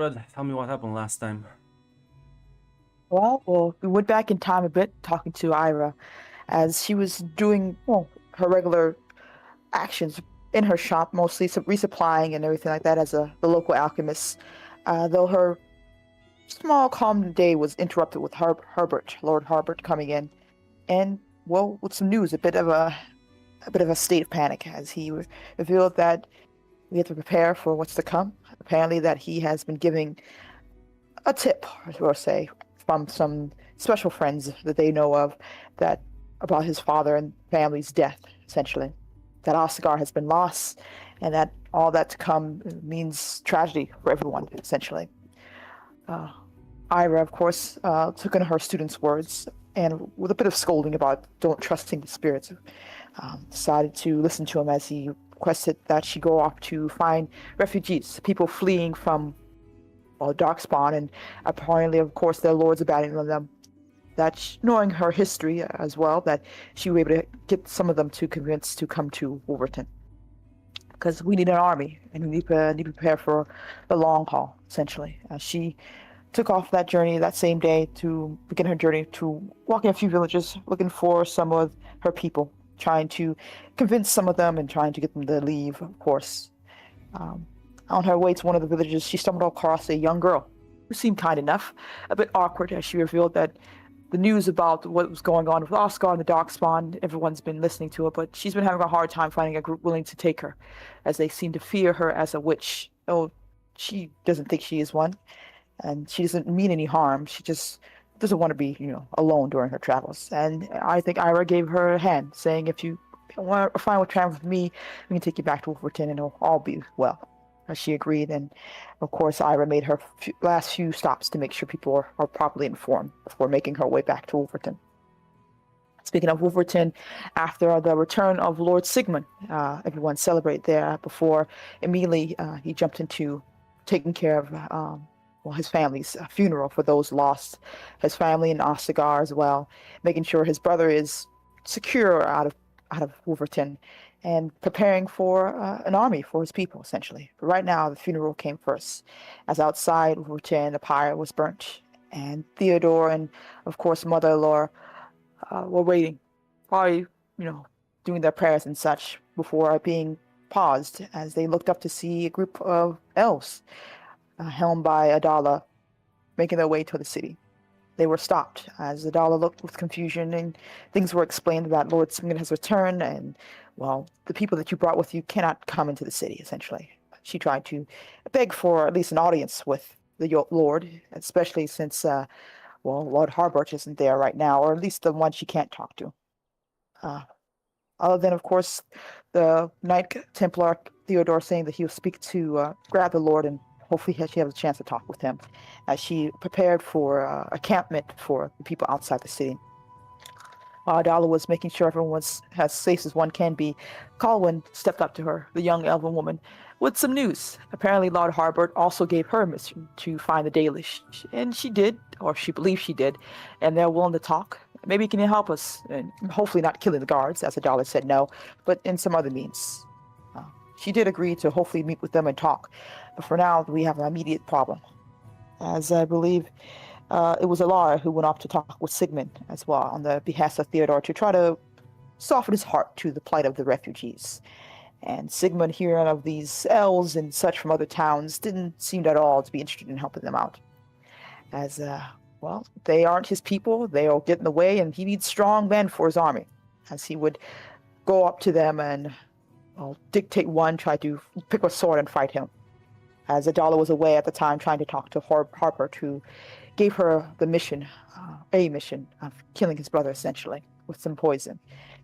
Fred, tell me what happened last time. Well, we went back in time a bit, talking to Ira, as she was doing, her regular actions in her shop, mostly resupplying and everything like that as the local alchemist. Though her small, calm day was interrupted with Lord Herbert, coming in, and with some news, a bit of a state of panic, as he revealed that we have to prepare for what's to come. Apparently, that he has been giving a tip, or say, from some special friends that they know of, that about his father and family's death, essentially. That Oscar has been lost, and that all that to come means tragedy for everyone, essentially. Uh, Ira, of course, took in her students' words, and with a bit of scolding about don't trusting the spirits, decided to listen to him as he requested that she go off to find refugees, people fleeing from Darkspawn, and apparently, of course, their lords abandoning them. That knowing her history as well, that she was able to get some of them to convince to come to Wolverton, because we need an army and we need to prepare for the long haul. Essentially, she took off that journey that same day to begin her journey to walk in a few villages, looking for some of her people, trying to convince some of them and trying to get them to leave. Of course, um, on her way to one of the villages, she stumbled across a young girl who seemed kind enough, a bit awkward as she revealed that the news about what was going on with Oscar and the Darkspawn, everyone's been listening to it, but she's been having a hard time finding a group willing to take her, as they seem to fear her as a witch. Oh, she doesn't think she is one, and she doesn't mean any harm. She just doesn't want to be, alone during her travels. And I think Ira gave her a hand, saying, if you want to find what travel with me, we can take you back to Wolverton and it'll all be well. She agreed, and of course, Ira made her last few stops to make sure people are properly informed before making her way back to Wolverton. Speaking of Wolverton, after the return of Lord Sigmund, everyone celebrated there before immediately he jumped into taking care of his family's funeral for those lost, his family in Ostagar as well, making sure his brother is secure out of Wolverton, and preparing for an army for his people, essentially. But right now, the funeral came first, as outside Wolverton, the pyre was burnt, and Theodore and, of course, Mother-in-law were waiting, probably, doing their prayers and such before being paused as they looked up to see a group of elves, helmed by Adala, making their way to the city. They were stopped as Adala looked with confusion, and things were explained that Lord Smith has returned, and, the people that you brought with you cannot come into the city, essentially. She tried to beg for at least an audience with the Lord, especially since, Lord Harbert isn't there right now, or at least the one she can't talk to. Uh, Other than, of course, the Knight Templar Theodore saying that he'll speak to grab the Lord, and hopefully she has a chance to talk with him, as she prepared for a campment for the people outside the city. While Dala was making sure everyone was as safe as one can be, Colwyn stepped up to her, the young elven woman, with some news. Apparently, Lord Harbert also gave her a mission to find the Dalish, and she did, or she believes she did, and they're willing to talk. Maybe he can help us, and hopefully not killing the guards, as Adala said no, but in some other means. She did agree to hopefully meet with them and talk, but for now we have an immediate problem, as I believe it was Alara who went off to talk with Sigmund as well on the behest of Theodore to try to soften his heart to the plight of the refugees. And Sigmund, hearing of these elves and such from other towns, didn't seem at all to be interested in helping them out. As, they aren't his people, they'll get in the way, and he needs strong men for his army. As he would go up to them and dictate one, try to pick a sword and fight him. As Adala was away at the time trying to talk to Harper, who gave her the mission, a mission of killing his brother, essentially, with some poison,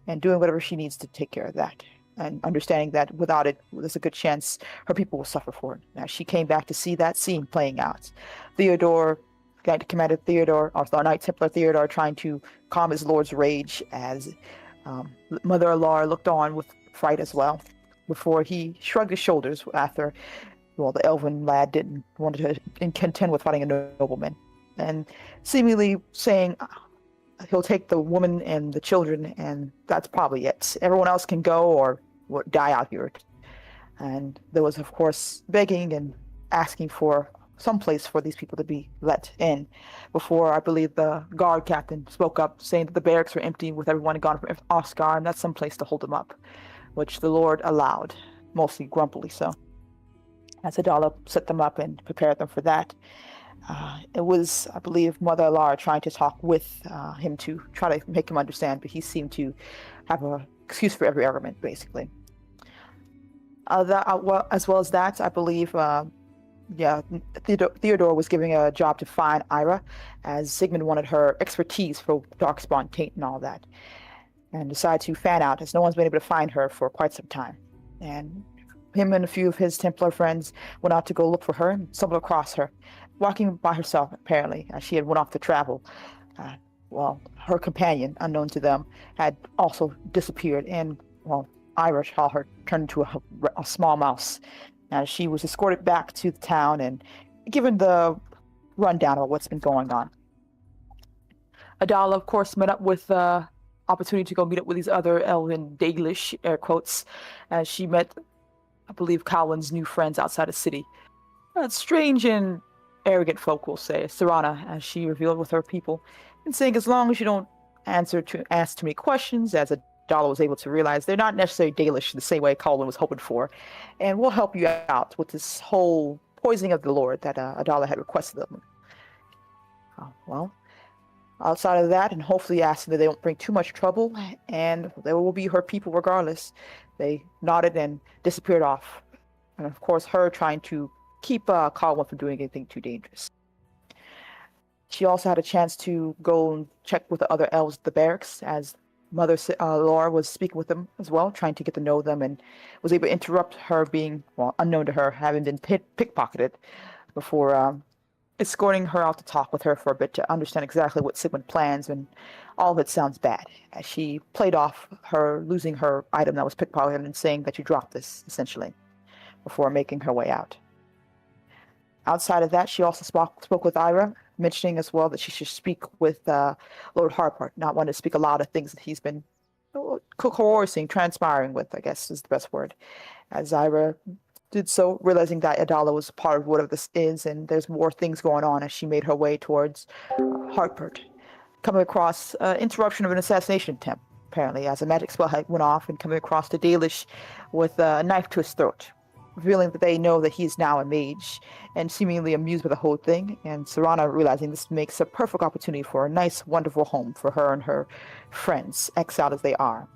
and doing whatever she needs to take care of that, and understanding that without it, there's a good chance her people will suffer for it. Now, she came back to see that scene playing out. Theodore, Commander Theodore, or the Knight Templar Theodore, trying to calm his lord's rage, as Mother-in-law looked on with fright as well, before he shrugged his shoulders after, the elven lad didn't want to contend with fighting a nobleman, and seemingly saying he'll take the woman and the children, and that's probably it. Everyone else can go or die out here. And there was, of course, begging and asking for some place for these people to be let in before I believe the guard captain spoke up saying that the barracks were empty with everyone gone from Oscar and that's some place to hold them up, which the Lord allowed, mostly grumpily so. As Adala set them up and prepared them for that. It was, I believe, Mother Alara trying to talk with him to try to make him understand, but he seemed to have an excuse for every argument, basically. As well as that, I believe, Theodore was giving a job to find Ira, as Sigmund wanted her expertise for Darkspawn Taint and all that, and decided to fan out, as no one's been able to find her for quite some time. And him and a few of his Templar friends went out to go look for her and stumbled across her, walking by herself, apparently, as she had went off to travel. Her companion, unknown to them, had also disappeared, and, Ira saw her turn into a small mouse. As she was escorted back to the town and given the rundown of what's been going on. Adala, of course, met up with opportunity to go meet up with these other elven Dalish, air quotes, as she met, I believe, Cowan's new friends outside the city. Strange and arrogant folk will say, Serana, as she revealed with her people, and saying as long as you don't ask too many questions, as Adala was able to realize, they're not necessarily Dalish the same way Colin was hoping for, and we'll help you out with this whole poisoning of the Lord that Adala had requested of them. Outside of that, and hopefully asking that they don't bring too much trouble, and they will be her people regardless. They nodded and disappeared off. And of course, her trying to keep Colin from doing anything too dangerous. She also had a chance to go and check with the other elves at the barracks, as Mother Laura was speaking with them as well, trying to get to know them, and was able to interrupt her being, unknown to her, having been pickpocketed before escorting her out to talk with her for a bit to understand exactly what Sigmund plans, and all of it sounds bad, as she played off her losing her item that was pickpocketed and saying that you dropped this, essentially, before making her way out. Outside of that, she also spoke with Ira, mentioning as well that she should speak with Lord Harpert, not wanting to speak a lot of things that he's been coercing, transpiring with, I guess is the best word. As Ira did so, realizing that Adala was part of whatever this is, and there's more things going on as she made her way towards Harpert, coming across interruption of an assassination attempt, apparently, as a magic spell had went off, and coming across the Dalish with a knife to his throat, revealing that they know that he is now a mage, and seemingly amused by the whole thing, and Serana realizing this makes a perfect opportunity for a nice, wonderful home for her and her friends, exiled as they are.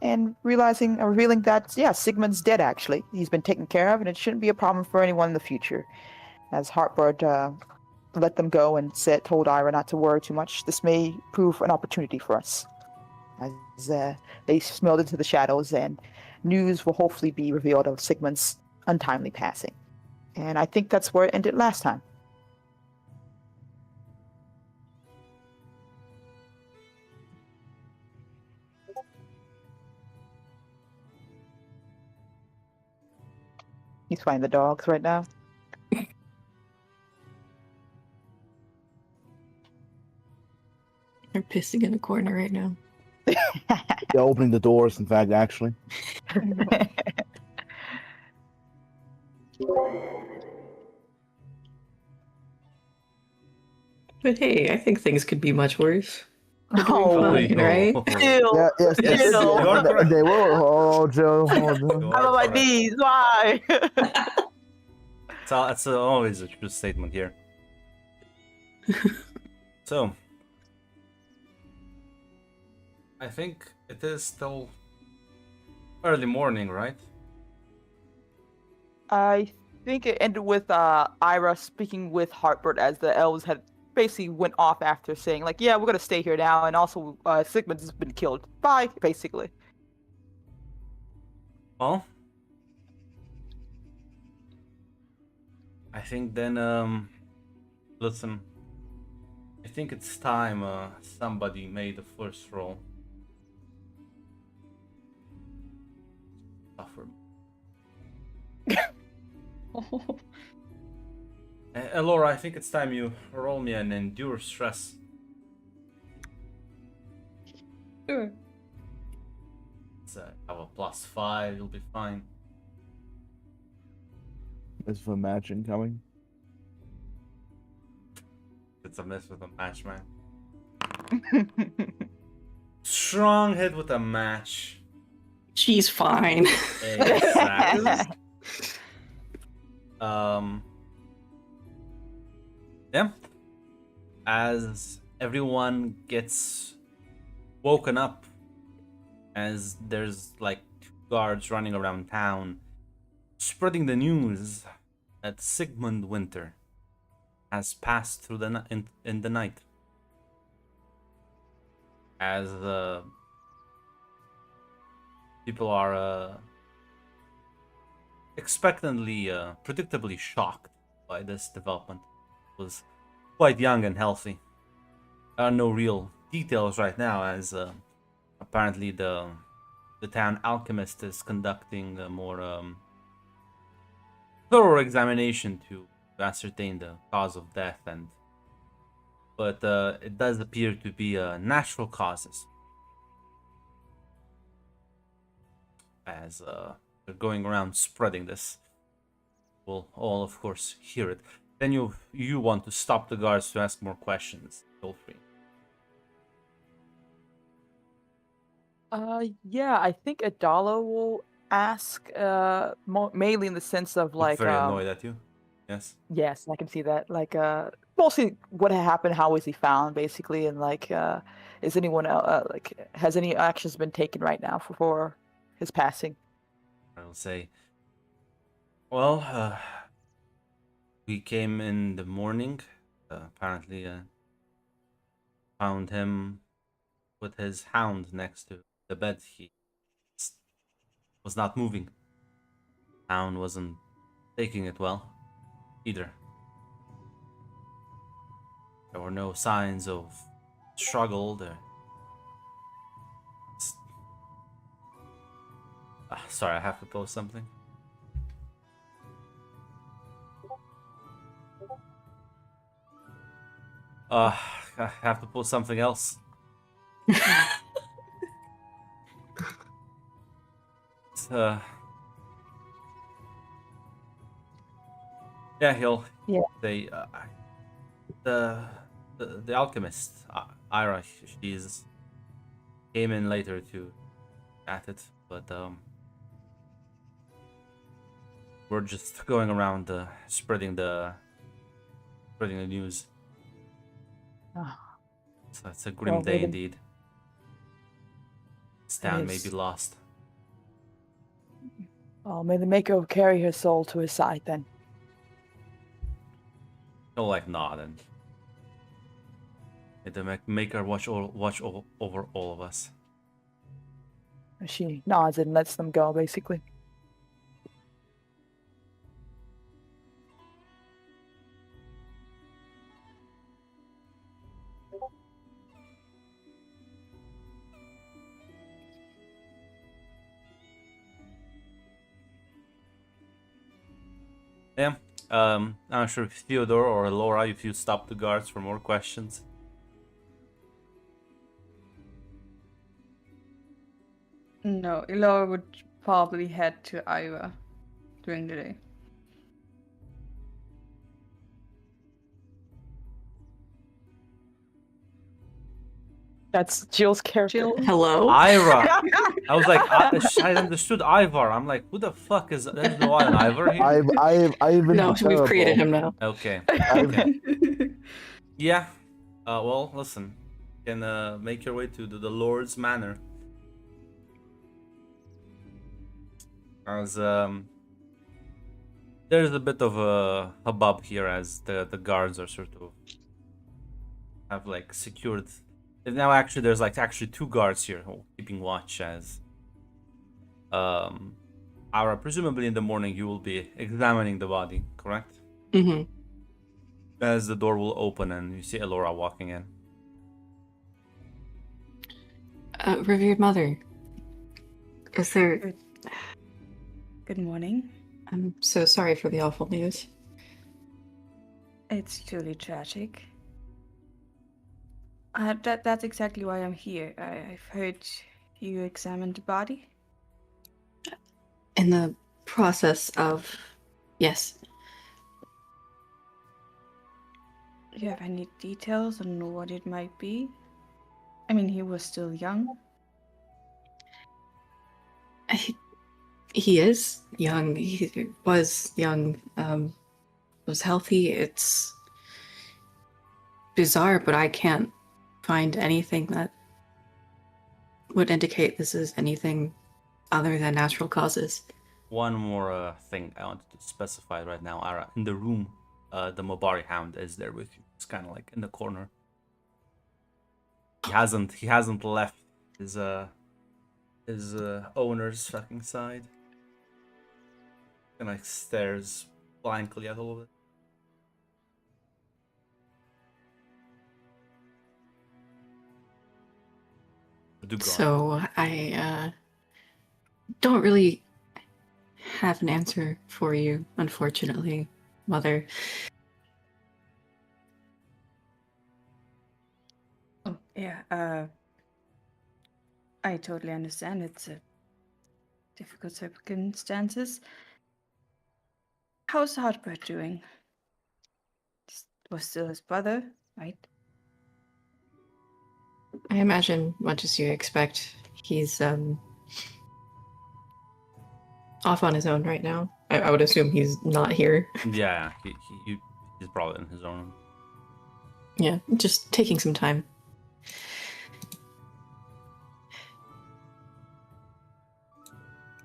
And revealing that, Sigmund's dead, actually. He's been taken care of, and it shouldn't be a problem for anyone in the future. As Hartbird let them go and told Ira not to worry too much, this may prove an opportunity for us. As they smelled into the shadows, and news will hopefully be revealed of Sigmund's untimely passing. And I think that's where it ended last time. He's fighting the dogs right now. They're pissing in a corner right now. Yeah, opening the doors, in fact, actually. But hey, I think things could be much worse. We're doing Oh, fine, right? Yeah, yes, Yes, yes. you are correct. They were. Oh, Joe. Oh, Joe. You I'm are on my correct. knees. Why? It's always a true statement here. So, I think it is still early morning, right? I think it ended with Ira speaking with Hartbert as the elves had basically went off after saying, like, yeah, we're going to stay here now, and also Sigmund's been killed. Bye, basically. Well, I think then, listen, I think it's time somebody made the first roll. Suffer. Laura, I think it's time you roll me an endure stress. Sure. It's have a +5, you'll be fine. Is the match incoming? it's a miss with a match, man. Strong hit with a match. She's fine. Exactly. Yeah. As everyone gets woken up, as there's like guards running around town, spreading the news that Sigmund Winter has passed through the in the night. As people are expectantly, predictably shocked by this development. It was quite young and healthy. There are no real details right now, as apparently the town alchemist is conducting a more thorough examination to ascertain the cause of death, but it does appear to be natural causes. As they're going around spreading this, we'll all, of course, hear it. Then you want to stop the guards to ask more questions. Feel free. Yeah, I think Adalo will ask, mainly in the sense of Look like, very annoyed at you. Yes. yes, I can see that. Like, mostly what happened, how was he found, basically, and like, is anyone like, has any actions been taken right now for his passing? I will say, well, we came in the morning. Apparently, found him with his hound next to the bed. He was not moving. Hound wasn't taking it well either. There were no signs of struggle there. Sorry, I have to post something. I have to post something else. Yeah, he'll. Yeah. They the alchemist Ira, she's came in later to at it, but we're just going around spreading the news. Ah, So it's a grim Well, day maybe- indeed. This town may is. be lost. oh, may the Maker carry her soul to his side then. He'll like nod and may the maker watch over all of us. She nods and lets them go, basically. Yeah. I'm not sure if Theodore or Laura, if you stop the guards for more questions. No, Ilora would probably head to Ira during the day. That's Jill's character. Jill? Hello? Ira. I was like, I understood Ivar. I'm like, who the fuck is? There's no Ivar here. I've been No, we've created him now. Okay. I've- Yeah. Well, listen. You can make your way to the Lord's Manor. As there's a bit of a hubbub here, as the guards are sort of have like secured. And now actually there's like actually two guards here keeping watch, as Ara, presumably in the morning you will be examining the body, correct? Mm-hmm. As the door will open and you see Elora walking in. Revered Mother, is there... Good morning. I'm so sorry for the awful news. It's truly tragic. That's exactly why I'm here. I've heard you examined the body. In the process of... Yes. you have any details on what it might be? I mean, he was still young. He is young. He was young. Was healthy. It's bizarre, but I can't find anything that would indicate this is anything other than natural causes. One more thing I wanted to specify right now, Ara. In the room, the Mobari Hound is there with you. It's kind of like in the corner. He hasn't left his owner's fucking side. And like stares blankly at all of it. Do go on. So I don't really have an answer for you, unfortunately, Mother. Oh, yeah. I totally understand. It's a difficult circumstances. How's Heartbread doing? Was still his brother, right? I imagine, much as you expect, he's off on his own right now. I would assume he's not here. Yeah, he's probably in his own room. Yeah, just taking some time.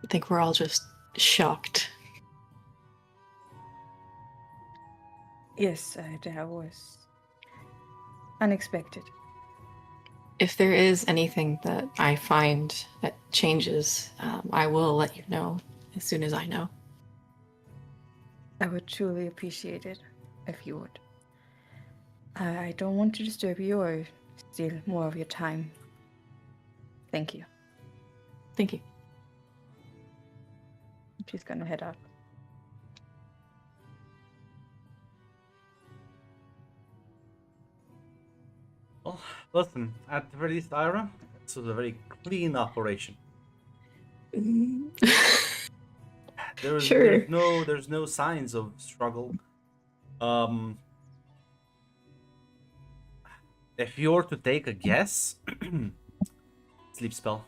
I think we're all just shocked. Yes, that was unexpected. If there is anything that I find that changes, I will let you know as soon as I know. I would truly appreciate it if you would. I don't want to disturb you or steal more of your time. Thank you. Thank you. She's gonna head out. Well, listen, at the very least, Ira, this was a very clean operation. Sure. There's no signs of struggle. If you were to take a guess, sleep spell,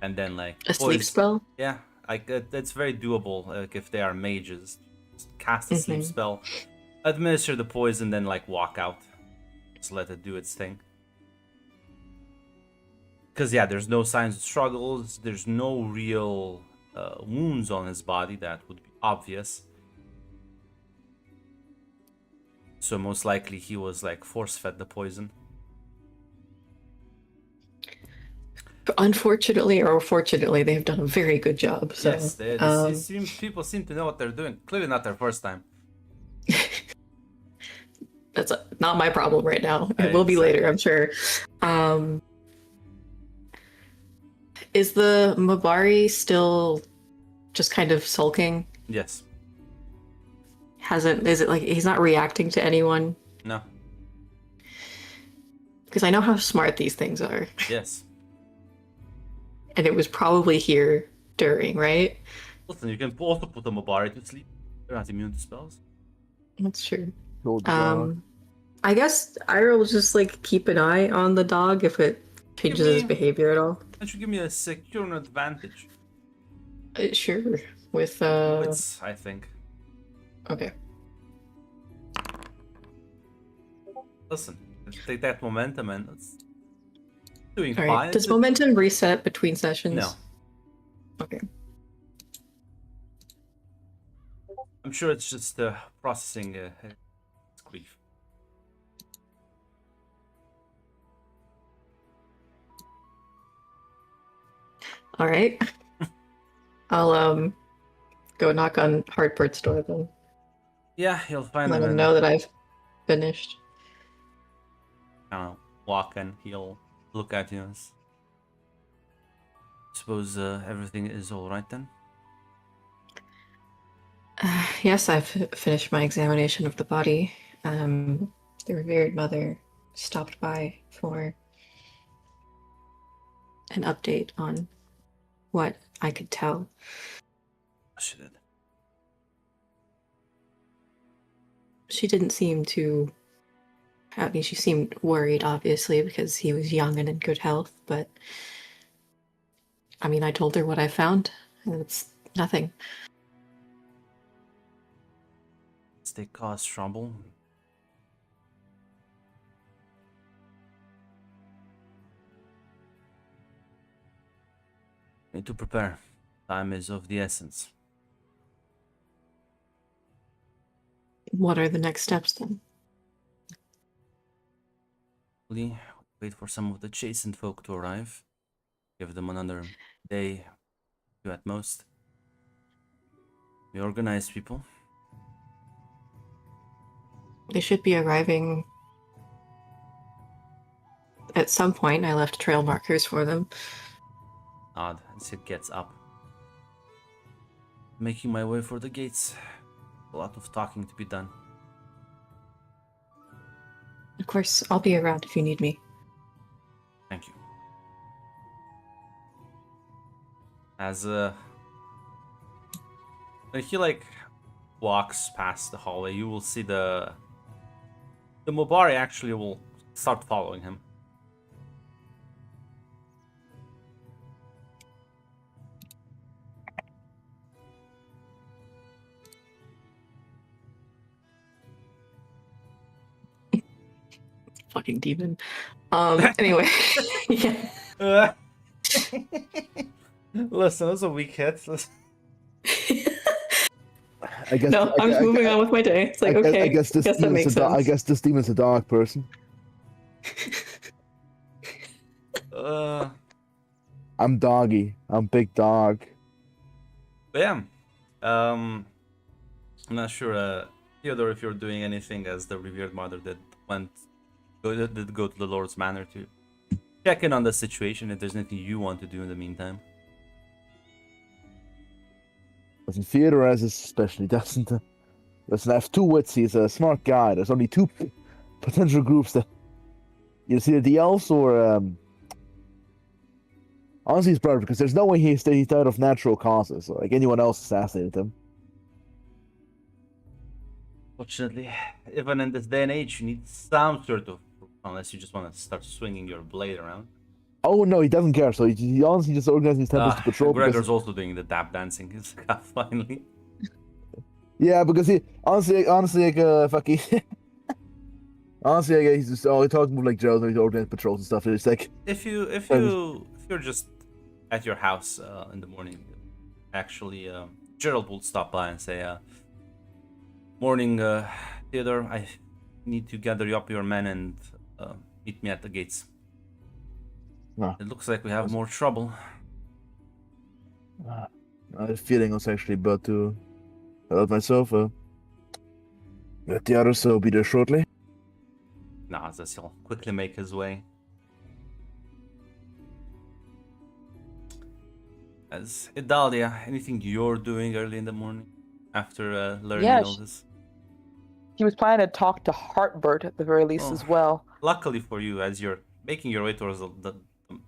and then like A sleep spell? Yeah, like it's very doable. Like if they are mages, just cast a sleep spell, administer the poison, then like walk out. Just let it do its thing. Because yeah, there's no signs of struggles. There's no real wounds on his body that would be obvious. So most likely he was like force-fed the poison. Unfortunately or fortunately, they've done a very good job. So, Yes, people seem to know what they're doing. Clearly not their first time. That's not my problem right now. It will be later, I'm sure. Is the Mabari still just kind of sulking? Yes. Is it like he's not reacting to anyone? No. Because I know how smart these things are. Yes. And it was probably here during, right? Listen, you can also put a Mobari to sleep. They're not immune to spells. That's true. Told the dog. I guess Ira will just like keep an eye on the dog if it changes his behavior at all. That should give me a secure advantage. Sure. With Wits, I think. Okay. Listen, let's take that momentum and let's doing All fine. right. Does momentum reset between sessions? No. Okay. I'm sure it's just processing his grief. All right. I'll go knock on Heartbird's door then. Yeah, you'll find Let him him and know that I've finished. walk and he'll look at you. Suppose everything is all right then. Yes, I've finished my examination of the body. The revered mother stopped by for an update on what I could tell. She did. She didn't seem too I mean, she seemed worried, obviously, because he was young and in good health, but I mean, I told her what I found, and it's nothing. They cause trouble. Need to prepare. Time is of the essence. What are the next steps then? Wait for some of the chastened folk to arrive. Give them another day, two at most. We organize people. They should be arriving at some point. I left trail markers for them. Odd as it gets up. Making my way for the gates. A lot of talking to be done. Of course, I'll be around if you need me. Thank you. As when he walks past the hallway, you will see the Mobari actually will start following him. Fucking demon. Anyway, yeah. Listen, that's a weak hit. I guess. No, I'm just moving on with my day. It's like, okay, I guess this that demon's makes sense. I guess this demon's a dog person. I'm doggy. I'm big dog. But yeah, I'm not sure, Theodore, if you're doing anything as the revered mother did go to the Lord's Manor to check in on the situation. If there's anything you want to do in the meantime. Listen, Theodore especially doesn't. Listen, I have two wits. He's a smart guy. There's only two potential groups that you see the elves or honestly, his brother, because there's no way he died of natural causes. Like anyone else assassinated him. Fortunately, even in this day and age, you need some sort of, unless you just want to start swinging your blade around. Oh no, he doesn't care. So he honestly just organizes his temples to patrol. Gregor's also doing the dab dancing. He's finally. Yeah, because he honestly, like fucking. Honestly, like, he's just talking about like Gerald and he's organizing patrols and stuff. And it's like if you're just at your house in the morning, actually, Gerald will stop by and say, "Morning, Theodore. I need to gather up your men and meet me at the gates." It looks like we have more trouble. I had a feeling I was actually about to help myself. Let the others will be there shortly. As he'll quickly make his way. As Idalia, anything you're doing early in the morning after learning all this? He was planning to talk to Heartbird at the very least as well. Luckily for you, as you're making your way towards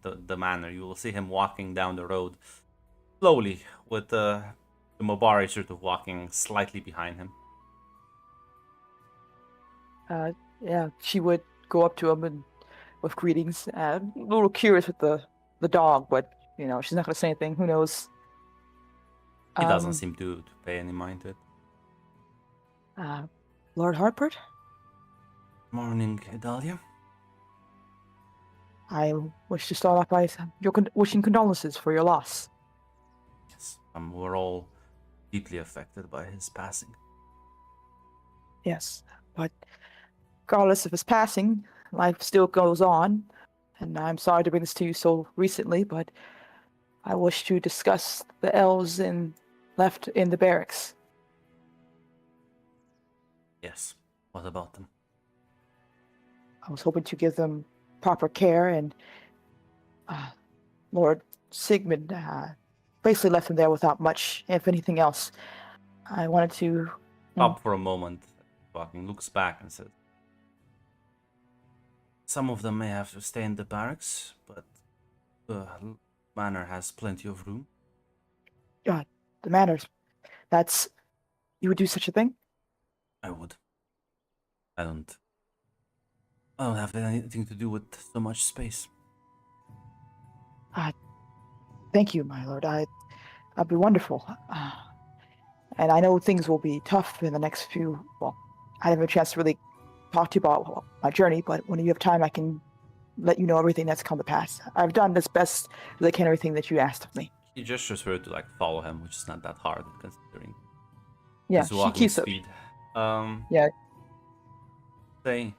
the manor, you will see him walking down the road slowly, with the Mobari sort of walking slightly behind him. Yeah, she would go up to him and with greetings. A little curious with the dog, but you know she's not gonna say anything. Who knows? He doesn't seem to pay any mind to it. Lord Heartbird? Morning, Idalia. I wish to start off by wishing condolences for your loss. Yes, we're all deeply affected by his passing. Yes, but regardless of his passing, life still goes on, and I'm sorry to bring this to you so recently, but I wish to discuss the elves left in the barracks. Yes, what about them? I was hoping to give them proper care, and Lord Sigmund basically left them there without much, if anything else. I wanted to... Stop for a moment, walking, looks back and says, "Some of them may have to stay in the barracks, but the manor has plenty of room." The manors. That's... You would do such a thing? I would. I don't I don't have anything to do with so much space. Thank you, my lord. I'd be wonderful. And I know things will be tough in the next few. Well, I didn't have a chance to really talk to you about my journey, but when you have time, I can let you know everything that's come to pass. I've done as best as I can everything that you asked of me. He gestures for you to like follow him, which is not that hard considering Yeah, his she walking keeps it. speed. Yeah. Say,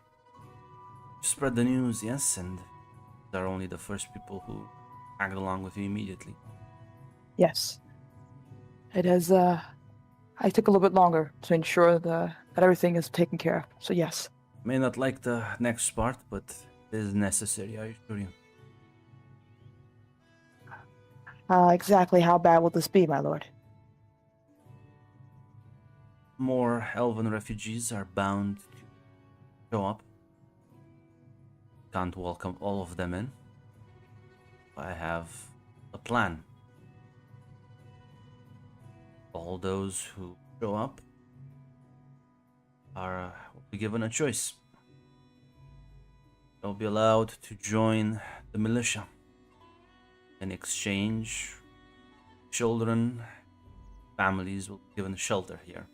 spread the news, yes, and they're only the first people who tagged along with you immediately. Yes. It has. I took a little bit longer to ensure that everything is taken care of. So yes. May not like the next part, but it is necessary, I assure you. Exactly how bad will this be, my lord? More elven refugees are bound to show up. Can't welcome all of them in. I have a plan. All those who show up will be given a choice. They'll be allowed to join the militia. In exchange, children, families will be given shelter here.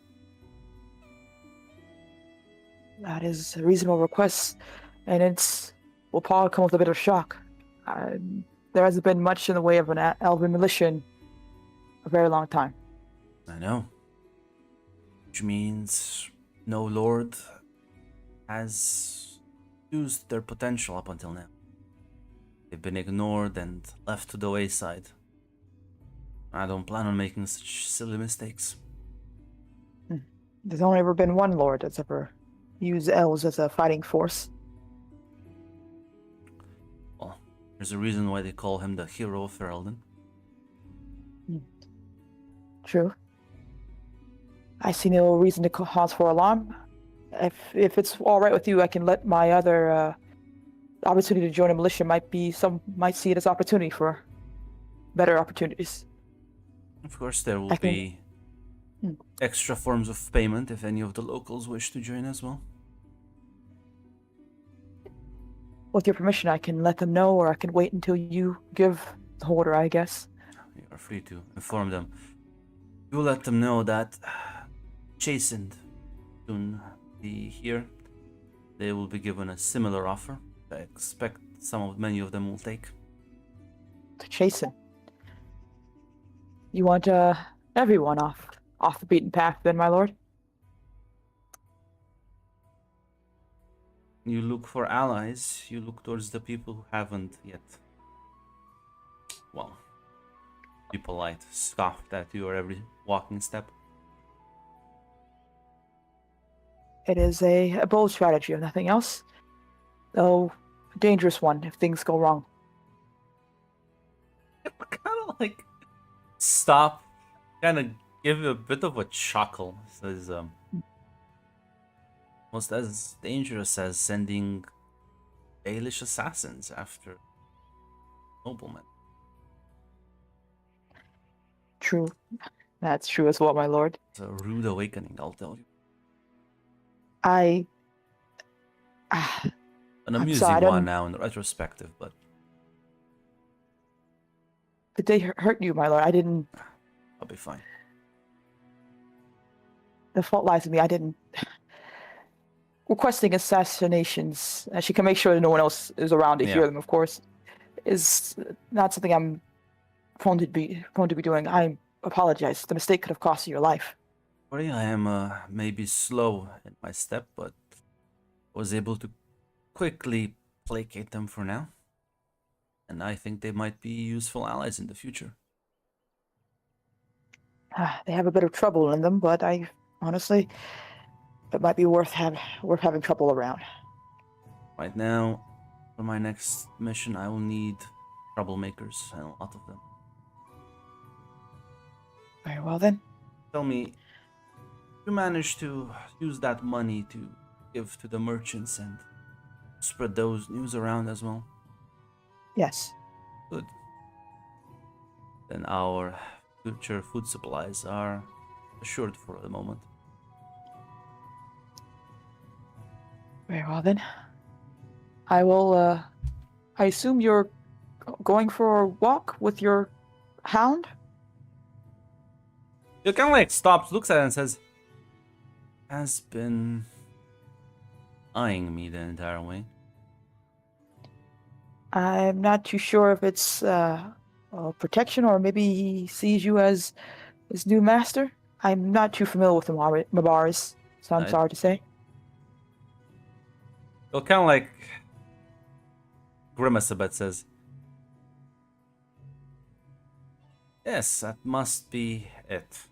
That is a reasonable request, and will probably come with a bit of shock. There hasn't been much in the way of an elven militia in a very long time. I know. Which means no lord has used their potential up until now. They've been ignored and left to the wayside. I don't plan on making such silly mistakes. There's only ever been one lord that's ever used elves as a fighting force. Well, there's a reason why they call him the hero of Ferelden. True. I see no reason to cause for alarm. If it's all right with you, I can let my other opportunity to join a militia might see it as opportunity for better opportunities. Of course, there will be extra forms of payment if any of the locals wish to join as well. With your permission, I can let them know, or I can wait until you give the order, I guess. You are free to inform them. You let them know that Chastened soon be here. They will be given a similar offer. I expect many of them will take. To chasten. You want everyone off the beaten path, then, my lord? You look for allies. You look towards the people who haven't yet. Well, be polite. Scoffed at you or every walking step. It is a bold strategy, if nothing else. Though a dangerous one if things go wrong. Kind of like stop, kind of give you a bit of a chuckle. Says, almost as dangerous as sending Baelish assassins after noblemen. True. That's true as well, my lord. It's a rude awakening, I'll tell you. An amusing sorry, one now in retrospective, but Did they hurt you, my lord? I didn't. I'll be fine. The fault lies with me. I didn't. Requesting assassinations, she can make sure that no one else is around to hear them, of course, is not something I'm prone to be doing. I apologize. The mistake could have cost you your life. Sorry, I am maybe slow in my step, but was able to quickly placate them for now. And I think they might be useful allies in the future. They have a bit of trouble in them, but I honestly, it might be worth having trouble around. Right now, for my next mission, I will need troublemakers, and a lot of them. Very well then. Tell me, you managed to use that money to give to the merchants and spread those news around as well? Yes. Good. Then our future food supplies are assured for the moment. Very well then. I will, I assume you're going for a walk with your hound? He kind of like stops, looks at it, and says, "Has been eyeing me the entire way." I'm not too sure if it's protection or maybe he sees you as his new master. I'm not too familiar with the Mabaris, so I'm I- sorry to say. He'll kind of like grimace a bit, says, "Yes, that must be it."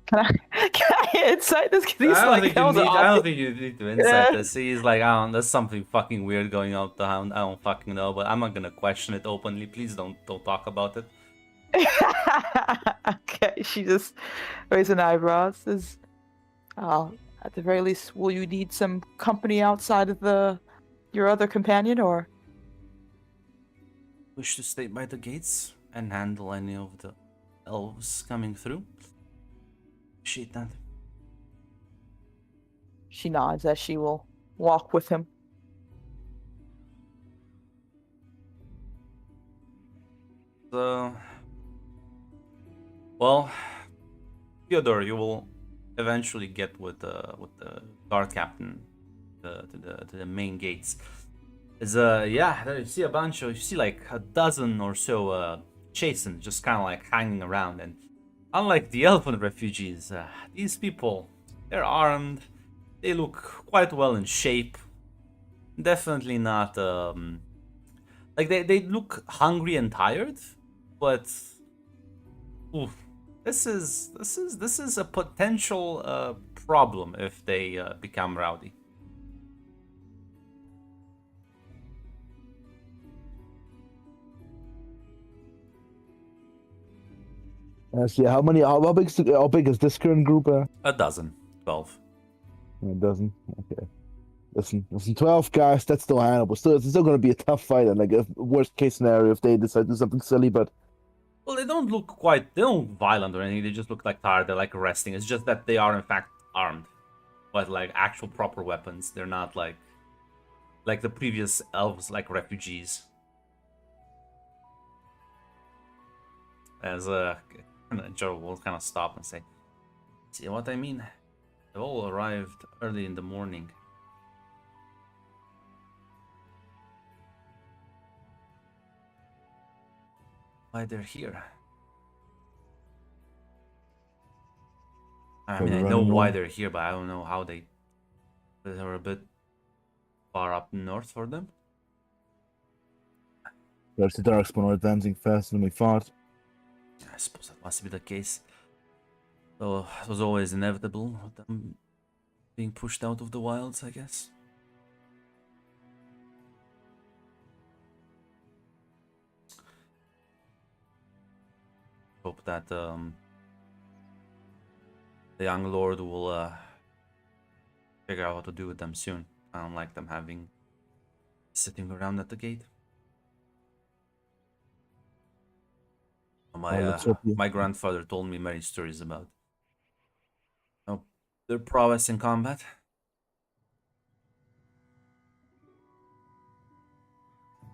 Can I can I insight this? 'Cause he's I don't like, think that you was need. I don't obvious. think you need to insight Yeah. this. He's like, I don't. There's something fucking weird going on with the hound. I don't fucking know, but I'm not gonna question it openly. Please don't talk about it. Okay, she just raised an eyebrow. Says, "Oh, at the very least, will you need some company outside of your other companion, or?" Wish to stay by the gates and handle any of the elves coming through. Appreciate that. She nods as she will walk with him. So, well, Theodore, you will eventually get with the guard captain to the main gates. Is yeah, there you see a bunch of, you see like a dozen or so Chasen just kind of like hanging around, and unlike the elven refugees, these people, they're armed, they look quite well in shape. Definitely not like they look hungry and tired, but oof, this is a potential problem if they become rowdy. See how many? How big is this current group? A dozen, 12. A dozen. Okay. Listen. 12 guys. That's still handleable. It's still going to be a tough fight. And like, worst case scenario, if they decide to do something silly, but Well, they don't look they don't violent or anything. They just look like tired. They're like resting. It's just that they are in fact armed, but like actual proper weapons. They're not like the previous elves, like refugees. As Gerald will kind of stop and say, "See what I mean? They all arrived early in the morning." Why they're here? I mean, I know why they're here, but I don't know how they're a bit far up north for them. there's the Darkspawn are advancing faster than we thought. I suppose that must be the case. Though it was always inevitable with them being pushed out of the wilds, I guess. Hope that the young lord will figure out what to do with them soon. I don't like them sitting around at the gate. My grandfather told me many stories about their prowess in combat.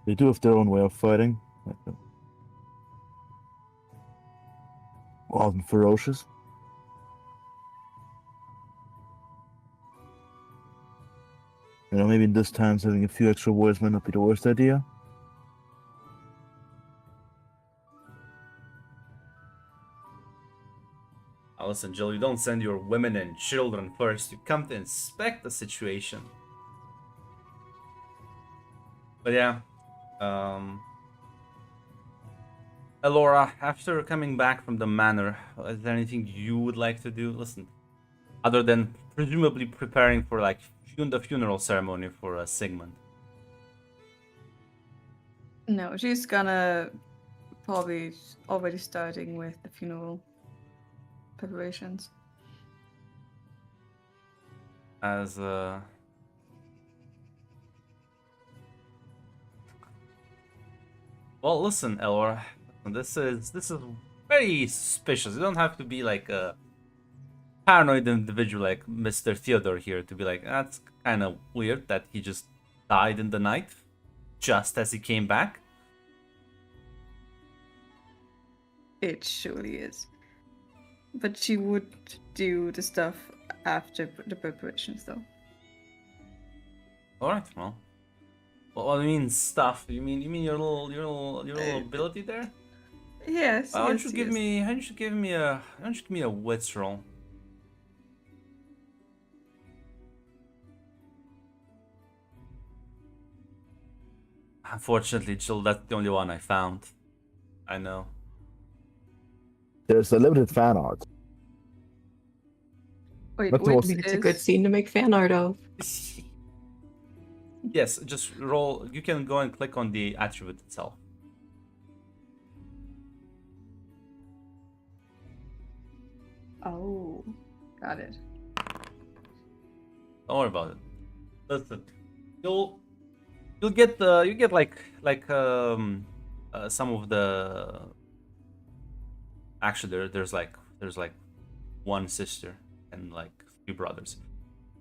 They do have their own way of fighting. Wild and ferocious. You know, maybe in this times having a few extra warriors might not be the worst idea. Listen, Jill, you don't send your women and children first. You come to inspect the situation. But yeah, Elora, after coming back from the manor, is there anything you would like to do? Listen, other than presumably preparing for like the funeral ceremony for Sigmund. No, she's gonna probably already starting with the funeral preparations. As well, listen, Elora, this is very suspicious. You don't have to be like paranoid individual like Mr. Theodore here to be like, that's kind of weird that he just died in the night, just as he came back. It surely is. But she would do the stuff after the preparations, though. All right, well, what do you mean stuff? You mean your little ability there? Yes. Why don't yes, you give yes. me? Why don't you give me a? Why don't you give me a wits roll? Unfortunately, Jill, that's the only one I found. I know. There's a limited fan art. Wait, Not the I most- mean, it's a good scene to make fan art of. Yes, just roll. You can go and click on the attribute itself. Oh, got it. Don't worry about it. Listen, you'll get the you get like some of the. Actually, there's like one sister and like 3 brothers.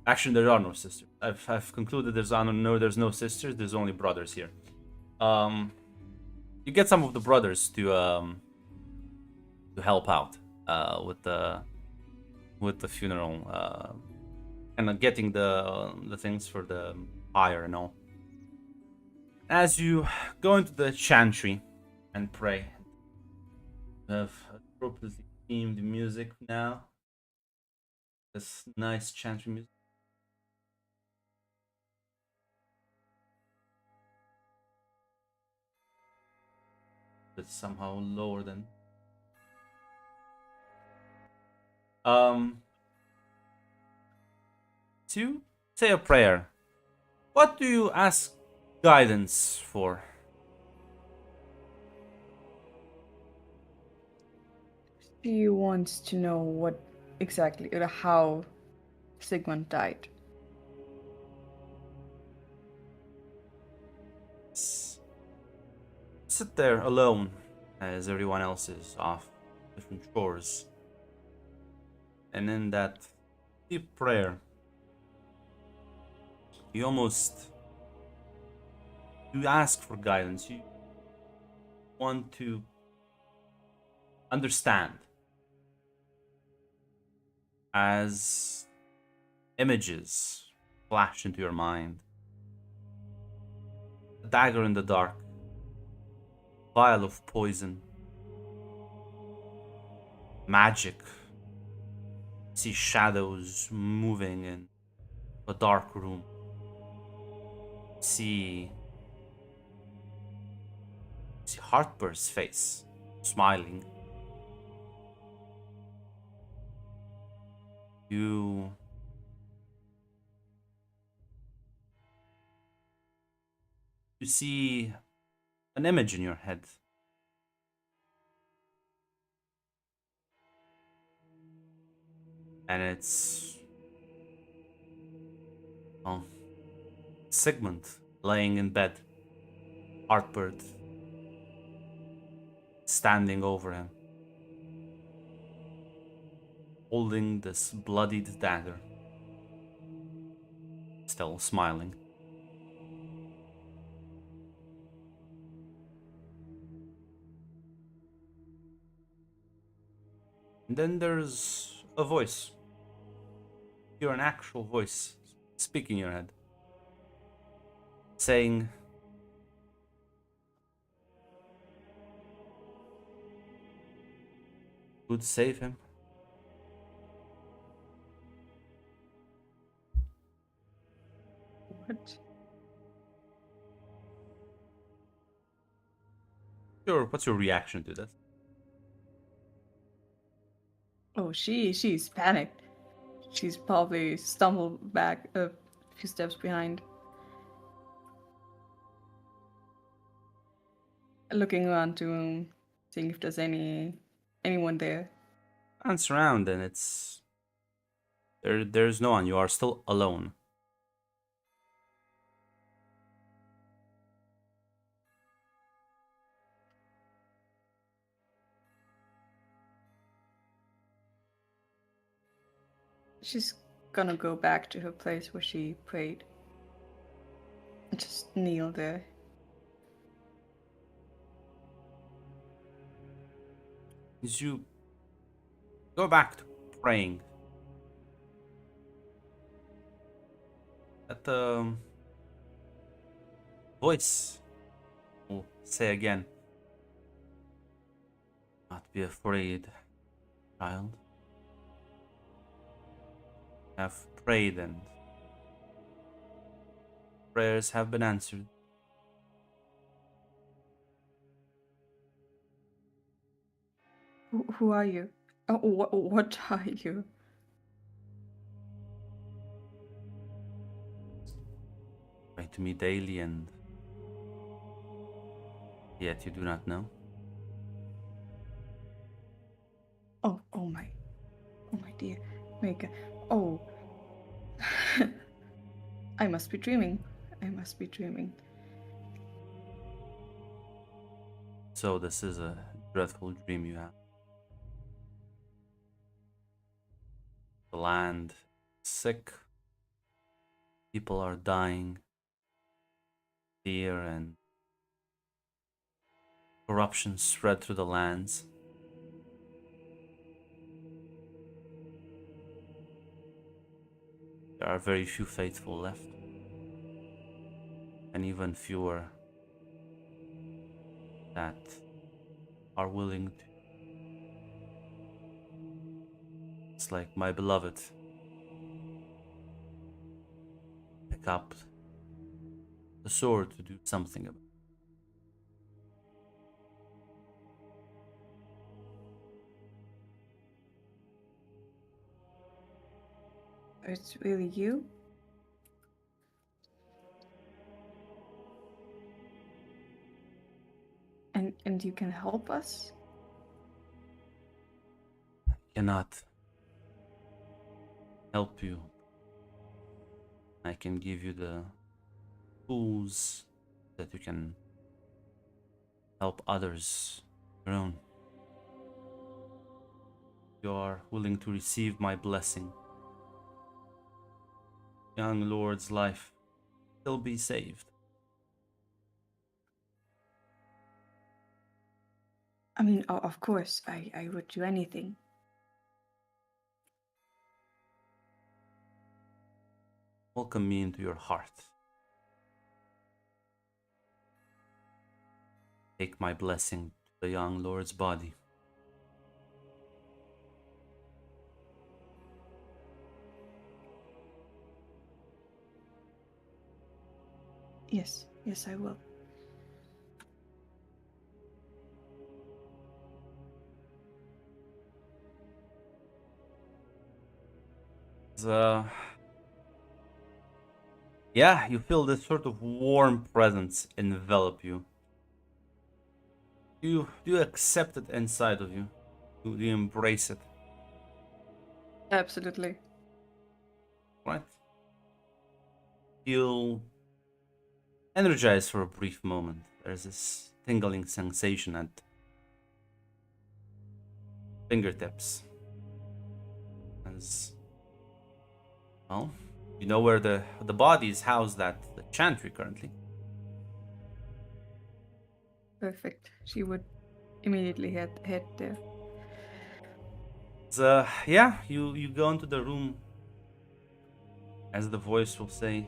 Actually, there are no sisters. I've concluded there's no sisters. There's only brothers here. You get some of the brothers to help out with the funeral and getting the things for the pyre and all. As you go into the chantry and pray, you have appropriately themed music now. This nice chantry music. It's somehow lower than to say a prayer. What do you ask guidance for? She wants to know what exactly, or how Sigmund died. Sit there alone as everyone else is off different chores. And in that deep prayer, you ask for guidance. You want to understand as images flash into your mind. A dagger in the dark, vial of poison, magic. See shadows moving in a dark room. See Heartburst's face, smiling. You see an image in your head. And it's Sigmund laying in bed, Heartbird standing over him, holding this bloodied dagger, still smiling. And then there's a voice. You're an actual voice speaking in your head, saying, "Would save him." What? What's your reaction to this? Oh, she's panicked. She's probably stumbled back a few steps behind. Looking around the room, seeing if there's anyone there. Glance around and there's no one. You are still alone. She's gonna go back to her place where she prayed. And just kneel there. As you go back to praying, that voice will say again, "Not be afraid, child. Have prayed and prayers have been answered. Who are you? Oh, what are you? Pray to me daily and yet you do not know." Oh my dear Mika. Oh, I must be dreaming. I must be dreaming. So this is a dreadful dream you have. The land is sick. People are dying. Fear and corruption spread through the lands. There are very few faithful left, and even fewer that are willing to. It's like my beloved pick up the sword to do something about it. It's really you? And you can help us? Cannot help you. I can give you the tools that you can help others your own. You are willing to receive my blessing. Young Lord's life will be saved. I mean, of course, I would do anything. Welcome me into your heart. Take my blessing to the young Lord's body. Yes, I will. Yeah, you feel this sort of warm presence envelop you. Do you accept it inside of you? Do you embrace it? Absolutely. Right? Feel energized for a brief moment. There's this tingling sensation at fingertips. As well, you know where the body is housed at the chantry currently. Perfect. She would immediately head there. Yeah, you go into the room as the voice will say,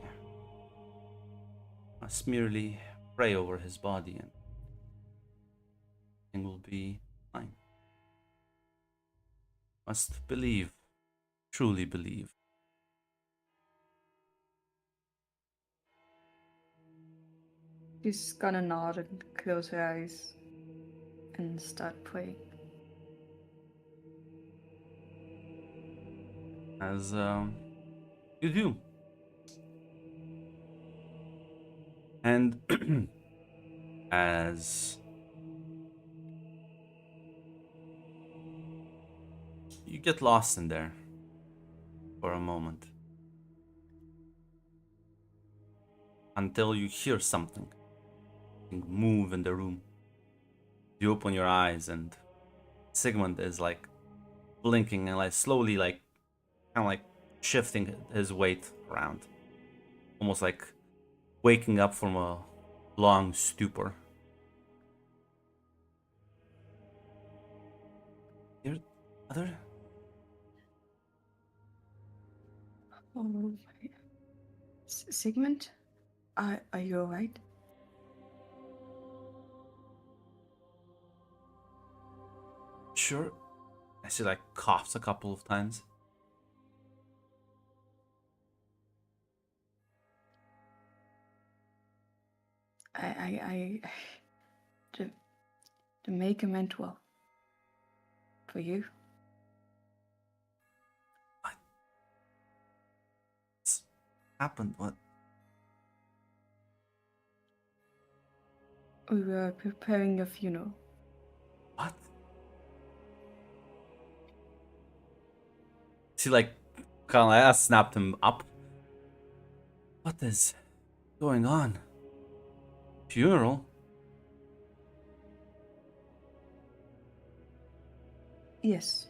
must merely pray over his body and everything will be fine. Must believe, truly believe. She's gonna nod and close her eyes and start praying. As you do. And as you get lost in there for a moment until you hear something move in the room. You open your eyes and Sigmund is like blinking and like slowly like kind of like shifting his weight around, almost like waking up from a long stupor. Your other? Oh, Sigmund, are you alright? Sure. I see like coughs a couple of times. I the maker meant well. For you. What's happened? What? We were preparing your funeral. What? See, like, kind of, I snapped him up. What is going on? Funeral? Yes.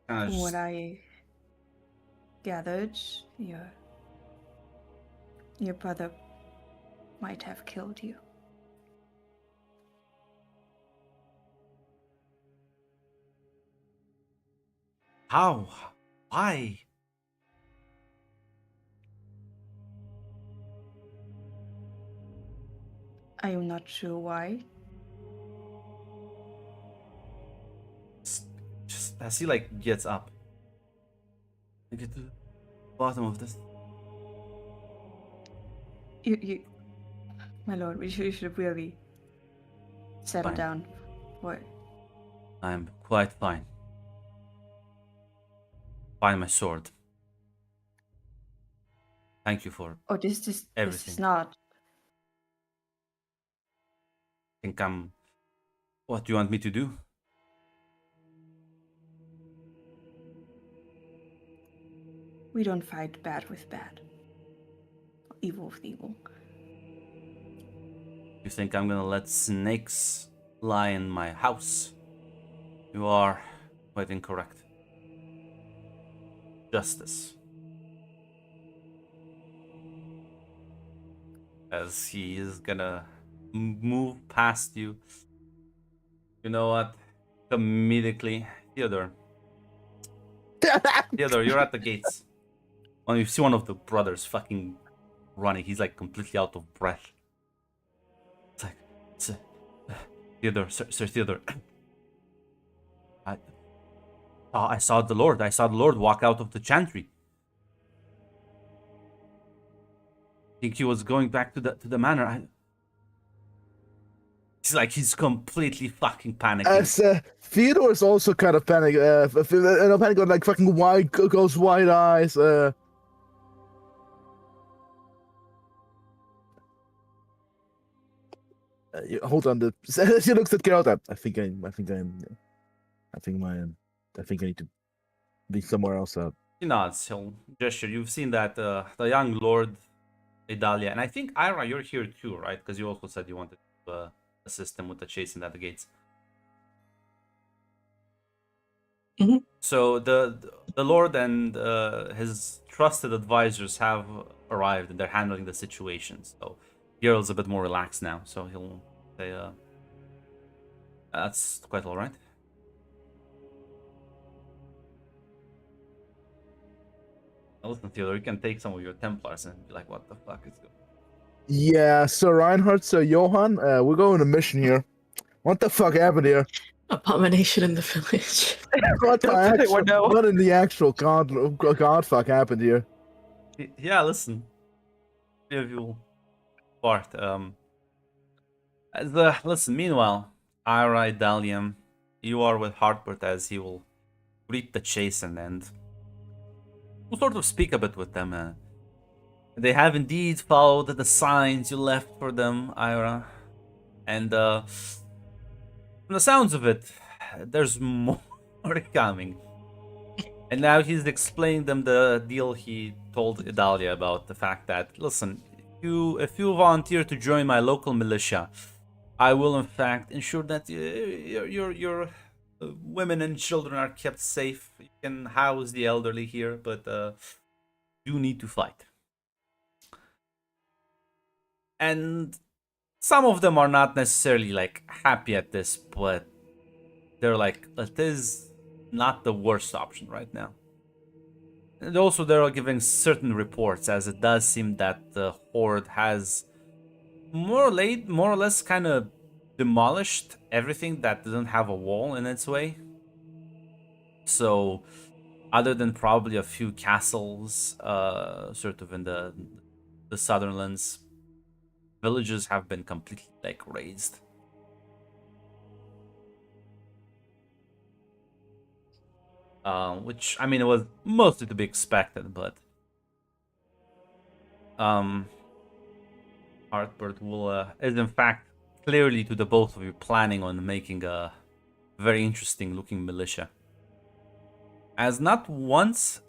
From what I gathered, your brother might have killed you. How? Why? I am not sure why. Just as he like gets up. I get to the bottom of this. You, my lord, you should really settle Fine. down. What? I'm quite fine. Find my sword. Thank you for Oh, this is everything. not. think I'm... What do you want me to do? We don't fight bad with bad. Evil with evil. You think I'm gonna let snakes lie in my house? You are quite incorrect. Justice. As he is gonna move past you. You know what? Comedically, Theodore. Theodore, you're at the gates. When you see one of the brothers fucking running, he's like completely out of breath. It's like, Theodore, Sir Theodore. I saw the Lord. I saw the Lord walk out of the chantry. I think he was going back to the manor. He's completely fucking panicking. As Theodore's also kind of panic. Panic on like fucking wide goes wide eyes. Hold on. He looks at Geralt. I think I need to be somewhere else. He nods. He'll gesture. You've seen that the young Lord Idalia, and I think Ira, you're here too, right? Because you also said you wanted to assist him with the chasing at the gates. Mhm. So the Lord and his trusted advisors have arrived, and they're handling the situation. So Geralt's a bit more relaxed now. So he'll say, "That's quite all right." Now listen, Theodore, you can take some of your Templars and be like, "What the fuck is going?" Yeah, Sir Reinhardt, Sir Johann, we're going on a mission here. What the fuck happened here? Abomination in the village. What the Don't say actual, or no. what in the actual god fuck happened here? Yeah, listen. If you part, listen. Meanwhile, Ira, Dalium, you are with Harpert as he will greet the chastened and we'll sort of speak a bit with them. They have indeed followed the signs you left for them, Ira, and from the sounds of it, there's more coming. And now he's explaining them the deal he told Idalia about the fact that, listen, if you volunteer to join my local militia, I will in fact ensure that women and children are kept safe. You can house the elderly here, but you need to fight. And some of them are not necessarily like happy at this, but they're like, it is not the worst option right now. And also, they're giving certain reports, as it does seem that the Horde has more or less kind of demolished everything that doesn't have a wall in its way. So, other than probably a few castles, sort of in the Southernlands, villages have been completely like razed. Which I mean, it was mostly to be expected, but Heartbird will is in fact clearly to the both of you planning on making a very interesting looking militia. As not once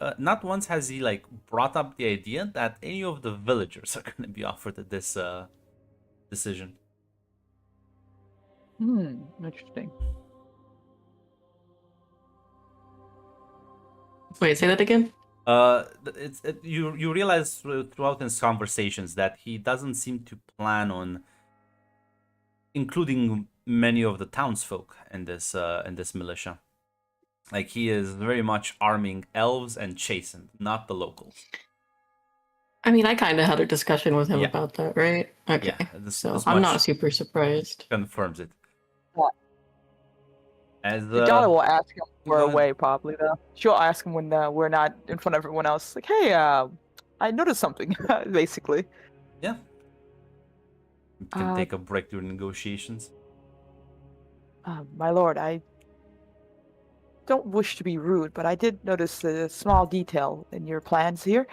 has he like brought up the idea that any of the villagers are going to be offered this decision. Interesting. Wait, say that again? You realize throughout his conversations that he doesn't seem to plan on including many of the townsfolk in this militia. Like, he is very much arming elves and chastened, not the locals. I mean, I kind of had a discussion with him Yeah. about that, right? Okay. Yeah, this I'm much not super surprised. confirms it. What? As Donna will ask him when go we're ahead. away, probably, though. She'll ask him when we're not in front of everyone else. Like, hey, I noticed something, basically. Yeah. You can Uh, take a break during negotiations. My lord, I don't wish to be rude, but I did notice a small detail in your plans here.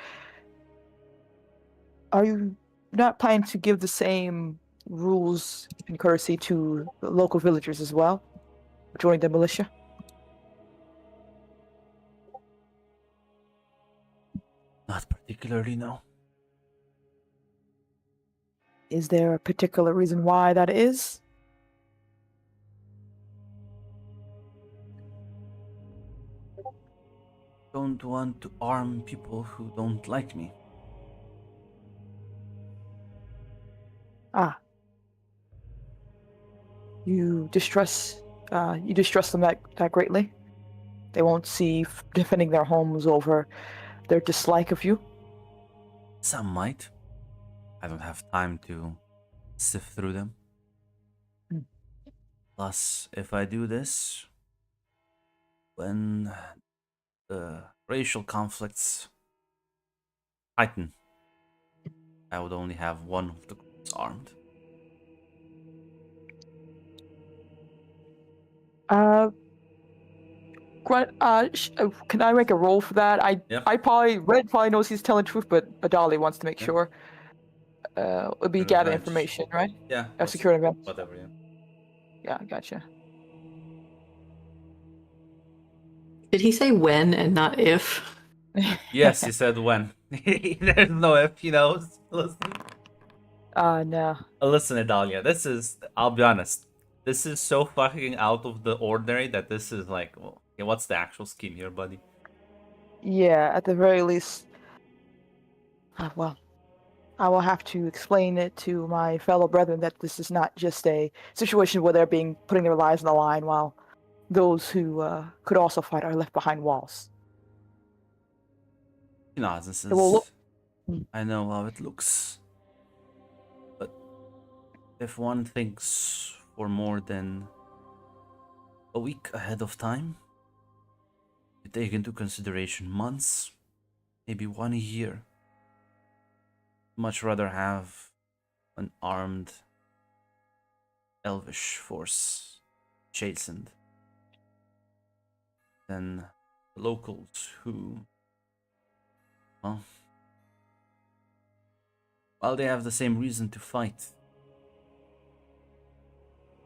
Are you not planning to give the same rules and courtesy to the local villagers as well, joining the militia? Not particularly, no. Is there a particular reason why that is? Don't want to arm people who don't like me. Ah. You distrust them that greatly? They won't see defending their homes over their dislike of you? Some might. I don't have time to sift through them. Hmm. Plus, if I do this, when the racial conflicts heighten, I would only have one of the groups armed. Can I make a roll for that? Yeah. Red probably knows he's telling the truth, but Adali wants to make Yeah. sure. It'd be An gather advantage. information, right? Yeah. Secure event. Whatever, yeah. Yeah, gotcha. Did he say when and not if? Yes, he said when. There's no if, you know. Listen, No. listen, Adalia, I'll be honest, this is so fucking out of the ordinary that this is like, well, yeah, what's the actual scheme here, buddy? Yeah, at the very least. Well, I will have to explain it to my fellow brethren that this is not just a situation where they're putting their lives on the line while those who could also fight are left behind walls. You know, this is. will look- I know how it looks. But if one thinks for more than a week ahead of time, you take into consideration months, maybe 1 year. Much rather have an armed elvish force chastened than the locals who, well, while they have the same reason to fight,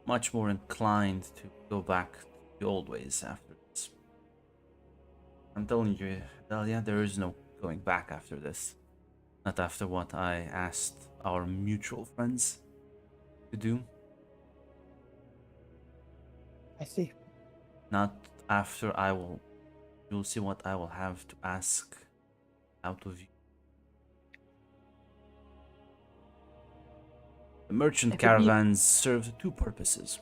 much more inclined to go back to the old ways after this. I'm telling you, Dahlia, there is no going back after this. Not after what I asked our mutual friends to do. I see. Not after you'll see what I will have to ask out of you. The merchant If it be- caravans serve two purposes.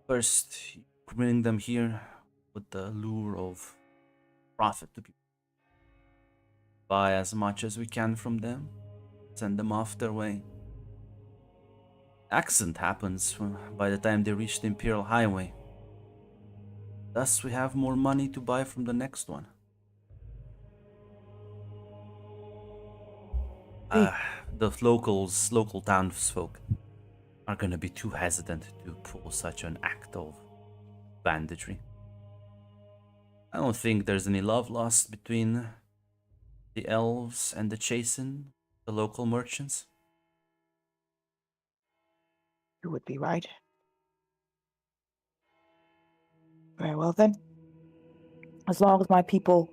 First, you bring them here with the lure of profit to people. Buy as much as we can from them, send them off their way. Accident happens by the time they reach the Imperial Highway. Thus, we have more money to buy from the next one. The local townsfolk are gonna be too hesitant to pull such an act of banditry. I don't think there's any love lost between the elves and the Chasen, the local merchants. You would be right. Very well then. As long as my people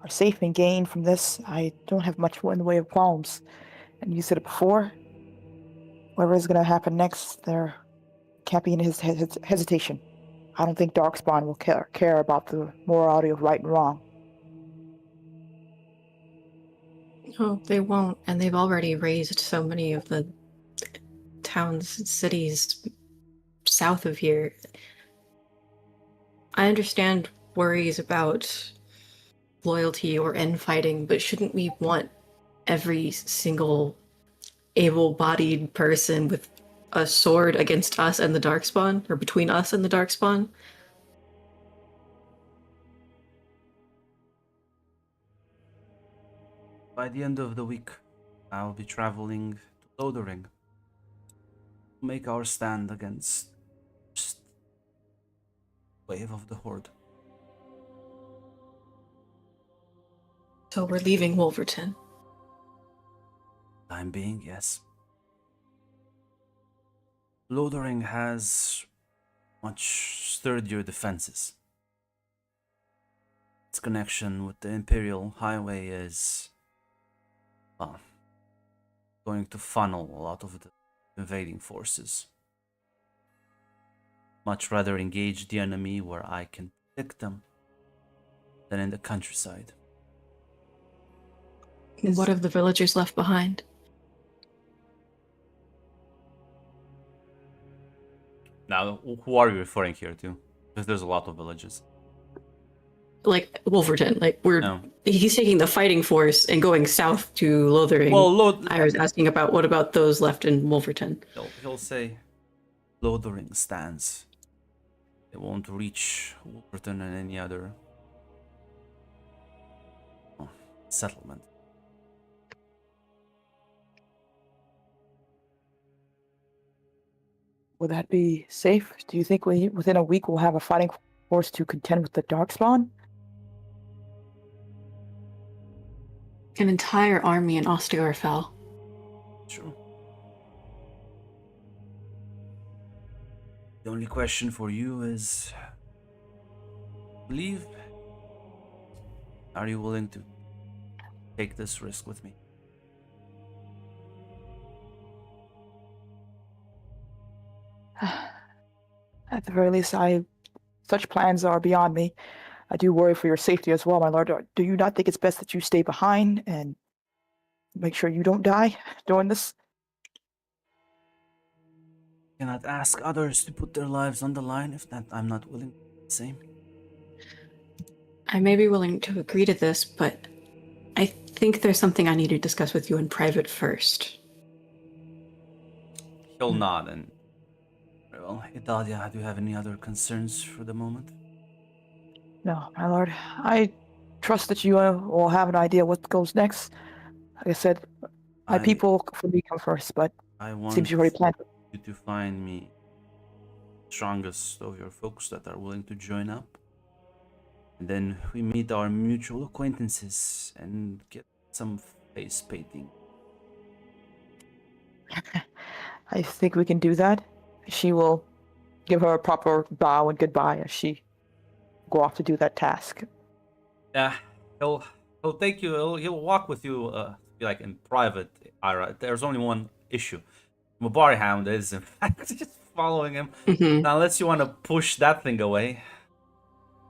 are safe and gain from this, I don't have much in the way of qualms. And you said it before. Whatever is going to happen next, there can't be any hesitation. I don't think Darkspawn will care about the morality of right and wrong. Oh, they won't, and they've already razed so many of the towns and cities south of here. I understand worries about loyalty or infighting, but shouldn't we want every single able-bodied person with a sword against us and the Darkspawn, or between us and the Darkspawn? By the end of the week, I'll be traveling to Lothering to make our stand against just wave of the Horde. So we're leaving Wolverton. Time being, yes. Lothering has much sturdier defenses. Its connection with the Imperial Highway is, well, going to funnel a lot of the invading forces. Much rather engage the enemy where I can protect them than in the countryside. What of the villagers left behind? Now, who are you referring here to? Because there's a lot of villages. Like Wolverton, like No. he's taking the fighting force and going south to Lothering. Well, I was asking about what about those left in Wolverton? he'll say Lothering stands. It won't reach Wolverton and any other settlement. Would that be safe? Do you think within a week we'll have a fighting force to contend with the Darkspawn? An entire army in Osterfell. True. The only question for you is, leave? Are you willing to take this risk with me? At the very least, such plans are beyond me. I do worry for your safety as well, my lord. Do you not think it's best that you stay behind and make sure you don't die doing this? Cannot ask others to put their lives on the line if that I'm not willing to do the same. I may be willing to agree to this, but I think there's something I need to discuss with you in private first. He'll nod and, well, Italia, do you have any other concerns for the moment? No, my lord. I trust that you will have an idea what goes next. Like I said, my people for me come first, but I it want seems you already planned. you to find me strongest of your folks that are willing to join up. And then we meet our mutual acquaintances and get some face painting. I think we can do that. She will give her a proper bow and goodbye as she go off to do that task. Yeah, he'll take you. He'll walk with you, in private. Ira, there's only one issue. Mabari Hound is in fact just following him. Mhm. Now, unless you want to push that thing away.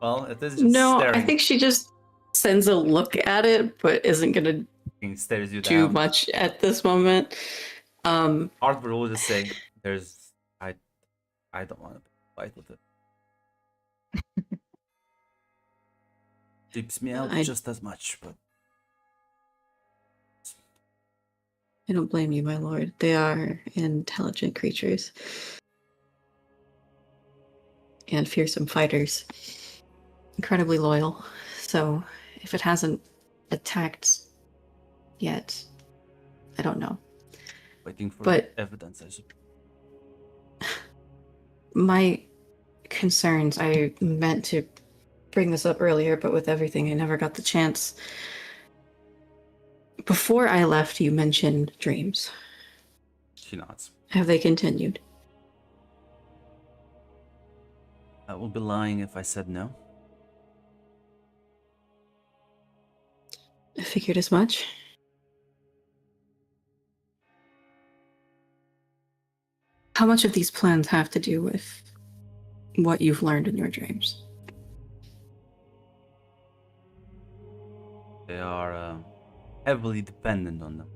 Well, it is just No, staring. I think she just sends a look at it, but isn't gonna It stares you do down. much at this moment. Arthur will just say, "There's, I don't want to fight with it. Creeps me out I- just as much, but I don't blame you, my lord. They are intelligent creatures. And fearsome fighters. Incredibly loyal. So, if it hasn't attacked yet, I don't know. waiting for But- evidence." I suppose. My concerns, I meant to bring this up earlier, but with everything, I never got the chance. Before I left, you mentioned dreams. She nods. Have they continued? I will be lying if I said no. I figured as much. How much of these plans have to do with what you've learned in your dreams? They are heavily dependent on them.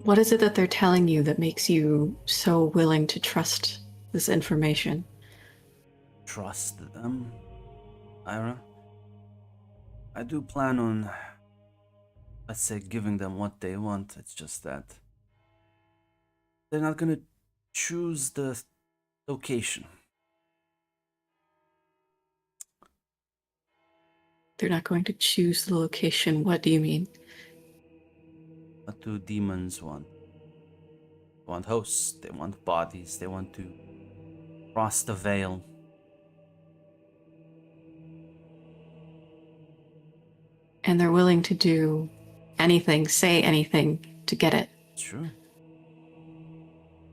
What is it that they're telling you that makes you so willing to trust this information? Trust them, Ira. I do plan on, let's say, giving them what they want. It's just that they're not gonna choose the location. They're not going to choose the location. What do you mean? What do demons want? They want hosts, they want bodies, they want to cross the veil. And they're willing to do anything, say anything to get it. It's true.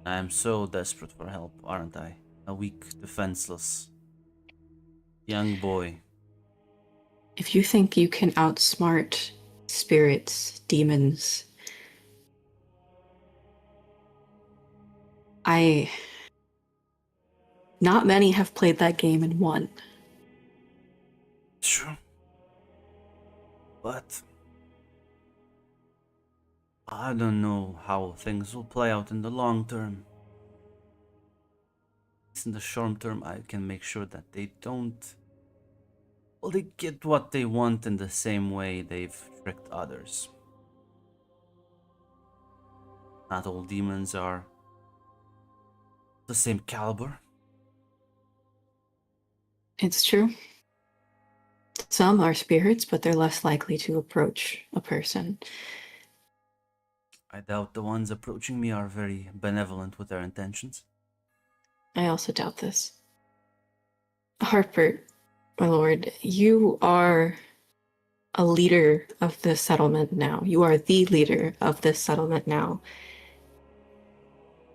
I am so desperate for help, aren't I? A weak, defenseless young boy. If you think you can outsmart spirits, demons, not many have played that game and won. It's true. But I don't know how things will play out in the long term. In the short term, I can make sure that they don't. Well, they get what they want in the same way they've tricked others. Not all demons are the same caliber. It's true. Some are spirits, but they're less likely to approach a person. I doubt the ones approaching me are very benevolent with their intentions. I also doubt this. Harpert, my lord, you are a leader of this settlement now. You are the leader of this settlement now.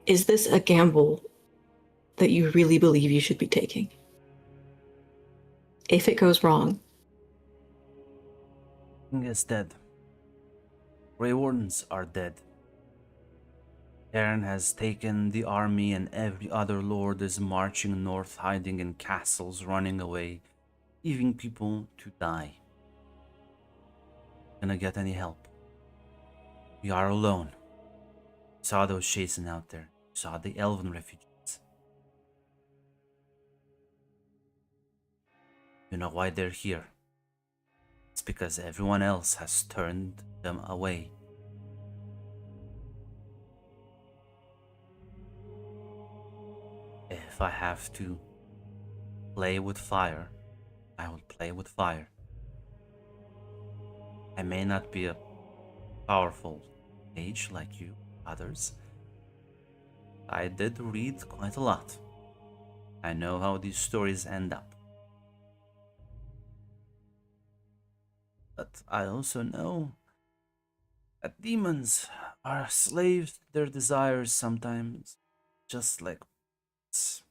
Is this a gamble that you really believe you should be taking? If it goes wrong, King is dead. Grey Wardens are dead. Aaron has taken the army and every other lord is marching north, hiding in castles, running away, leaving people to die. Gonna get any help. We are alone. Saw those chasing out there. Saw the elven refugees. You know why they're here? It's because everyone else has turned them away. If I have to play with fire, I will play with fire. I may not be a powerful mage like you, others. I did read quite a lot. I know how these stories end up. But I also know that demons are slaves to their desires sometimes, just like us.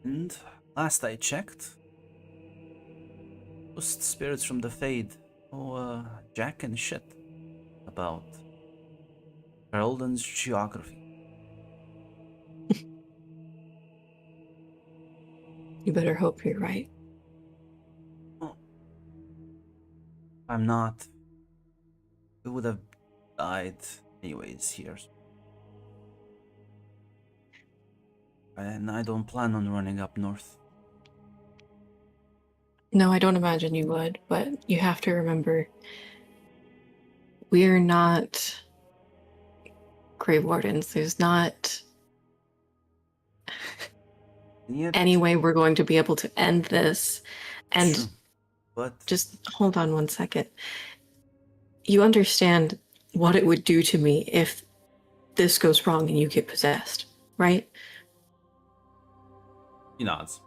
And last I checked, Ghost spirits from the Fade. Oh, Jack and shit. About Ferelden's geography. You better hope you're right. I'm not. We would have died anyways here. And I don't plan on running up north. No, I don't imagine you would, but you have to remember we're not Grey Wardens. There's not And yet, any way we're going to be able to end this. And true. But just hold on one second. You understand what it would do to me if this goes wrong and you get possessed, right? he nods.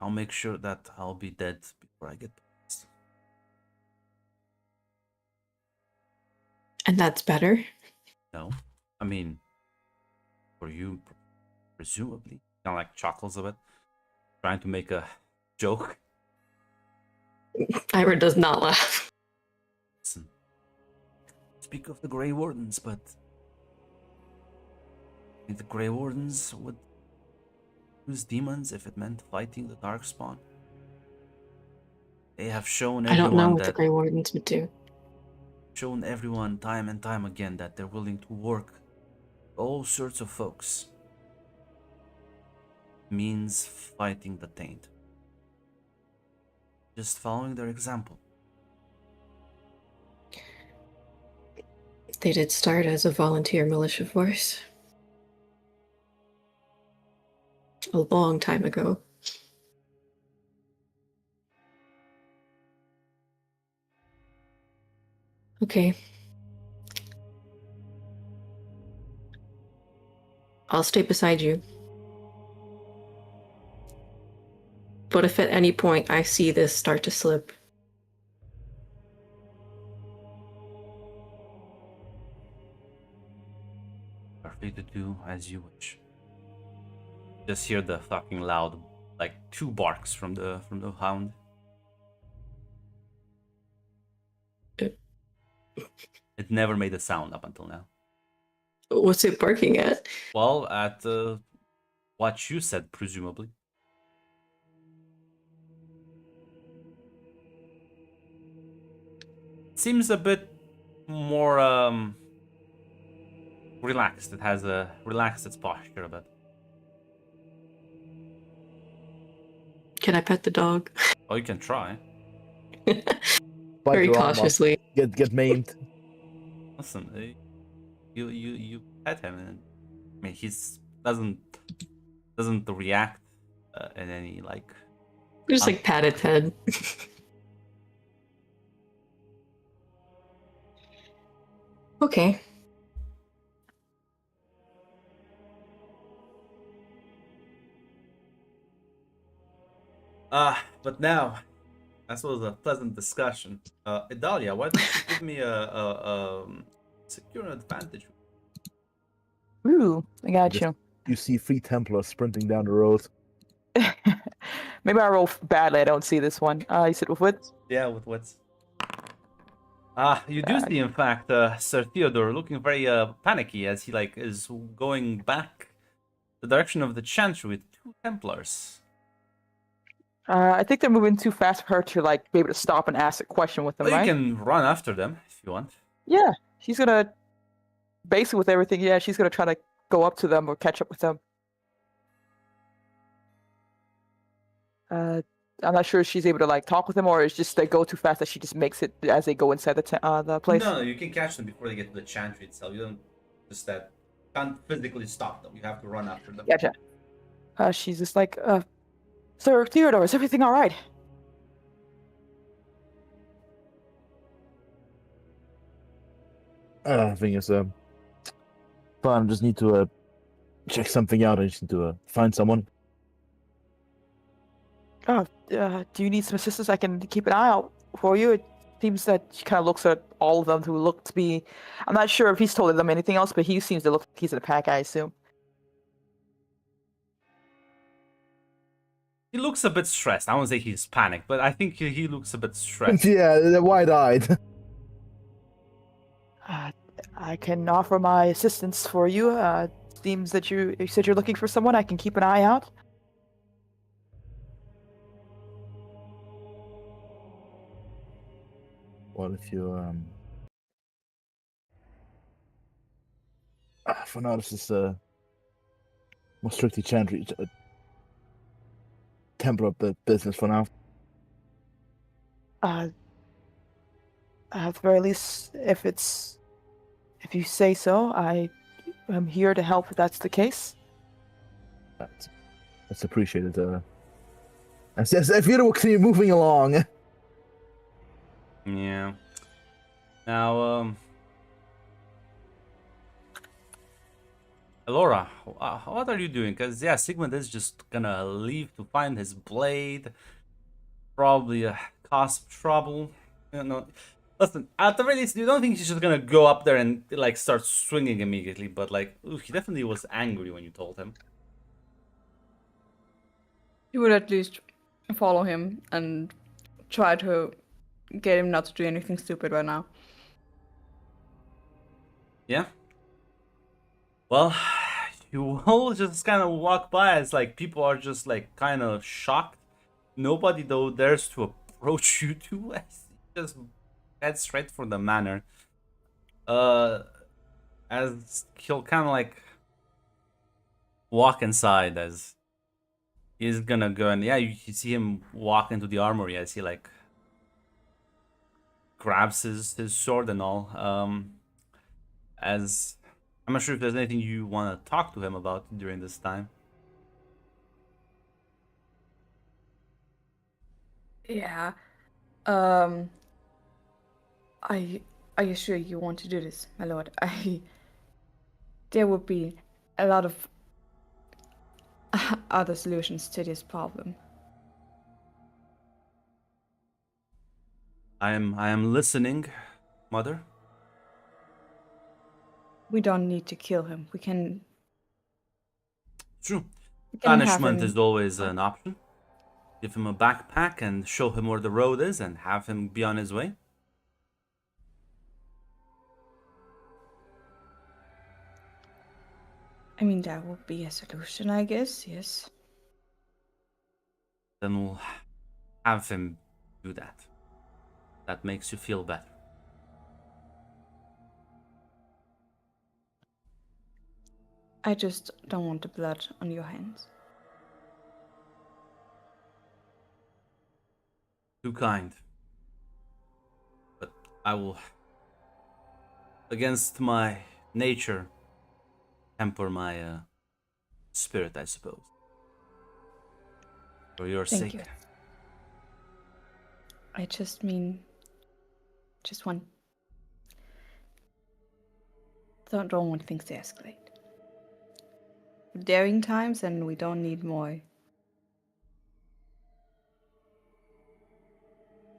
I'll make sure that I'll be dead before I get possessed. And that's better. No, I mean, for you, presumably. Kind of like chuckles a bit, trying to make a joke. Ira does not laugh. Listen, speak of the Grey Wardens, but I think the Grey Wardens would use demons if it meant fighting the Darkspawn. They have shown I don't know everyone what the that Grey Wardens would do. shown everyone time and time again that they're willing to work with all sorts of folks. Means fighting the taint. Just following their example. They did start as a volunteer militia force. A long time ago. Okay. I'll stay beside you. But if at any point I see this start to slip, Are free to do as you wish. Just hear the fucking loud, like 2 barks from the hound. It never made a sound up until now. what's it barking at? Well, at what you said, presumably. Seems a bit more relaxed. It has relaxed its posture a bit. Can I pet the dog? Oh, you can try. Bite Very your arm off, cautiously. Get maimed. Listen, you pet him, and I mean he's doesn't react in any like. Just like pat its head. Okay. But now, that was a pleasant discussion. Idalia, why don't you give me a secure advantage? Ooh, I got Just- you. You see 3 Templars sprinting down the road. Maybe I roll badly. I don't see this one. You said with wits? Yeah, with wits. You do see, in fact, Sir Theodore looking very panicky as he like is going back the direction of the Chantry with 2 Templars. I think they're moving too fast for her to like be able to stop and ask a question with them, Well, right? you can run after them if you want. Yeah, she's gonna basically with everything. Yeah, she's gonna try to go up to them or catch up with them. I'm not sure if she's able to like talk with them or it's just they go too fast that she just makes it as they go inside the place. No, you can catch them before they get to the Chantry itself. You don't just that can't physically stop them. You have to run after them. Gotcha. She's just like, Sir Theodore, is everything all right? I think it's fine. I just need to check something out. I just need to find someone. Do you need some assistance? I can keep an eye out for you. It seems that she kind of looks at all of them who look to be. I'm not sure if he's told them anything else, but he seems to look like he's in a pack, I assume. He looks a bit stressed. I won't say he's panicked, but I think he looks a bit stressed. Yeah, they're wide-eyed. I can offer my assistance for you. Seems that you said you're looking for someone. I can keep an eye out. What if you for now, this is more strictly Templar business for now. At the very least, if you say so, I am here to help if that's the case. That's appreciated. As if you will continue moving along. Yeah. Now, Elora, what are you doing? Because, yeah, Sigmund is just gonna leave to find his blade. Probably cause trouble. You know, listen, at the very least, you don't think he's just gonna go up there and, like, start swinging immediately. But, like, ooh, he definitely was angry when you told him. You would at least follow him and try to get him not to do anything stupid right now. Yeah. Well, you will just kind of walk by as like people are just like kind of shocked. Nobody though dares to approach you two as you just head straight for the manor. As he'll kind of like walk inside as he's gonna go, and yeah, you see him walk into the armory as he like grabs his sword and all. As I'm not sure if there's anything you want to talk to him about during this time. Yeah. Are you sure you want to do this, my lord? There would be a lot of other solutions to this problem. I am listening, mother. We don't need to kill him. We can True. have Punishment him- is always an option. Give him a backpack and show him where the road is and have him be on his way. I mean, that would be a solution, I guess, yes. Then we'll have him do that. That makes you feel better. I just don't want the blood on your hands. Too kind. But I will, against my nature, temper my spirit, I suppose. For your Thank sake. you. I just mean, just one. Don't want things to escalate. Daring times, and we don't need more.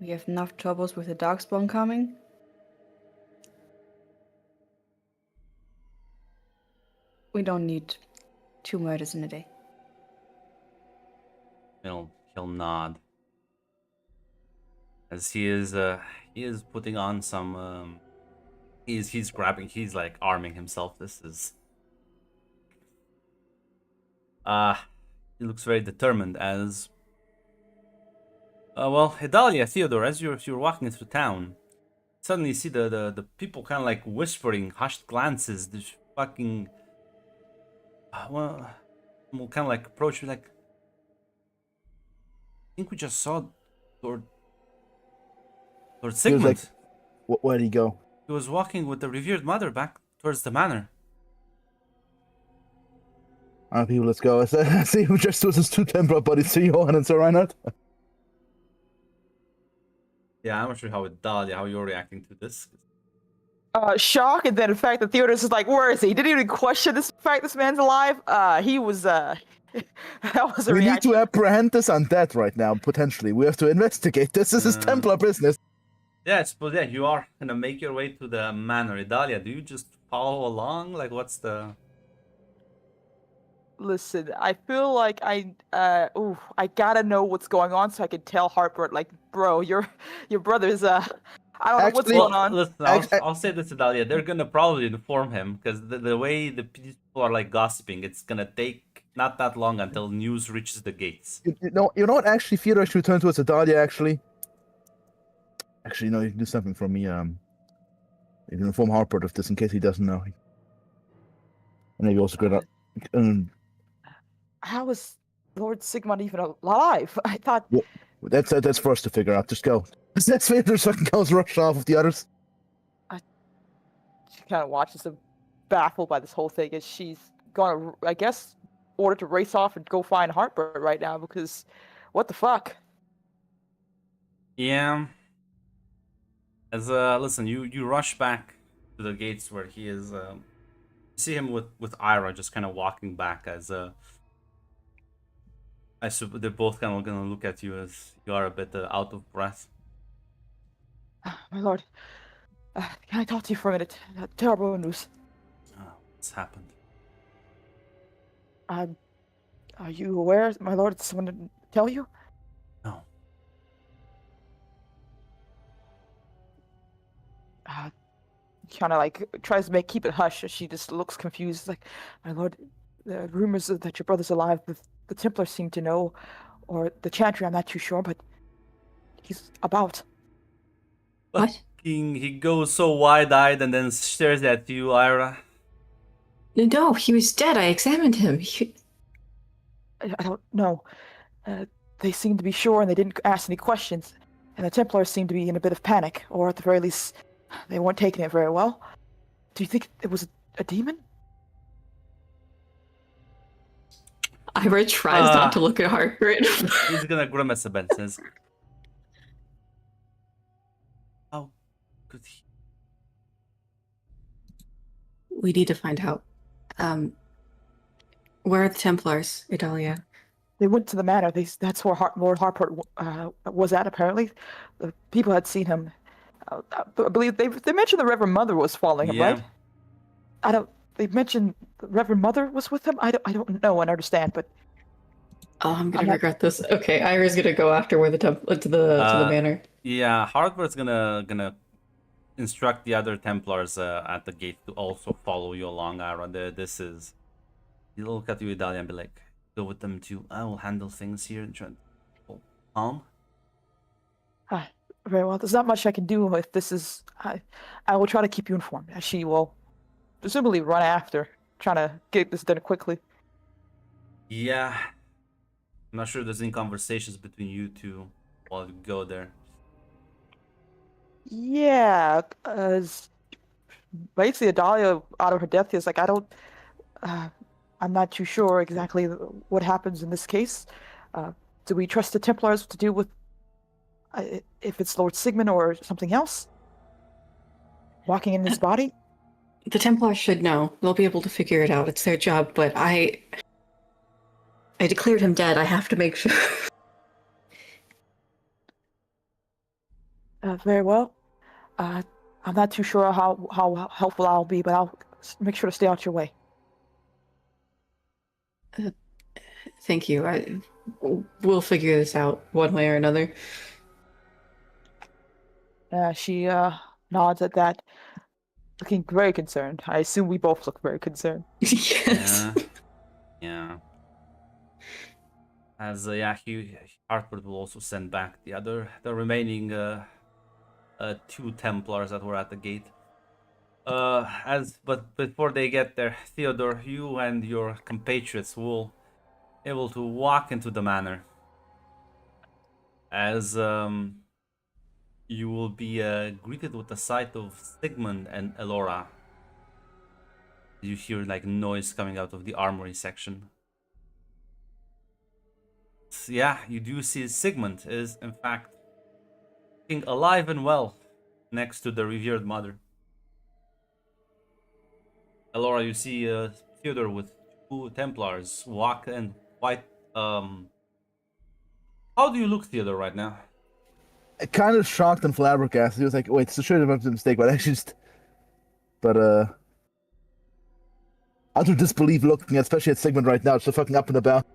We have enough troubles with the Darkspawn coming. We don't need 2 murders in a day. He'll nod. As he is putting on some he's grabbing, he's like arming himself. This is he looks very determined as well, Idalia, Theodore, as you're walking through town, suddenly you see the people kind of like whispering, hushed glances, this fucking well, will kind of like approach you like, I think we just saw Lord Sigmund. like, where'd he go? He was walking with the revered mother back towards the manor. Alright, people, let's go. I see who just was his 2 Templar buddies, Sir Johan and Sir Reinhardt. Yeah, I'm not sure how you're reacting to this. Shock, and then the fact that Theodorus is like, where is he? Didn't even question this fact this man's alive. He was that was a We need reaction. to apprehend this undead right now, potentially. We have to investigate this. This is Templar business. Yeah, I suppose, yeah, you are gonna make your way to the manor. Idalia, do you just follow along? Like, what's the... Listen, I feel like I gotta know what's going on so I can tell Harper, like, bro, your brother's, I don't know what's Actually- going Well, on. listen, I'll say this to Dahlia. They're gonna probably inform him because the way the people are like gossiping, it's gonna take not that long until news reaches the gates. You know what? Actually, Theodore should return to us, Adalia. Actually, no, you can do something for me. You can inform Harper of this in case he doesn't know. And maybe also get up. How is Lord Sigmund even alive? I thought. That's for us to figure out. Just go. That's Theodore's fucking goes rush off with the others. She kind of watches him, baffled by this whole thing, as she's gonna, I guess, order to race off and go find Harper right now because, what the fuck? Yeah. As listen, you rush back to the gates where he is. You see him with Ira just kind of walking back as I suppose they're both kind of gonna look at you as you are a bit out of breath. My lord, can I talk to you for a minute? Terrible news. What's happened? Are you aware, my lord? Did someone tell you? No. Kind of like tries to keep it hush as she just looks confused. Like, my lord, the rumors that your brother's alive. The Templars seem to know, or the Chantry. I'm not too sure, but he's about. What? He goes so wide-eyed and then stares at you, Ira. No, he was dead. I examined him. I don't know. They seem to be sure, and they didn't ask any questions. And the Templars seem to be in a bit of panic, or at the very least, they weren't taking it very well. Do you think it was a demon? Ira tries not to look at Harper. He's gonna grimace a bit and says, "How could he?" We need to find out. Where are the Templars, Idalia? They went to the manor. That's where Lord Harper was at, apparently. The people had seen him. I believe they mentioned the Reverend Mother was following him, Yeah. right? They mentioned the Reverend Mother was with him? I don't know and understand, but... Oh, I'm gonna regret this. Okay, Ira's gonna go after where to the manor. Yeah, Harper's gonna instruct the other Templars at the gate to also follow you along, Ira. This is... He'll look at you, Idalia, and be like, "Go with them too. I will handle things here and try to calm." Very well. There's not much I can do if this is... I will try to keep you informed. She will presumably run after, trying to get this done quickly. Yeah. I'm not sure there's any conversations between you two while you go there. Yeah, basically Adalia, out of her depth, is like, I'm not too sure exactly what happens in this case. Do we trust the Templars to deal with if it's Lord Sigmund or something else? Walking in his body? The Templars should know. They'll be able to figure it out. It's their job, but I declared him dead. I have to make sure. Very well. I'm not too sure how helpful I'll be, but I'll make sure to stay out your way. Thank you. We'll figure this out one way or another. She nods at that, looking very concerned. I assume we both look very concerned. Yes. Yeah. As Harper will also send back the remaining two Templars that were at the gate. But before they get there, Theodore, you and your compatriots will able to walk into the manor. As you will be greeted with the sight of Sigmund and Elora. You hear like noise coming out of the armory section. Yeah, you do see Sigmund is in fact looking alive and well next to the revered mother. Elora, you see Theodore with two Templars walk in quite how do you look, Theodore, right now? Kind of shocked and flabbergasted. He was like, "Wait, so sure about the mistake, but actually just..." But utter disbelief looking, especially at Sigmund right now, just fucking up and about.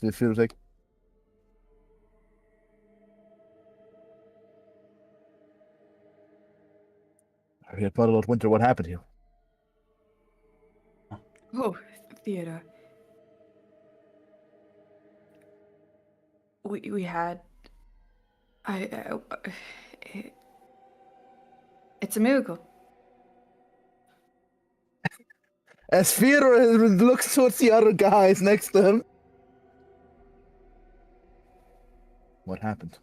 It feels like. I heard about Lord Winter. What happened here? Oh, Theodore. We had. It, it's a miracle. As Theodore looks towards the other guys next to him. What happened?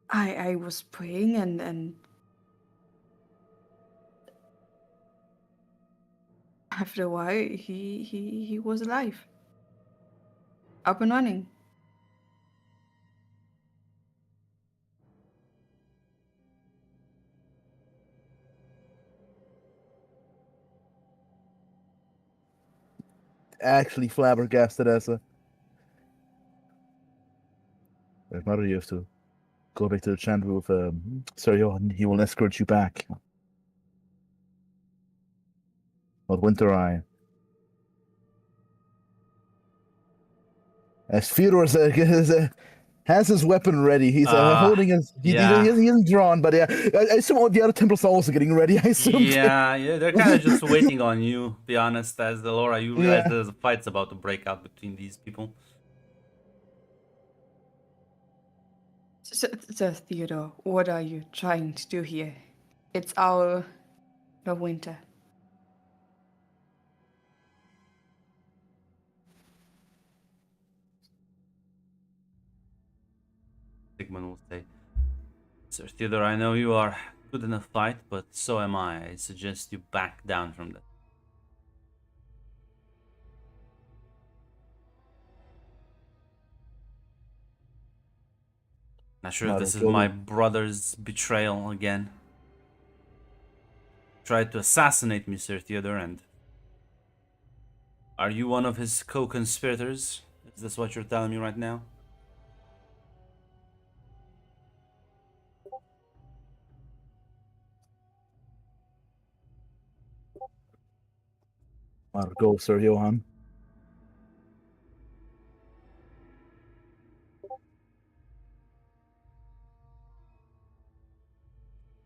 I was praying and after a while he was alive. Up and running. Actually flabbergasted as a. Mother, you have to go back to the chamber with Sir Johan. He will escort you back. Lord Winter Eye. As Fyodor has his weapon ready. He's holding his. He isn't drawn, but yeah, I assume all the other temples are also getting ready. I assume. Yeah, they're kind of just waiting on you. Be honest, as Laura, you realize there's a fight's about to break out between these people. Sir Theodore, what are you trying to do here? It's our Lord Winter. Sigmund will say, Sir Theodore, I know you are good in a fight, but so am I. I suggest you back down from that. Not sure if this is my brother's betrayal again. Tried to assassinate me, Sir Theodore, and are you one of his co-conspirators? Is this what you're telling me right now? Go, Sir Johan.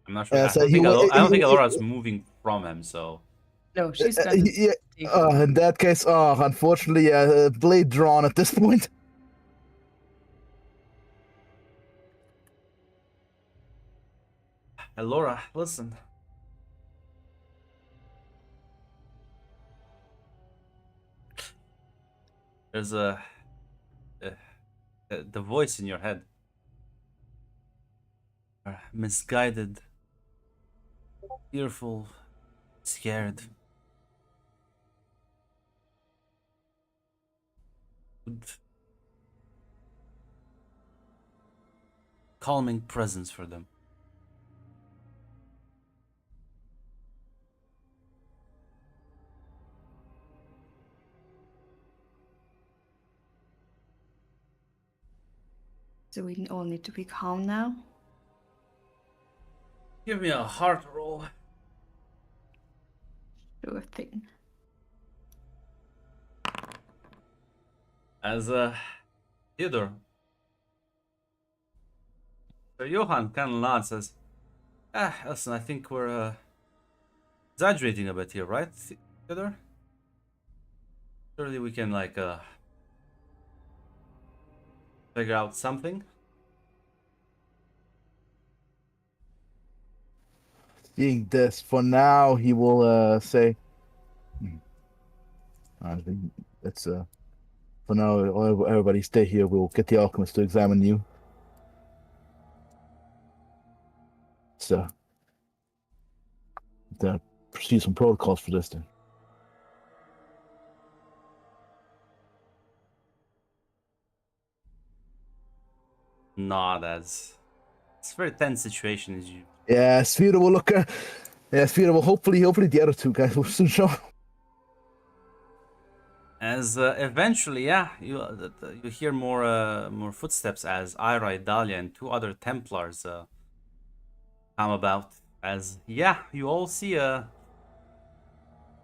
I'm not sure. I don't think Alora's moving from him, so. No, she's got in that case, unfortunately, blade drawn at this point. Alora, listen. There's the voice in your head. Misguided, fearful, scared. Calming presence for them. So we all need to be calm now? Give me a heart roll. Sure thing. As Theodore. So Johan kind of nods, says, listen, I think we're exaggerating a bit here, right, Theodore? Surely we can, like, figure out something. Seeing this, for now, he will say, I think it's for now, everybody stay here. We'll get the alchemist to examine you. So, pursue some protocols for this then. Not as it's a very tense situation as you. Yeah, Sphera will look. Sphera will hopefully the other two guys will soon show. As eventually, yeah, you hear more footsteps as Ira, Dahlia, and two other Templars come about. As yeah, you all see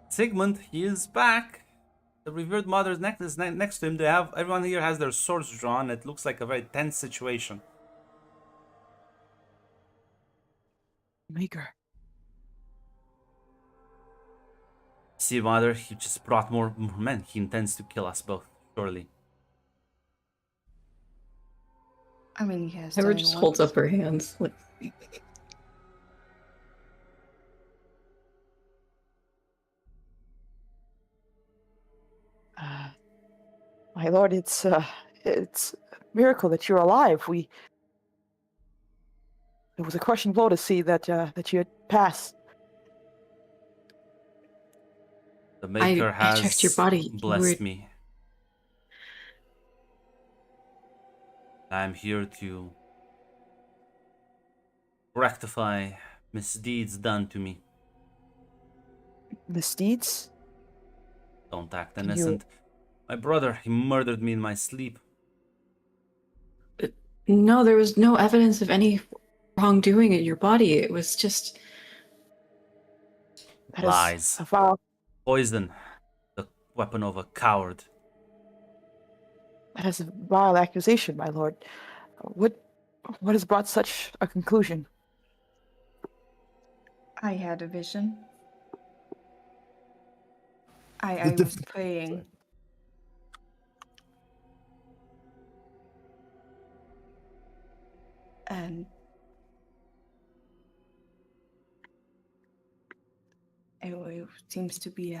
Sigmund. He is back. The revered mother's necklace next to him. They have everyone here has their swords drawn. It looks like a very tense situation. Maker. See, mother, he just brought more men. He intends to kill us both, surely. I mean, he has Ira done just once. holds up her hands. Like, My lord, it's a miracle that you're alive. It was a crushing blow to see that you had passed. The Maker I checked your body. You blessed were- me. I'm here to rectify misdeeds done to me. Misdeeds? Don't act You- innocent. My brother, he murdered me in my sleep. No, there was no evidence of any wrongdoing in your body. It was just That is Lies. a vile. Poison, the weapon of a coward. That is a vile accusation, my lord. What has brought such a conclusion? I had a vision. I The was praying. And it seems to be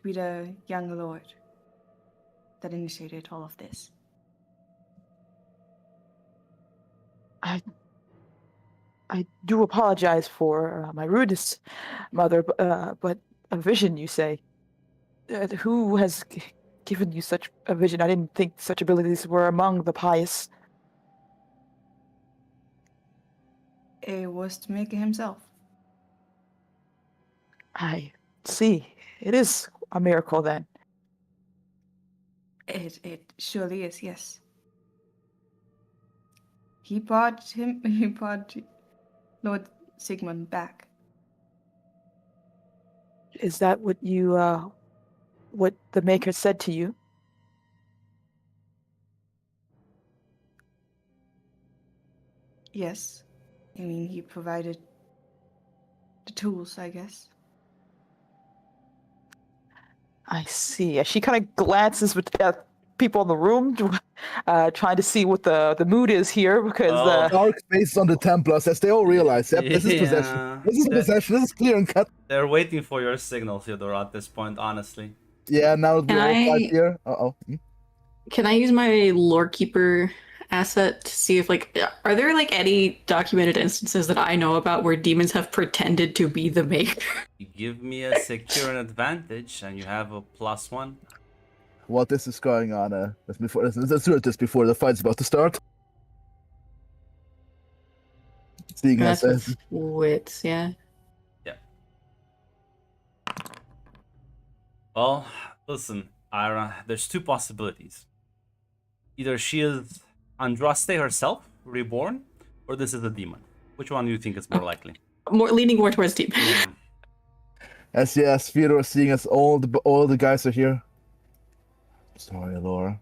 the young lord that initiated all of this. I do apologize for my rudeness, mother, but a vision, you say? Who has given you such a vision? I didn't think such abilities were among the pious. It was to make it himself. I see. It is a miracle then. It surely is, yes. He brought Lord Sigmund back. Is that what what the Maker said to you? Yes. I mean, he provided the tools, I guess. I see. She kind of glances at people in the room, trying to see what the mood is here, because Oh. Dark face on the Templars as they all realize, yep, this is possession. Yeah. This is possession. This is clear and cut. They're waiting for your signal, Theodore, at this point, honestly. Yeah, now that we Can all I- fight here. Uh-oh. Can I use my Lorekeeper asset to see if, like, are there, like, any documented instances that I know about where demons have pretended to be the Maker? You give me a secure advantage, and you have a +1. What this is going on, let's do this before the fight's about to start. Seeing as That's with wits, yeah. Well, listen, Ira, there's two possibilities. Either she is Andraste herself, reborn, or this is a demon. Which one do you think is more likely? Leaning more towards demon. as Theodore, seeing as all the guys are here. Sorry, Laura.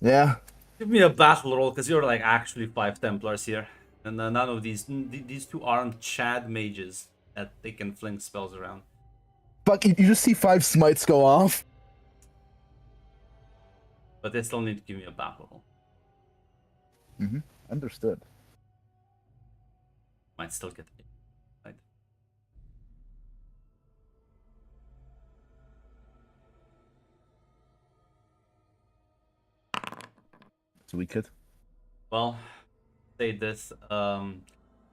Yeah. Give me a battle roll, because you're like actually 5 Templars here. And none of these two aren't Chad mages that they can fling spells around. Fuck, you just see 5 smites go off. But they still need to give me a battle roll. Understood. Might still get it, right? So we could. Well, say this.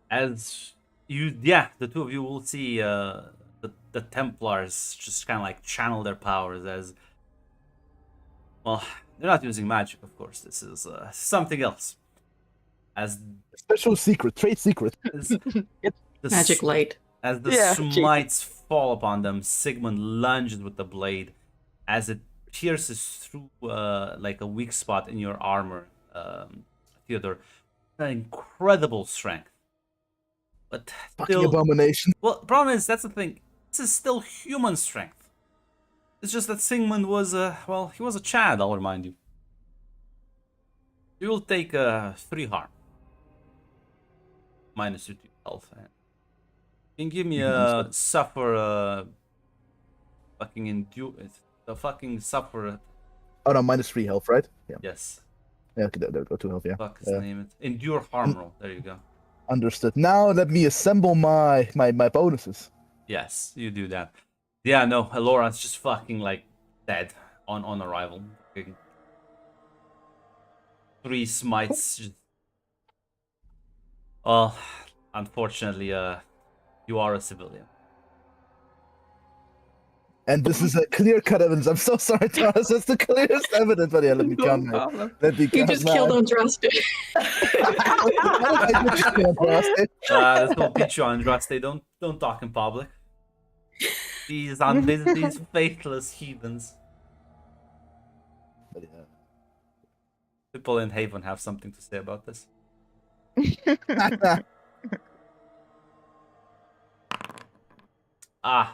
As you, the two of you will see the Templars just kind of like channel their powers as. Well, they're not using magic, of course. This is something else. As Special secret, trade secret. the Magic light. as the Yeah, smites fall upon them, Sigmund lunges with the blade as it pierces through like a weak spot in your armor, Theodore. An incredible strength. But Fucking still, abomination. well, problem is, that's the thing. This is still human strength. It's just that Sigmund was, well, he was a Chad, I'll remind you. You will take 3 harm. Minus 2 to health. You can give me a suffer, fucking endure. The fucking suffer. Oh no, -3 health, right? Yeah. Yes. Yeah, okay, there we go, 2 health, yeah. Fuck his name. Endure harm roll. There you go. Understood. Now let me assemble my bonuses. Yes, you do that. Yeah, no, Alora's just fucking like dead on arrival. Fucking 3 smites. Just... Well, unfortunately, you are a civilian. And this is a clear-cut evidence. I'm so sorry, Thomas. That's the clearest evidence. But yeah, let me No count. problem. Let me You count. just killed Andraste. I just killed Andraste. This will teach you, Andraste. Don't talk in public. These faithless heathens. But yeah. People in Haven have something to say about this.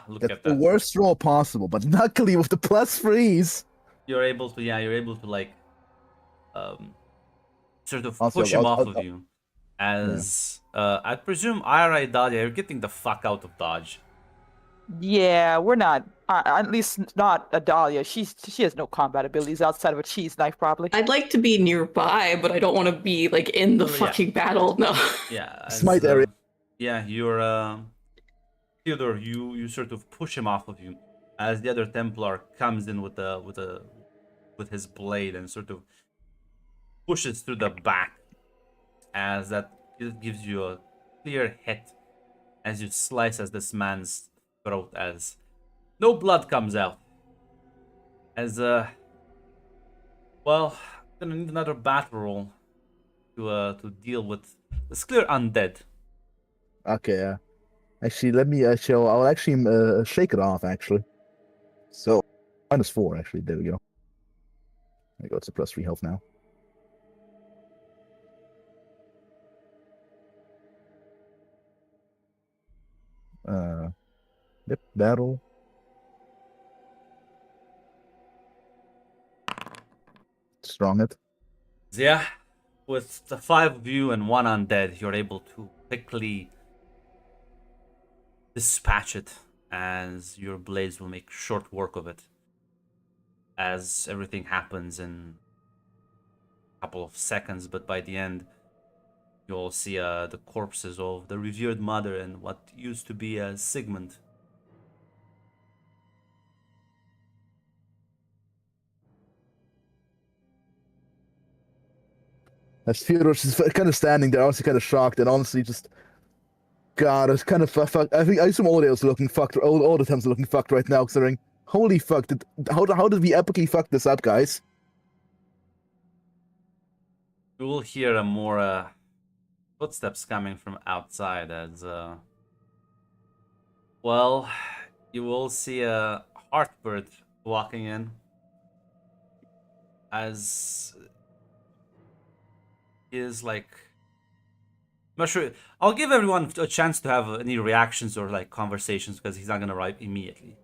Look That's at the that. worst roll possible, but luckily with the +3s. You're able to like, sort of Also, push him I'll- off I'll- of you. As I presume, Ira and Dahlia, you're getting the fuck out of Dodge. Yeah, we're not. At least not Adalia. She has no combat abilities outside of a cheese knife, probably. I'd like to be nearby, but I don't want to be like in the Oh, yeah. fucking battle. No. Yeah. As, Smite area. Yeah, you're Theodore. You sort of push him off of you, as the other Templar comes in with his blade and sort of pushes through the back, as that gives you a clear hit as you slice at this man's throat, as no blood comes out. As well, I'm gonna need another battle roll to deal with this clear undead. Okay, actually, let me I'll actually shake it off, actually. So, -4, actually. There we go. There you go, it's a +3 health now. Yep, battle. Strong it. Yeah, with the 5 of you and 1 undead, you're able to quickly dispatch it, as your blades will make short work of it, as everything happens in a couple of seconds. But by the end, you'll see the corpses of the revered mother and what used to be Sigmund. As Fyodor's just kind of standing there, honestly kind of shocked, and honestly just... God, it's kind of fucked. I think I assume all the looking fucked. All the attempts are looking fucked right now, considering... Holy fuck, how did we epically fuck this up, guys? You will hear a more footsteps coming from outside, as well, you will see a Heartbird walking in, as he is like, I'm not sure. I'll give everyone a chance to have any reactions or like conversations, because he's not gonna arrive immediately.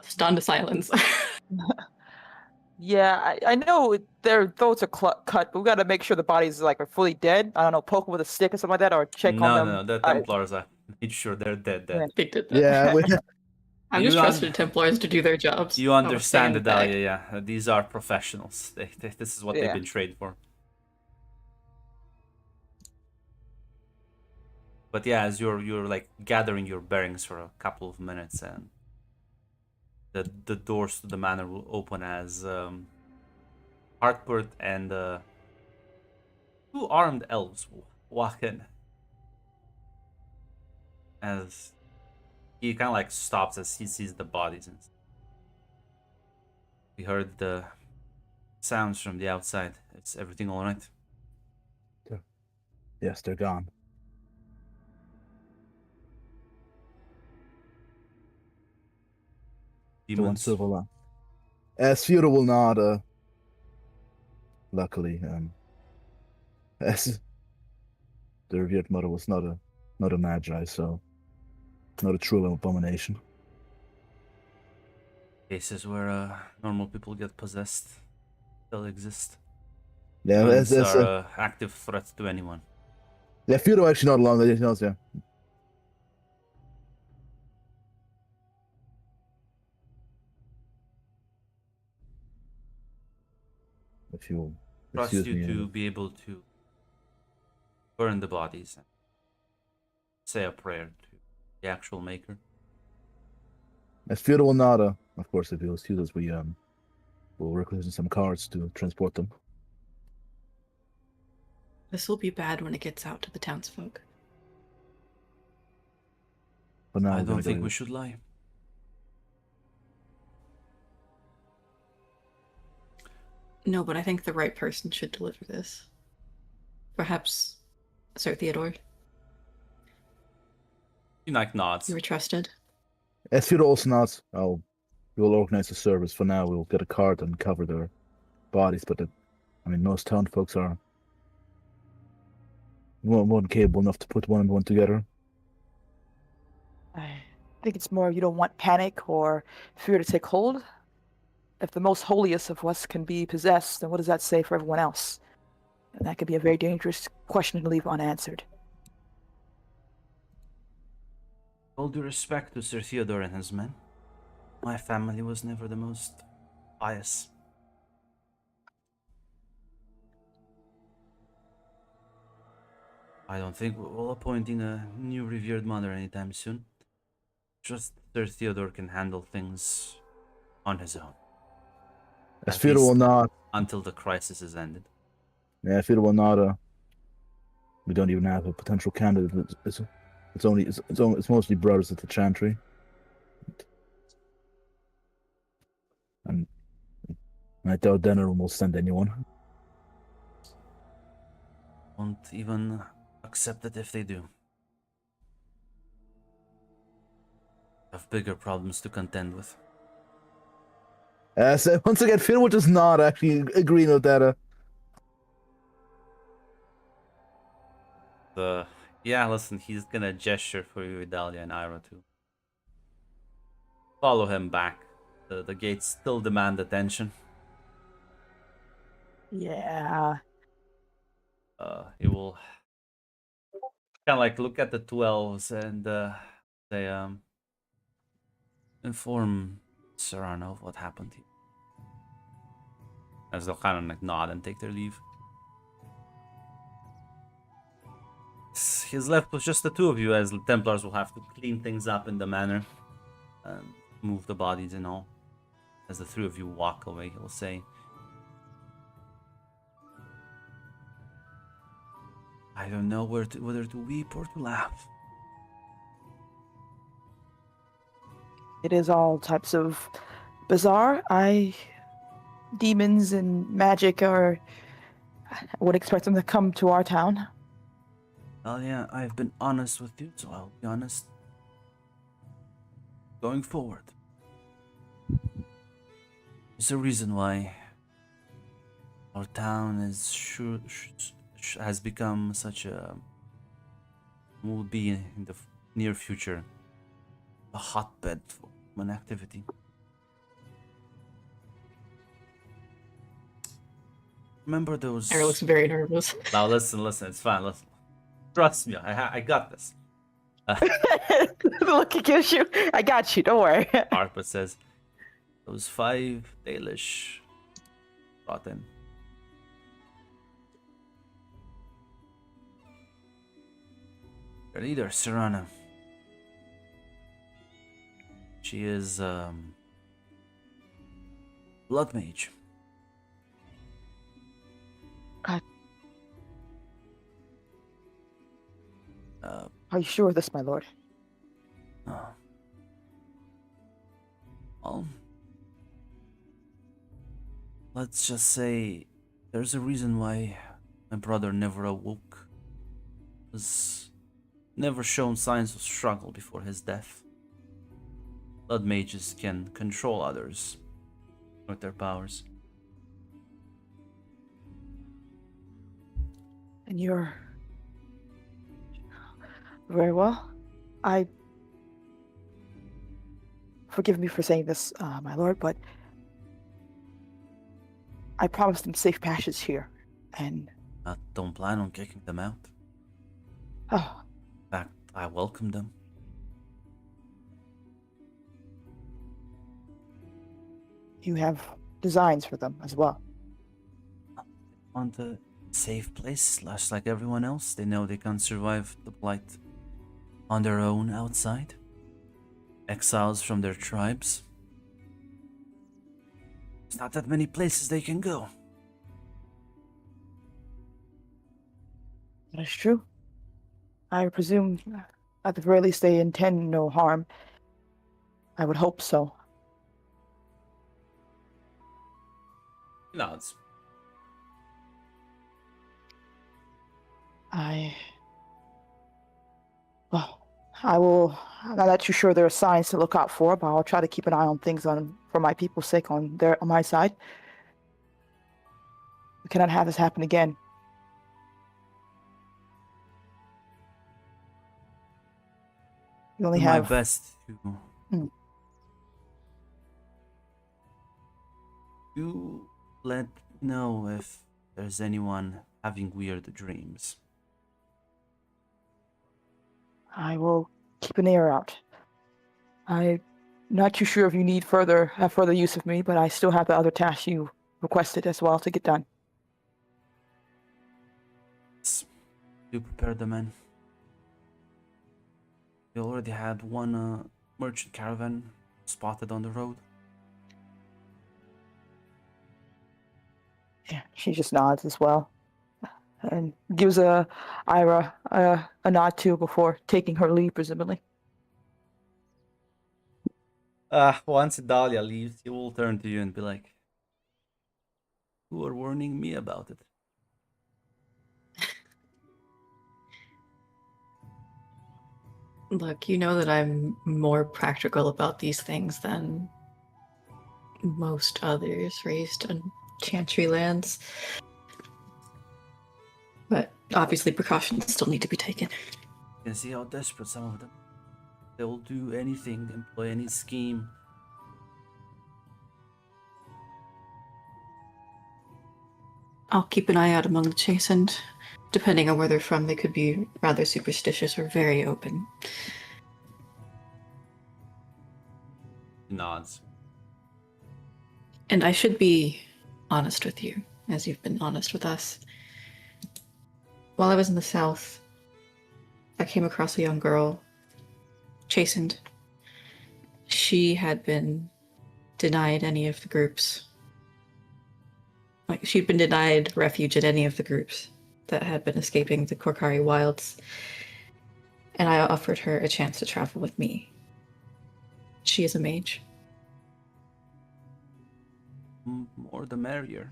Stunned to silence. Yeah, I know their throats are cut, but we got to make sure the bodies are fully dead. I don't know, poke them with a stick or something like that, or check on them. No, the Templars are made sure they're dead. They did that. Yeah, I'm just trusting Templars to do their jobs. You understand, Stand back. Adalia, yeah. These are professionals. This is what they've Yeah. been trained for. But yeah, as you're like gathering your bearings for a couple of minutes, and the doors to the manor will open, as Heartbird and 2 armed elves will walk in. As he kind of like stops as he sees the bodies. And we heard the sounds from the outside. Is everything all right? Yes, they're gone. The one demons. silver lamp. Sphera will not, luckily, as the revered mother was not a magi, so not a true abomination. Cases where normal people get possessed still exist. Yeah, Demons as are a active threat to anyone. yeah, Sphera actually not along. That knows, yeah. If you'll Trust excuse you me. to be able to burn the bodies and say a prayer to the actual maker. Sphera will not, of course, if you'll excuse us, we will requisition some cards to transport them. This will be bad when it gets out to the townsfolk. But now I we're don't gonna think go. we should lie. No, but I think the right person should deliver this. Perhaps Sir Theodore, Unike nods. you were trusted. Sphera also not. We'll organize a service. For now, we'll get a cart and cover their bodies. But I mean, most town folks are more than capable enough to put one and one together. I think it's more you don't want panic or fear to take hold. If the most holiest of us can be possessed, then what does that say for everyone else? And that could be a very dangerous question to leave unanswered. All due respect to Sir Theodore and his men, my family was never the most pious. I don't think we'll appointing a new revered mother anytime soon. Just Sir Theodore can handle things on his own. At Sphera will least not. until the crisis is ended. Yeah, Sphera will not. We don't even have a potential candidate. It's mostly brothers at the Chantry. And I doubt Denerim will send anyone. Won't even accept it if they do. Have bigger problems to contend with. So once again, Phil will just not actually agreeing with that. Yeah, listen, he's gonna gesture for you, Idalia and Ira too. Follow him back. The gates still demand attention. Yeah. He will kind of like look at the 12s and say, inform Serrano of what happened here. As they'll kind of like nod and take their leave. He's left with just the two of you, as the Templars will have to clean things up in the manor and move the bodies and all. As the three of you walk away, he'll say, I don't know whether to weep or to laugh. It is all types of bizarre. Demons and magic are. I would expect them to come to our town. Well, yeah, I've been honest with you, so I'll be honest going forward. There's a reason why our town has become such a, will be in the near future, a hotbed for human activity. Remember those? Ira looks very nervous. Now listen, it's fine, listen. Trust me, I got this. Look, he gives you. I got you. Don't worry. Arpa says, those 5 Dalish brought in. Their leader, Serrana. She is blood mage. God. Are you sure of this, my lord? Well, let's just say there's a reason why my brother never awoke. Was never shown signs of struggle before his death. blood mages can control others with their powers. And you're very well. I forgive me for saying this, my lord, but I promised them safe passage here, and I don't plan on kicking them out. oh, In fact, I welcome them. you have designs for them as well. Want a safe place, just like everyone else. They know they can't survive the blight on their own outside. Exiles from their tribes. There's not that many places they can go. That is true. I presume, at the very least, they intend no harm. I would hope so. Nods. Well, I'm not too sure there are signs to look out for, but I'll try to keep an eye on things for my people's sake on my side. We cannot have this happen again. We only Do my have best to you let me know if there's anyone having weird dreams. I will keep an ear out. I'm not too sure if you need have further use of me, but I still have the other tasks you requested as well to get done. Do prepare the men. We already had one merchant caravan spotted on the road. Yeah, she just nods as well, and gives Ira a nod too before taking her leave, presumably. Once Dahlia leaves, he will turn to you and be like, "Who are warning me about it?" Look, you know that I'm more practical about these things than most others raised on Chantry lands. But obviously precautions still need to be taken. You can see how desperate some of them. They will do anything, employ any scheme. I'll keep an eye out among the chastened. Depending on where they're from, they could be rather superstitious or very open. He nods. And I should be honest with you, as you've been honest with us. While I was in the South, I came across a young girl, chastened. She had been denied any of the groups. She'd been denied refuge at any of the groups that had been escaping the Korkari wilds. And I offered her a chance to travel with me. She is a mage. More the merrier.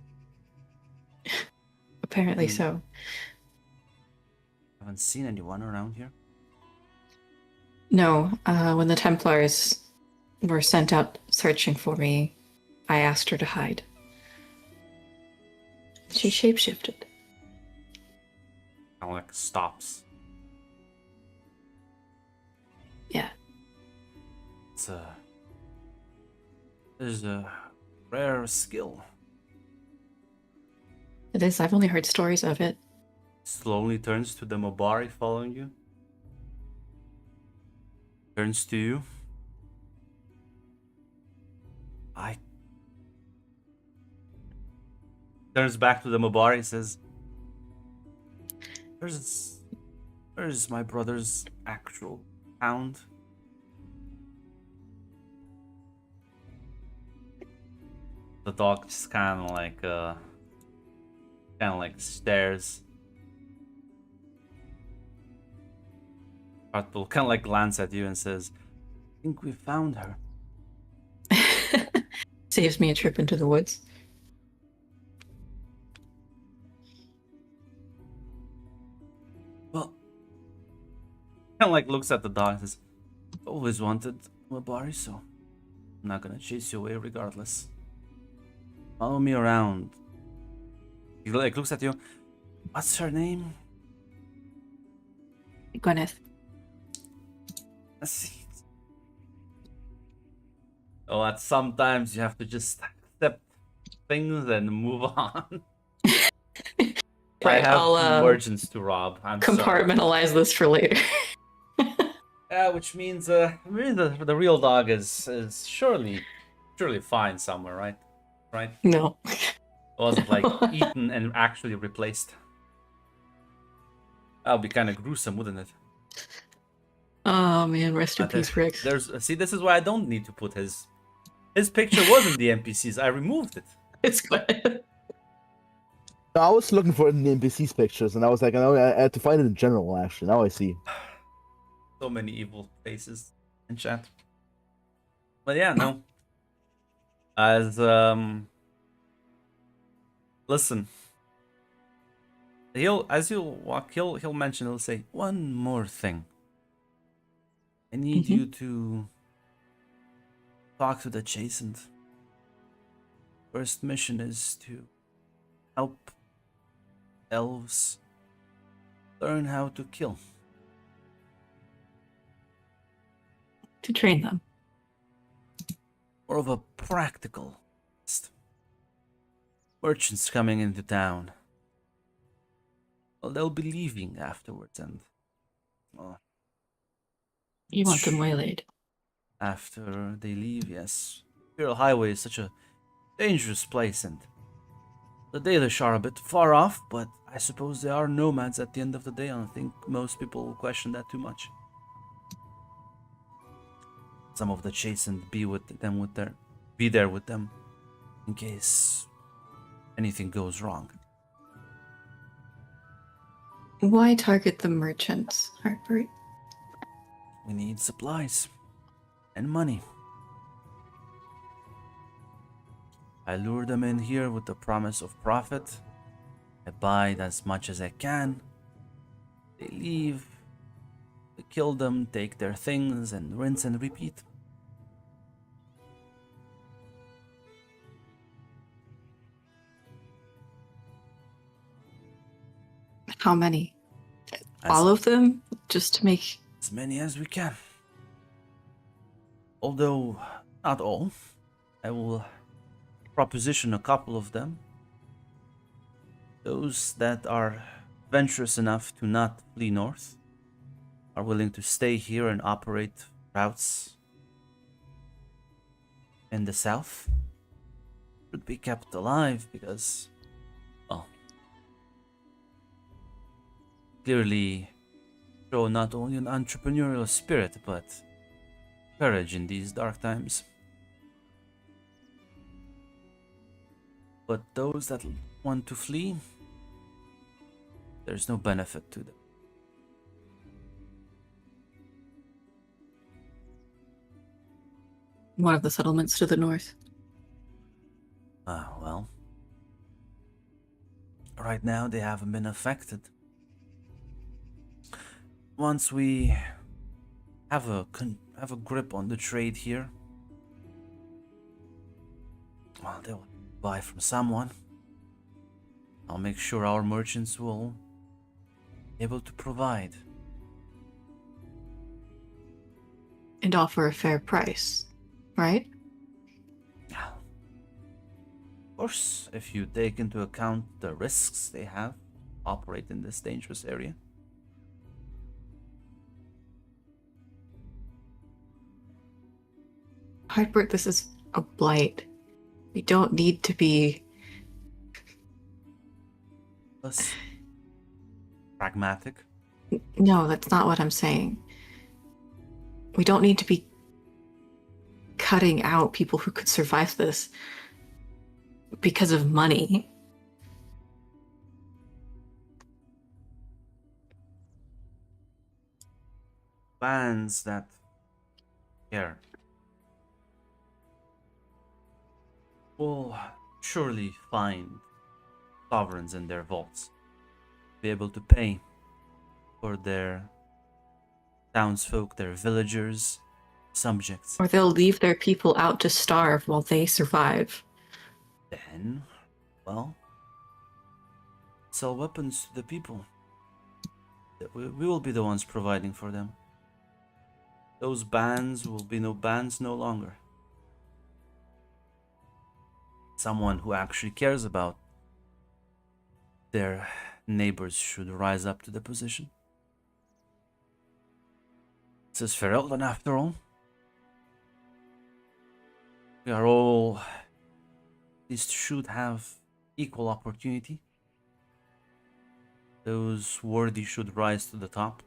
Apparently so. Haven't seen anyone around here. No, when the Templars were sent out searching for me, I asked her to hide. She shapeshifted. Kind of like stops. Yeah. There's a rare skill. It is. I've only heard stories of it. Slowly turns to the Mobari following you. Turns to you. Turns back to the Mobari, says, Where's my brother's actual hound? The dog just kind of like stares. But will kind of like glance at you and says, "I think we found her." Saves me a trip into the woods. Well, kind of like looks at the dog and says, "Always wanted Mabari, so I'm not gonna chase you away regardless. Follow me around. He like looks at you. What's her name? Gwyneth. Let's see. Oh, at sometimes you have to just accept things and move on. I Right, have I'll merchants to rob. I'm sorry. compartmentalize this for later. Yeah, which means the real dog is surely fine somewhere, right? Right? No. It wasn't like eaten and actually replaced. That would be kind of gruesome, wouldn't it? Oh man, rest in But there- peace, Rick. See, this is why I don't need to put his picture wasn't the NPCs. I removed it. It's good. No, I was looking for it in the NPC's pictures, and I was like, I had to find it in general. Actually, now I see. So many evil faces in chat. But yeah, no. As listen. As you walk, he'll mention, he'll say, one more thing. I need you to talk to the chastened. First mission is to help elves learn how to kill. To train them. More of a practical merchants coming into town. Well, they'll be leaving afterwards, and well, You want them waylaid. after they leave, yes. Imperial Highway is such a dangerous place, and the Dalish are a bit far off, but I suppose they are nomads at the end of the day. I don't think most people will question that too much. Some of the chastened be there with them in case anything goes wrong. Why target the merchants, Harper? We need supplies and money. I lure them in here with the promise of profit. I buy as much as I can. They leave. We kill them, take their things, and rinse and repeat. How many? As, All of them? Just to make... as many as we can. Although, not all. I will proposition a couple of them. Those that are venturous enough to not flee north are willing to stay here and operate routes in the south should be kept alive because, well, clearly show not only an entrepreneurial spirit but courage in these dark times. But those that want to flee, there's no benefit to them. One of the settlements to the north. Well, right now they haven't been affected. Once we have a grip on the trade here, well, they'll buy from someone. I'll make sure our merchants will be able to provide. And offer a fair price, right? Of course, if you take into account the risks they have operate in this dangerous area. Harper, this is a blight. We don't need to be... Plus, pragmatic. No, that's not what I'm saying. We don't need to be cutting out people who could survive this because of money. Bands that care will surely find sovereigns in their vaults, be able to pay for their townsfolk, their villagers, subjects. Or they'll leave their people out to starve while they survive. Then, well, sell weapons to the people. We will be the ones providing for them. Those bans will be no bans no longer. Someone who actually cares about their neighbors should rise up to the position. This is Ferelden after all. We are all, at least should have equal opportunity. Those worthy should rise to the top.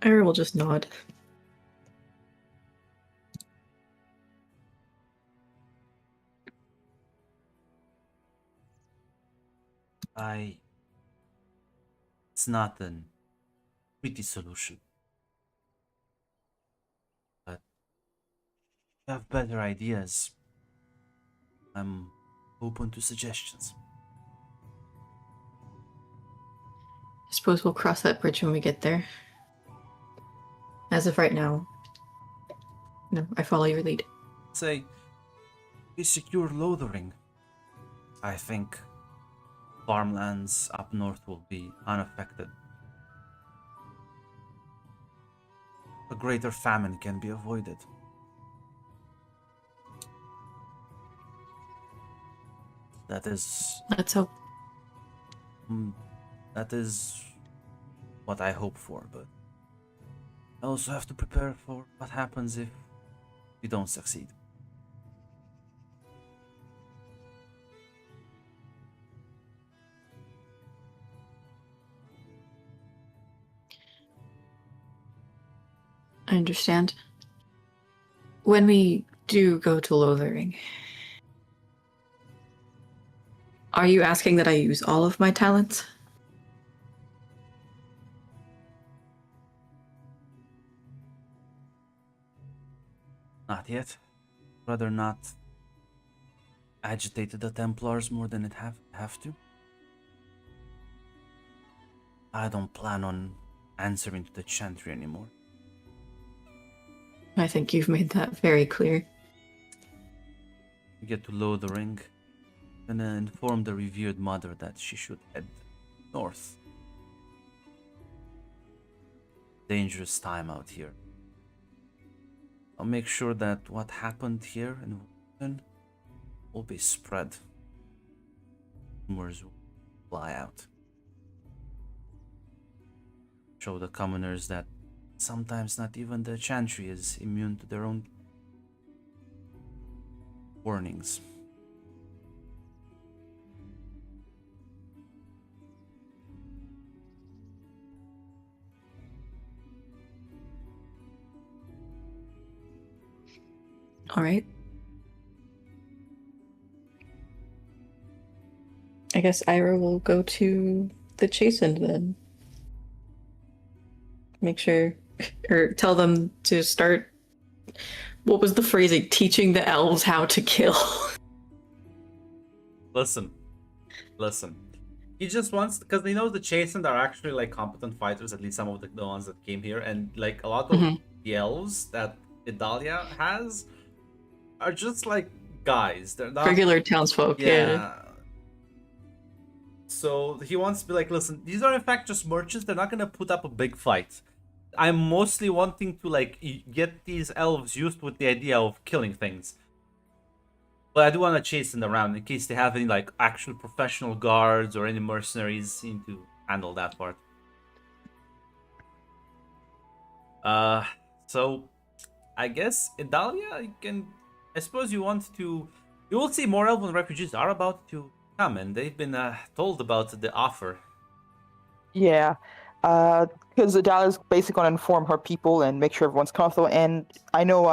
Ira will just nod. It's not an pretty solution. But if you have better ideas, I'm open to suggestions. I suppose we'll cross that bridge when we get there. As of right now, no, I follow your lead. Say, we secure Lothering. I think farmlands up north will be unaffected. A greater famine can be avoided. That is Let's hope. that is what I hope for, but I also have to prepare for what happens if we don't succeed. I understand. When we do go to Lothering, are you asking that I use all of my talents? Not yet. Rather not agitate the Templars more than it have to. I don't plan on answering to the Chantry anymore. I think you've made that very clear. We get to Lothering. Gonna inform the revered mother that she should head north. Dangerous time out here. I'll make sure that what happened here in Washington will be spread. Rumors will fly out. Show the commoners that sometimes not even the Chantry is immune to their own warnings. All right. I guess Ira will go to the Chastened then. Make sure, or tell them to start. What was the phrasing? Teaching the elves how to kill. Listen. He just wants, because he knows the Chastened are actually like competent fighters, at least some of the ones that came here, and like a lot of the elves that Idalia has are just like guys. They're not Regular townsfolk. Yeah. So he wants to be like, listen, these are in fact just merchants. They're not gonna put up a big fight. I'm mostly wanting to like get these elves used with the idea of killing things. But I do want to chase them around in case they have any like actual professional guards or any mercenaries to handle that part. So I guess Idalia, I suppose you will see more elven refugees are about to come, and they've been told about the offer. Yeah, because Adala's basically going to inform her people and make sure everyone's comfortable. And I know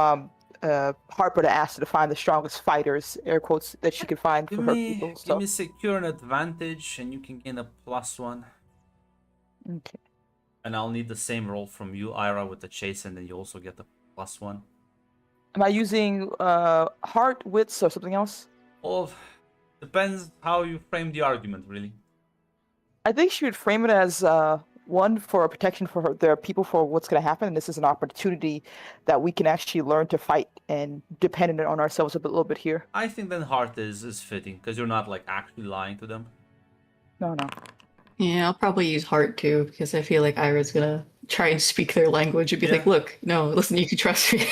Harper asked her to find the strongest fighters, air quotes, that she could find for her people. Give So me secure an advantage, and you can gain a +1. okay. And I'll need the same roll from you, Ira, with the chase, and then you also get the +1. Am I using heart, wits, or something else? All depends how you frame the argument, really. I think she would frame it as one for a protection for their people for what's going to happen. And this is an opportunity that we can actually learn to fight and depend on ourselves little bit here. I think then heart is fitting because you're not like actually lying to them. No. Yeah, I'll probably use heart too because I feel like Ira's gonna try and speak their language and be like, Yeah. "Look, no, listen, you can trust me."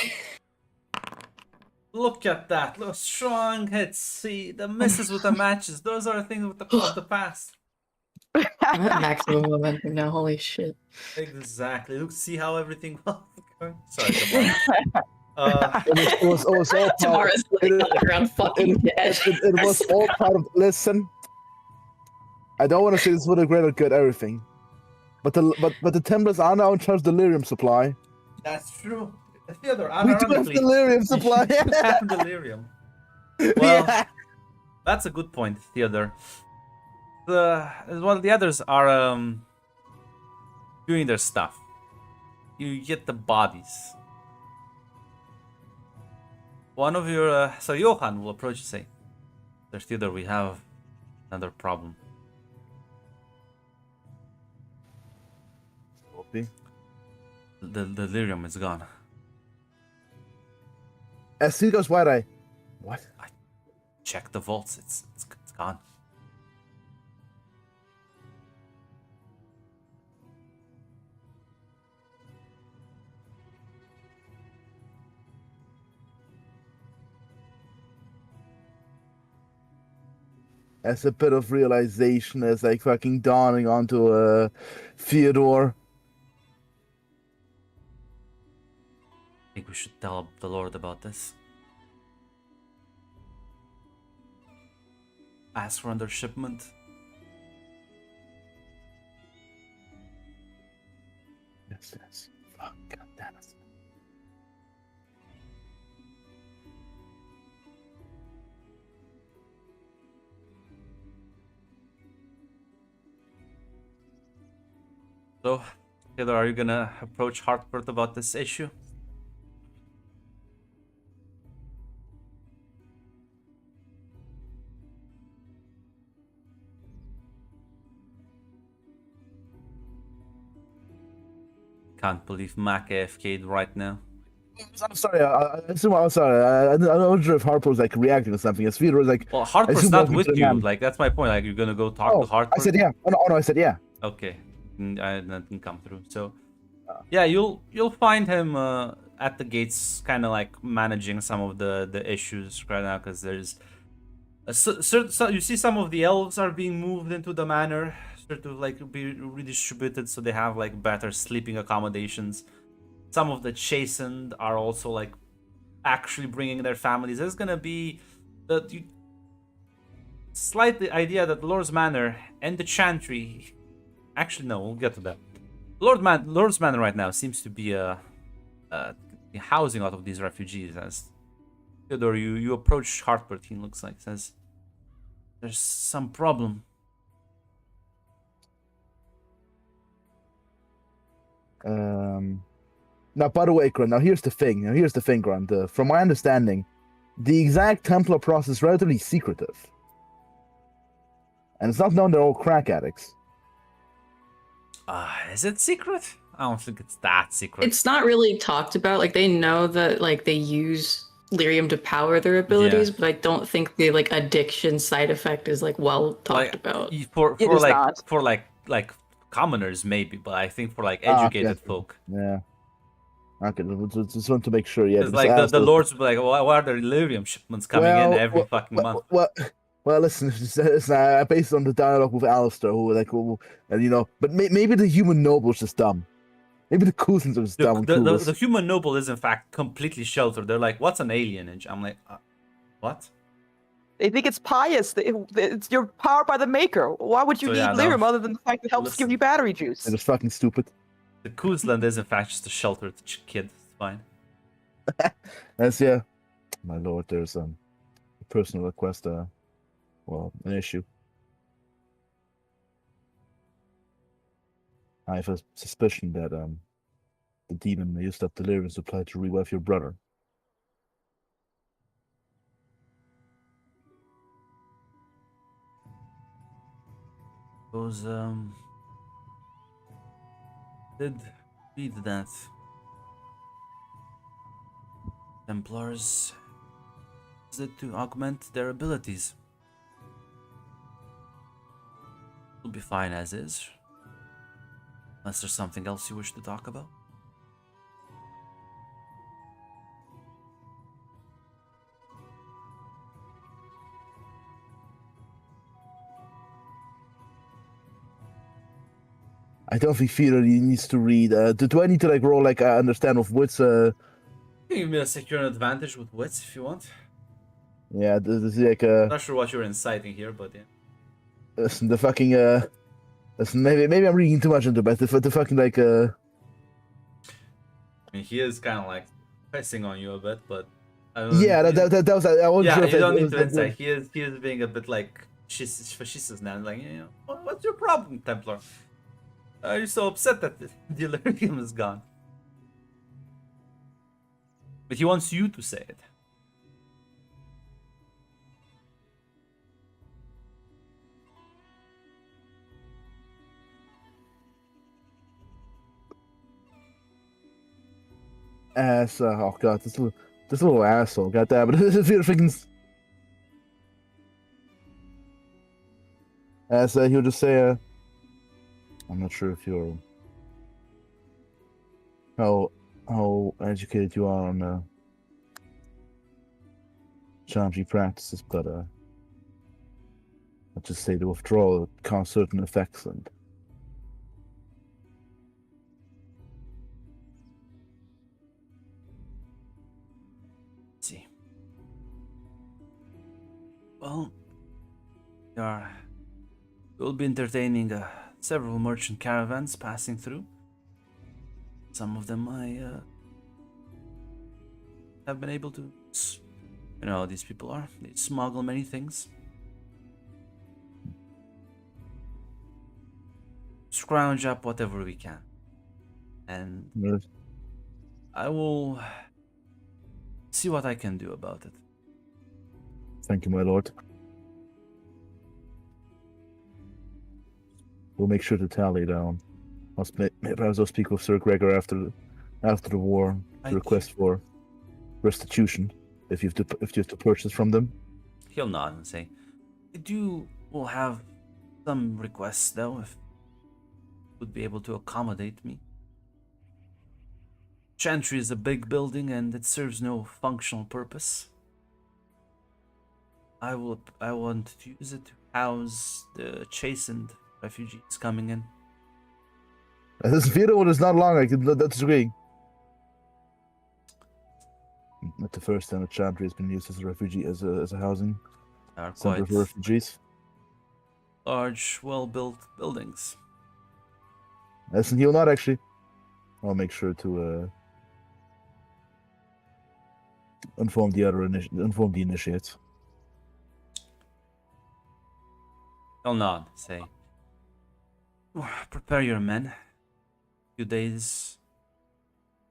Look at that! Look, strong hits. See the misses with the matches. Those are things with of the past. I'm at maximum momentum now. Holy shit! Exactly. Look, see how everything was going. Sorry, Tamara. It was all part. Tamara's like on the ground, fucking dead. It was all part of. Listen, I don't want to say this for the greater good, everything, but the Templars are now in charge of delirium supply. That's true. Theodore, We do have ironically, delirium supply. you should have delirium. Well, Yeah. that's a good point, Theodore. While the others are doing their stuff, you get the bodies. One of your so Johan will approach and say, "There's Theodore. We have another problem. The delirium is gone." As soon goes wide eye. What? Check the vaults. It's gone. As a bit of realization is like fucking dawning onto Theodore. I think we should tell the Lord about this. Ask for another shipment. Yes. Fuck, God damn it. So, Taylor, are you gonna approach Hartford about this issue? Can't believe Mac AFK'd right now. I'm sorry. I'm sorry. I don't know if Harper was like reacting to something. As Theodore was like, Well, Hartford's assume not walking with to the you. man. Like, that's my point. Like, you're gonna go talk to Hartford? I said yeah. Oh no, I said yeah. Okay, that didn't come through. So, yeah, you'll find him at the gates, kind of like managing some of the issues right now, because there's so you see some of the elves are being moved into the manor, sort of like be redistributed, so they have like better sleeping accommodations. Some of the chastened are also like actually bringing their families. There's gonna be the slight idea that Lord's Manor and the Chantry. Actually, no, we'll get to that. Lord's Manor right now seems to be housing a lot of these refugees. As Theodore, you approach Hartford, he looks like says, "There's some problem." Now, by the way, Grant. Now here's the thing. Grant. From my understanding, the exact Templar process is relatively secretive, and it's not known they're all crack addicts. Is it secret? I don't think it's that secret. It's not really talked about. Like they know that like they use lyrium to power their abilities, but I don't think the like addiction side effect is like well talked about. For It is like not. for like commoners maybe, but I think for like educated okay. folk. Yeah. Okay, just want to make sure. Yeah, It's like the lords will be like, why are there delirium shipments coming in every fucking month? Well, listen, based on the dialogue with Alistair, and you know, but maybe the human noble is just dumb. Maybe the Cousins are just dumb. The human noble is in fact completely sheltered. They're like, what's an alienage? I'm like, what? They think it's pious. You're powered by the maker. Why would you So, need yeah, no. lyrium other than the fact it helps give Listen. you battery juice? They're just fucking stupid. The Kuzland is in fact just a sheltered kid. It's fine. That's yeah, my lord. There's a personal request. An issue. I have a suspicion that the demon used up delirium supply to revive your brother. Those did read that Templars use it to augment their abilities. Will be fine as is. Unless there's something else you wish to talk about. I don't think Fear needs to read. Do I need to like roll like understand of wits? You can give me a secure advantage with wits if you want. Yeah, this is like Not sure what you're inciting here, but yeah. listen, the fucking listen, maybe I'm reading too much into it, but the fucking like I mean, he is kind of like pressing on you a bit, but I don't, yeah, that was I wasn't yeah, sure if you it don't need was to like, incite. He is being a bit like fascist now, like what's your problem, Templar? Are you so upset that the delirium is gone? But he wants you to say it. ass. Oh god, this little asshole. God damn it! Fear freaking as he'll just say, I'm not sure if you're how educated you are on Shanji practices, but let's just say the withdrawal causes certain effects, and Let's see. Well, we'll be entertaining several merchant caravans passing through. Some of them I have been able to. You know how these people are. They smuggle many things. Scrounge up whatever we can. And I will see what I can do about it. thank you, my lord. We'll make sure to tally down. Perhaps I'll speak with Sir Gregor after the war to request for restitution if you have to purchase from them. He'll nod and say, will have some requests though, if would be able to accommodate me. Chantry is a big building and it serves no functional purpose. I want to use it to house the chastened refugees coming in. This video is not long. I can disagree. Not the first time a Chantry has been used as a refugee as a housing They are center quite for refugees. large, well-built buildings. Listen, he'll not actually. I'll make sure to inform the initiates. He'll nod, say, prepare your men. Few days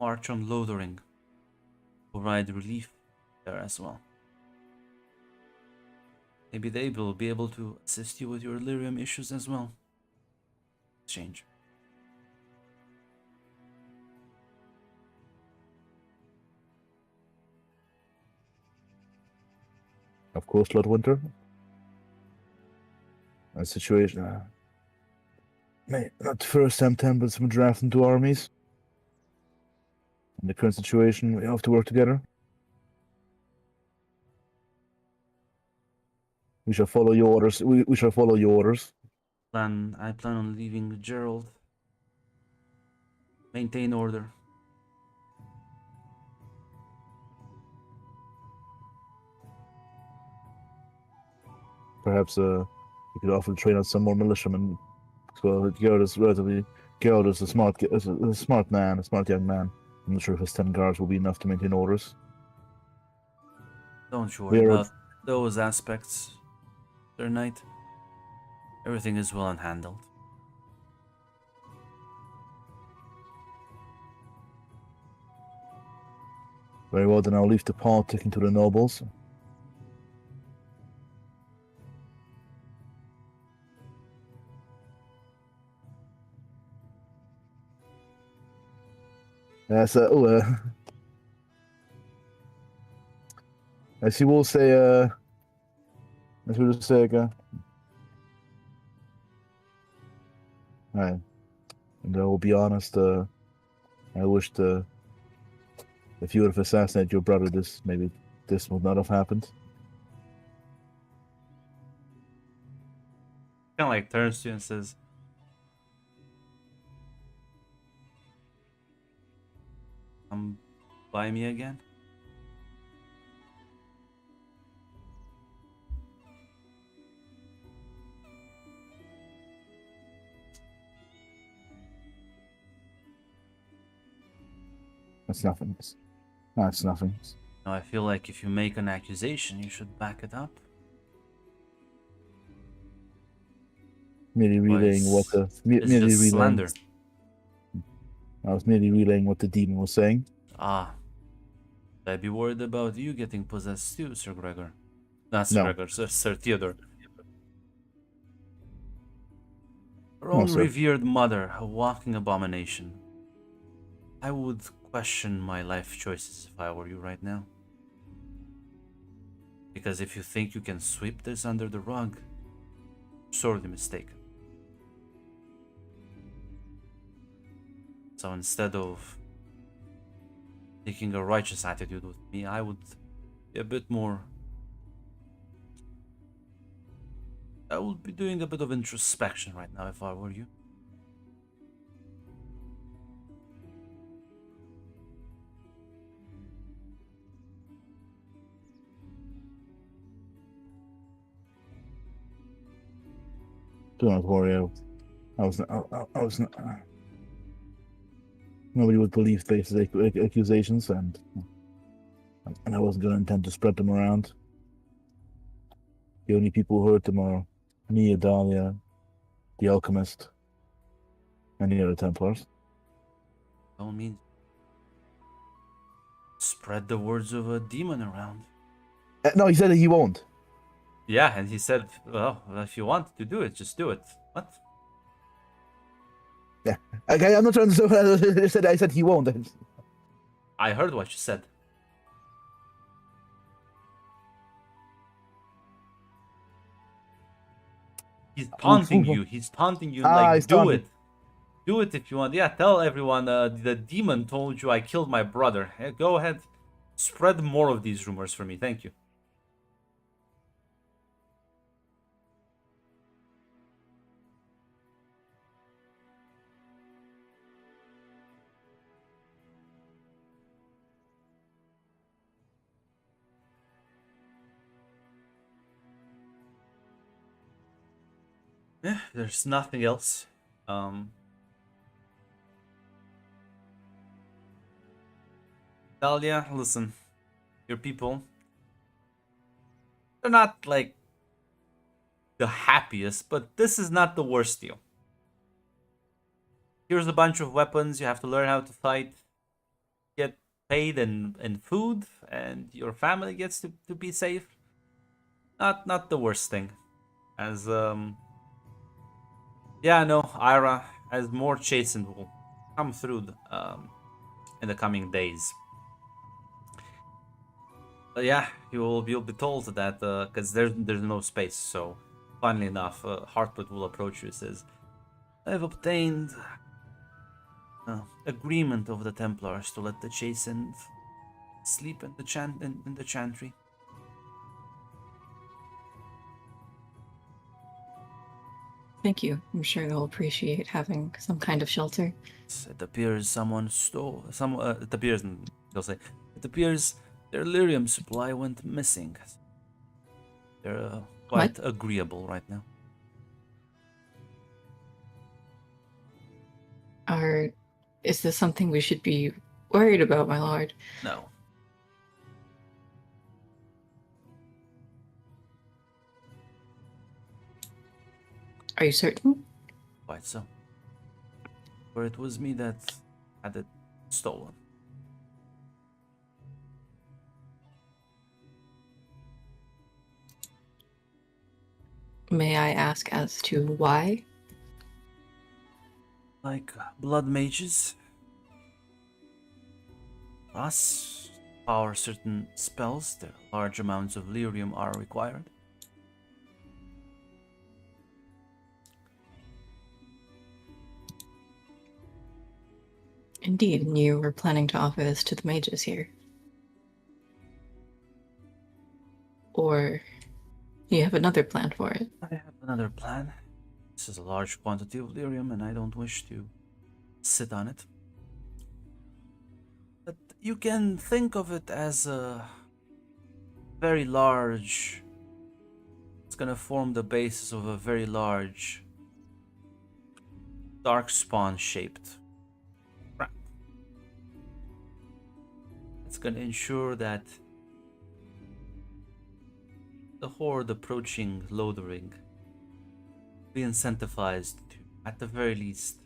march on Lothering. Provide relief there as well. Maybe they will be able to assist you with your Illyrium issues as well. Exchange. Of course, Lord Winter. A situation. Not the first time Templar's been drafted into armies. In the current situation, we have to work together. We shall follow your orders. We shall follow your orders. I plan on leaving Gerald. Maintain order. Perhaps we could offer to train out some more militiamen. So Gerald is a smart man, a smart young man. I'm not sure if his 10 guards will be enough to maintain orders. Don't you worry about those aspects, Sir Knight. Everything is well handled. Very well, then I'll leave the politicking to the nobles. As you will say, as we will say again. Alright. And I will be honest, I wished if you would have assassinated your brother, this would not have happened. Kind of like turns to you and says, "Come by me again." That's nothing. That's nothing. Now I feel like if you make an accusation, you should back it up. Merely relaying what the It's merely just relaying. slander. I was merely relaying what the demon was saying. Ah, I'd be worried about you getting possessed too, Sir Gregor. Not Sir No. Gregor, Sir Theodore. Your No, own sir. revered mother, a walking abomination. I would question my life choices if I were you right now. Because if you think you can sweep this under the rug, you're sorely mistaken. So instead of taking a righteous attitude with me, I would be a bit more... I would be doing a bit of introspection right now if I were you. Do not worry. I was not. I was not. Nobody would believe these accusations, and I wasn't going to intend to spread them around. The only people who heard them are me, Adalia, the alchemist, and the other Templars. By all means, spread the words of a demon around. No, he said that he won't. Yeah, and he said, well, if you want to do it, just do it. What? Yeah, okay, I'm not trying to say. I said he won't. I heard what you said. He's taunting you. He's taunting you like, he's do taunting. it. Do it if you want. Yeah, tell everyone the demon told you I killed my brother. Go ahead. Spread more of these rumors for me. Thank you. Yeah, there's nothing else. Dahlia, listen. Your people, they're not like the happiest, but this is not the worst deal. Here's a bunch of weapons. You have to learn how to fight. Get paid in food, and your family gets to be safe. Not the worst thing. As yeah, no, Ira, as more chastened will come through in the coming days. But yeah, you'll be told that because there's no space. So, funnily enough, Hartput will approach you and says, "I've obtained agreement of the Templars to let the chastened sleep in the chantry." Thank you. I'm sure they'll appreciate having some kind of shelter. It appears someone stole some. It appears they'll say it appears their lyrium supply went missing. They're quite agreeable right now. Is this something we should be worried about, my lord? No. Are you certain? Quite so. For it was me that had it stolen. May I ask as to why? Like blood mages, us to power certain spells, the large amounts of lyrium are required. Indeed, and you were planning to offer this to the mages here. Or you have another plan for it. I have another plan. This is a large quantity of lyrium, and I don't wish to sit on it. But you can think of it as a very large. It's gonna form the basis of a very large darkspawn shaped trap. It's gonna ensure that the horde approaching Lothering be incentivized to, at the very least,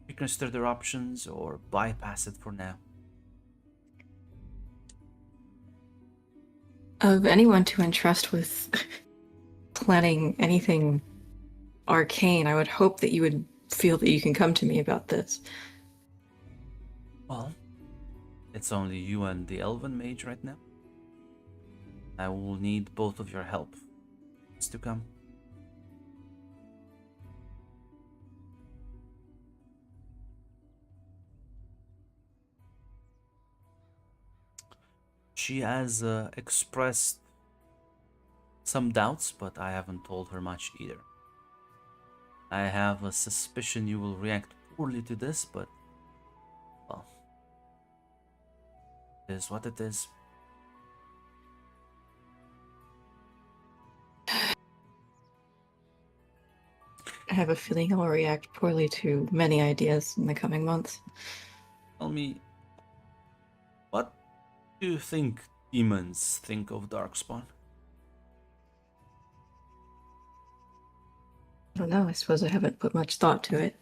reconsider their options or bypass it for now. Of anyone to entrust with planning anything arcane, I would hope that you would feel that you can come to me about this. Well, it's only you and the elven mage right now. I will need both of your help. It's to come. She has expressed some doubts, but I haven't told her much either. I have a suspicion you will react poorly to this, but, well, it is what it is. I have a feeling I'll react poorly to many ideas in the coming months. Tell me, what do you think demons think of Darkspawn? I don't know, I suppose I haven't put much thought to it.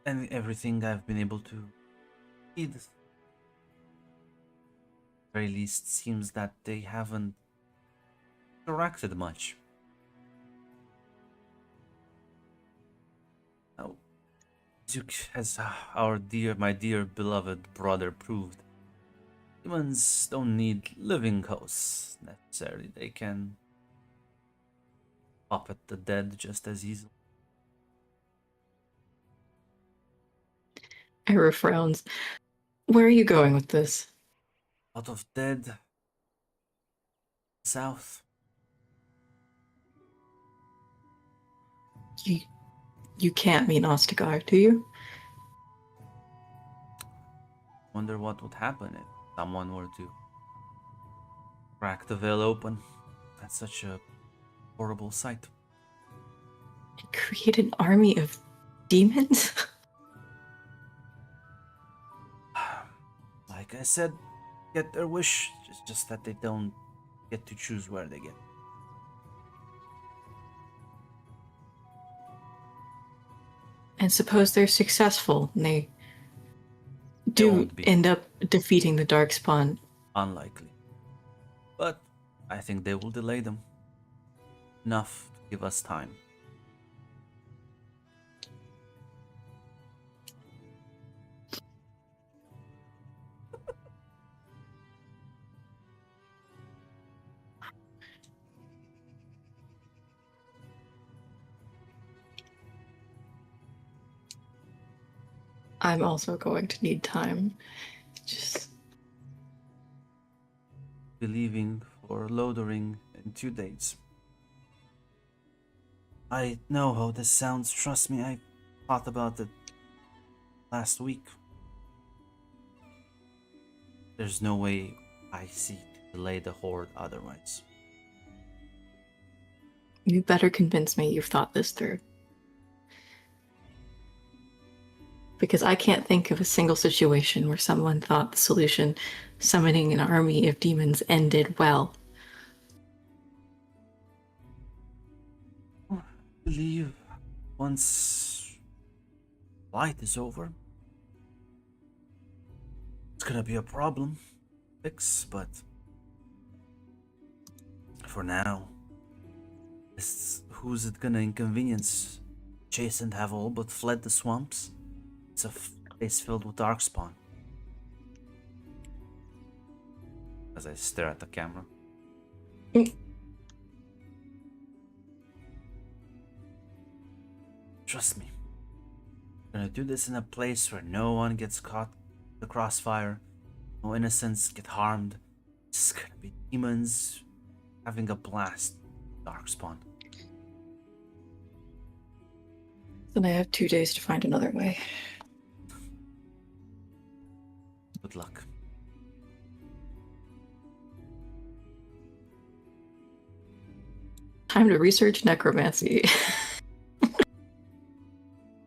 And everything I've been able to read, very least, seems that they haven't interacted much. Now, as my dear beloved brother proved, humans don't need living hosts necessarily. They can pop at the dead just as easily. Ira frowns. Where are you going with this? Out of dead south. You can't mean Ostagar, do you? Wonder what would happen if someone were to crack the veil open. That's such a horrible sight. And create an army of demons? Like I said, get their wish. It's just that they don't get to choose where they get. And suppose they're successful and they do won't be. end up defeating the Darkspawn. Unlikely. But I think they will delay them. Enough to give us time. I'm also going to need time. Just Be leaving for Lothering in 2 days. I know how this sounds, trust me, I thought about it last week. There's no way I see to delay the horde otherwise. you better convince me you've thought this through. Because I can't think of a single situation where someone thought the solution, summoning an army of demons, ended well. I believe once light is over, it's gonna be a problem fix, but for now, who's it gonna inconvenience adjacent have all but fled the swamps. It's a place filled with darkspawn. As I stare at the camera. Trust me. I'm gonna do this in a place where no one gets caught in the crossfire. No innocents get harmed. It's gonna be demons having a blast. Darkspawn. Then I have 2 days to find another way. Good luck. Time to research necromancy.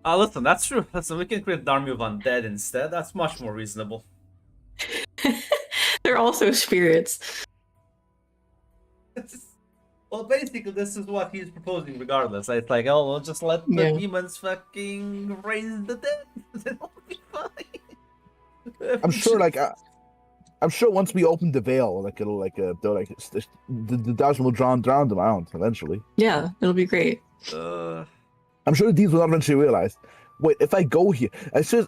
Listen, that's true. Listen, we can create an army of undead instead. That's much more reasonable. They're also spirits. Well, basically, this is what he's proposing regardless. It's like, oh, we'll just let the Yeah. demons fucking raise the dead. It'll be fine. I'm sure, like, I'm sure once we open the veil, like it'll like they'll like the Dodge will drown them out eventually. Yeah, it'll be great. I'm sure the demons will eventually realize. Wait, if I go here, I'm sure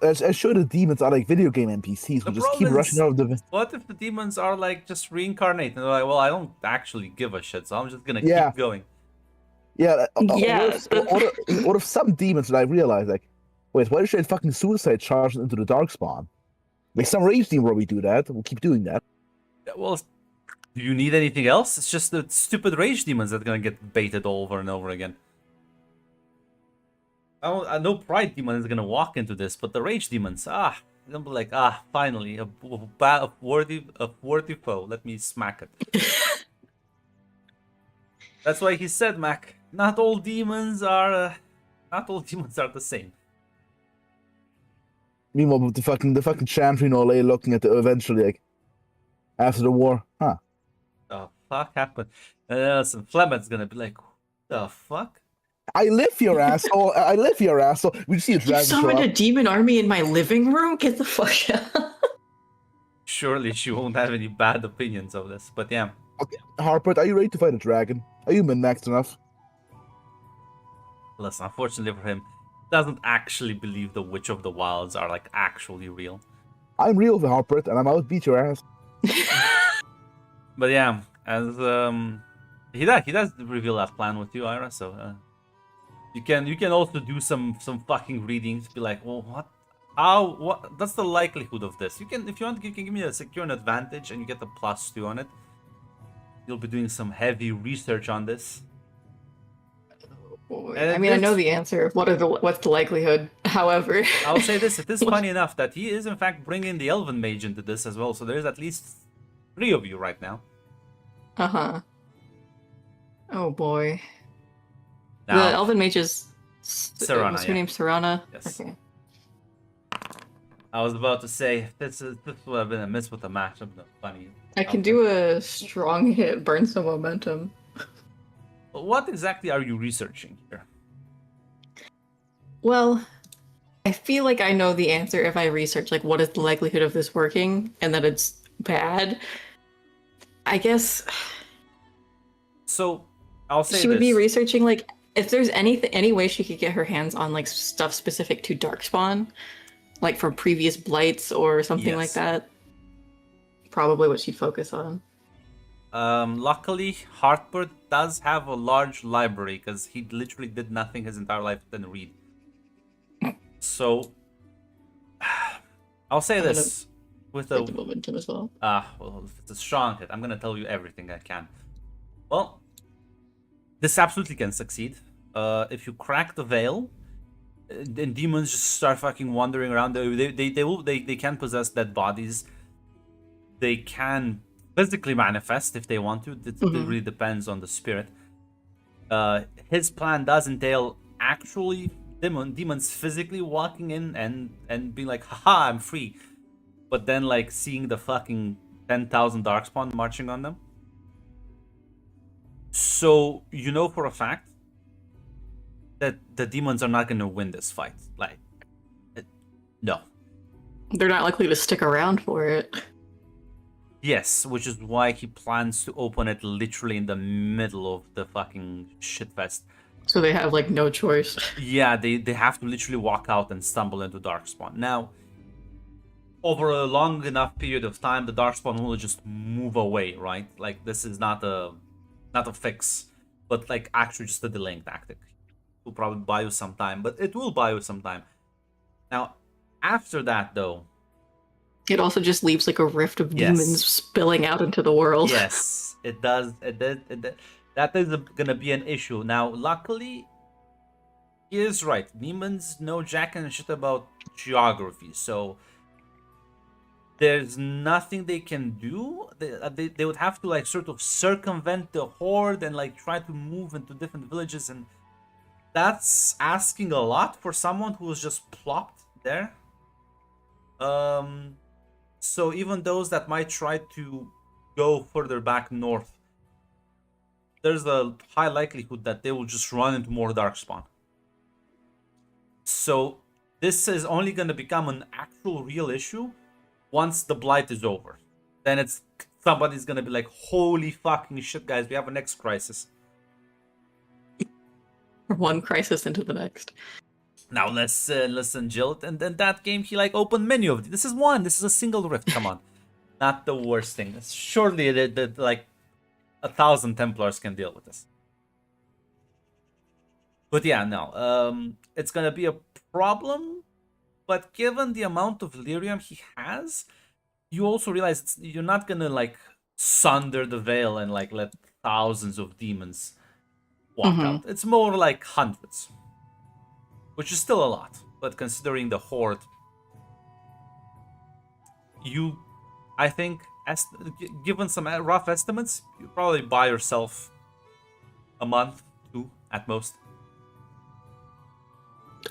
the demons are like video game NPCs. The We'll just keep problem rushing is- out of the. What if the demons are like just reincarnate and they're like, well, I don't actually give a shit, so I'm just gonna Yeah. keep going. Yeah. Yeah. Or if some demons that I realize like, wait, why should I fucking suicide charge into the darkspawn? Like some rage demon where we do that, we'll keep doing that. Yeah, well, do you need anything else? It's just the stupid rage demons that are gonna get baited over and over again. I know Pride Demon is gonna walk into this, but the Rage Demons, they're gonna be like, finally, a worthy foe. Let me smack it. That's why he said, Mac, not all demons are the same. Meanwhile, with the fucking champion Olay looking at the eventually like after the war, huh? The fuck happened? Listen, Flement's gonna be like, the fuck? I live your asshole. I live your asshole. We just see a You dragon show summoned a up. demon army in my living room? Get the fuck out. Surely she won't have any bad opinions of this, but yeah. Harper, are you ready to fight a dragon? Are you min-maxed enough? Listen, unfortunately for him, he doesn't actually believe the Witch of the Wilds are like actually real. I'm real, Harper, and I'm out to beat your ass. But yeah, as he does reveal that plan with you, Ira. So you can also do some fucking readings. Be like, well, what? That's the likelihood of this. You can, if you want, you can give me a secure an advantage, and you get a +2 on it. You'll be doing some heavy research on this. I mean, I know the answer. What's the likelihood? However, I'll say this: it is funny enough that he is in fact bringing the Elven Mage into this as well. So there's at least 3 of you right now. Oh boy. Now, The Elven Mage is Serana, what's her yeah. name? Serana? Yes. Okay. I was about to say this would have been a miss with the matchup. No, funny. I can do a strong hit, burn some momentum. What exactly are you researching here? Well, I feel like I know the answer if I research like what is the likelihood of this working and that it's bad. I guess So I'll say she would be this. researching like if there's any way she could get her hands on like stuff specific to Darkspawn, like from previous blights or something like Yes. that. Probably what she'd focus on. Luckily, Hartford does have a large library because he literally did nothing his entire life than read. So I'll say I'm gonna this with Get the momentum as well. well, if it's a strong hit, I'm gonna tell you everything I can. Well, this absolutely can succeed. If you crack the veil, then demons just start fucking wandering around. They can possess dead bodies. They can physically manifest if they want to. It really depends on the spirit. His plan does entail actually demons physically walking in and being like, haha, I'm free. But then like seeing the fucking 10,000 Darkspawn marching on them. So you know for a fact that the demons are not going to win this fight. Like, no. They're not likely to stick around for it. Yes, which is why he plans to open it literally in the middle of the fucking shitfest. So they have like no choice. Yeah, they have to literally walk out and stumble into Darkspawn. Now, over a long enough period of time, the Darkspawn will just move away, right? Like this is not a fix, but like actually just a delaying tactic. It will probably buy you some time, but it will buy you some time. Now, after that though, It also just leaves like a rift of Yes. demons spilling out into the world. yes, it does. That is gonna be an issue. Now, luckily, he is right. Demons know jack and shit about geography, so there's nothing they can do. They would have to like sort of circumvent the horde and like try to move into different villages, and that's asking a lot for someone who was just plopped there. So even those that might try to go further back north, there's a high likelihood that they will just run into more Darkspawn. So this is only going to become an actual real issue once the blight is over. Then it's somebody's going to be like, holy fucking shit, guys, we have a next crisis. One crisis into the next. Now listen, Jill, and then that game he like opened many of these. This is a single rift. Come on, not the worst thing. Surely that like 1,000 Templars can deal with this. But yeah, no, it's gonna be a problem. But given the amount of lyrium he has, you also realize you're not gonna like sunder the veil and like let thousands of demons walk out. It's more like hundreds. Which is still a lot, but considering the horde, I think, given some rough estimates, you probably buy yourself a month, 2 at most.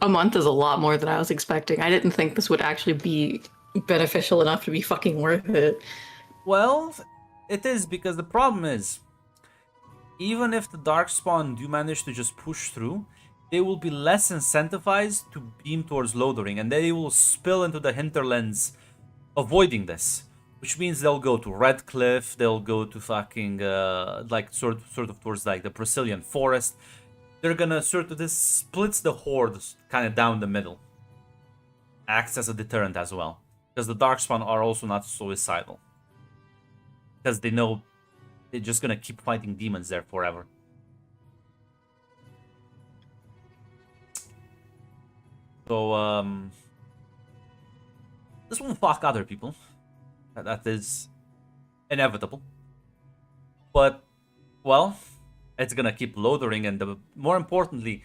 A month is a lot more than I was expecting. I didn't think this would actually be beneficial enough to be fucking worth it. Well, it is, because the problem is, even if the Darkspawn do manage to just push through, they will be less incentivized to beam towards Lothering, and they will spill into the hinterlands, avoiding this. Which means they'll go to Redcliffe, they'll go to fucking like sort of towards like the Brazilian forest. They're gonna sort of, this splits the horde kind of down the middle. Acts as a deterrent as well, because the Darkspawn are also not suicidal, because they know they're just gonna keep fighting demons there forever. So, this won't fuck other people. That is inevitable. But, well, it's gonna keep Lothering, and more importantly,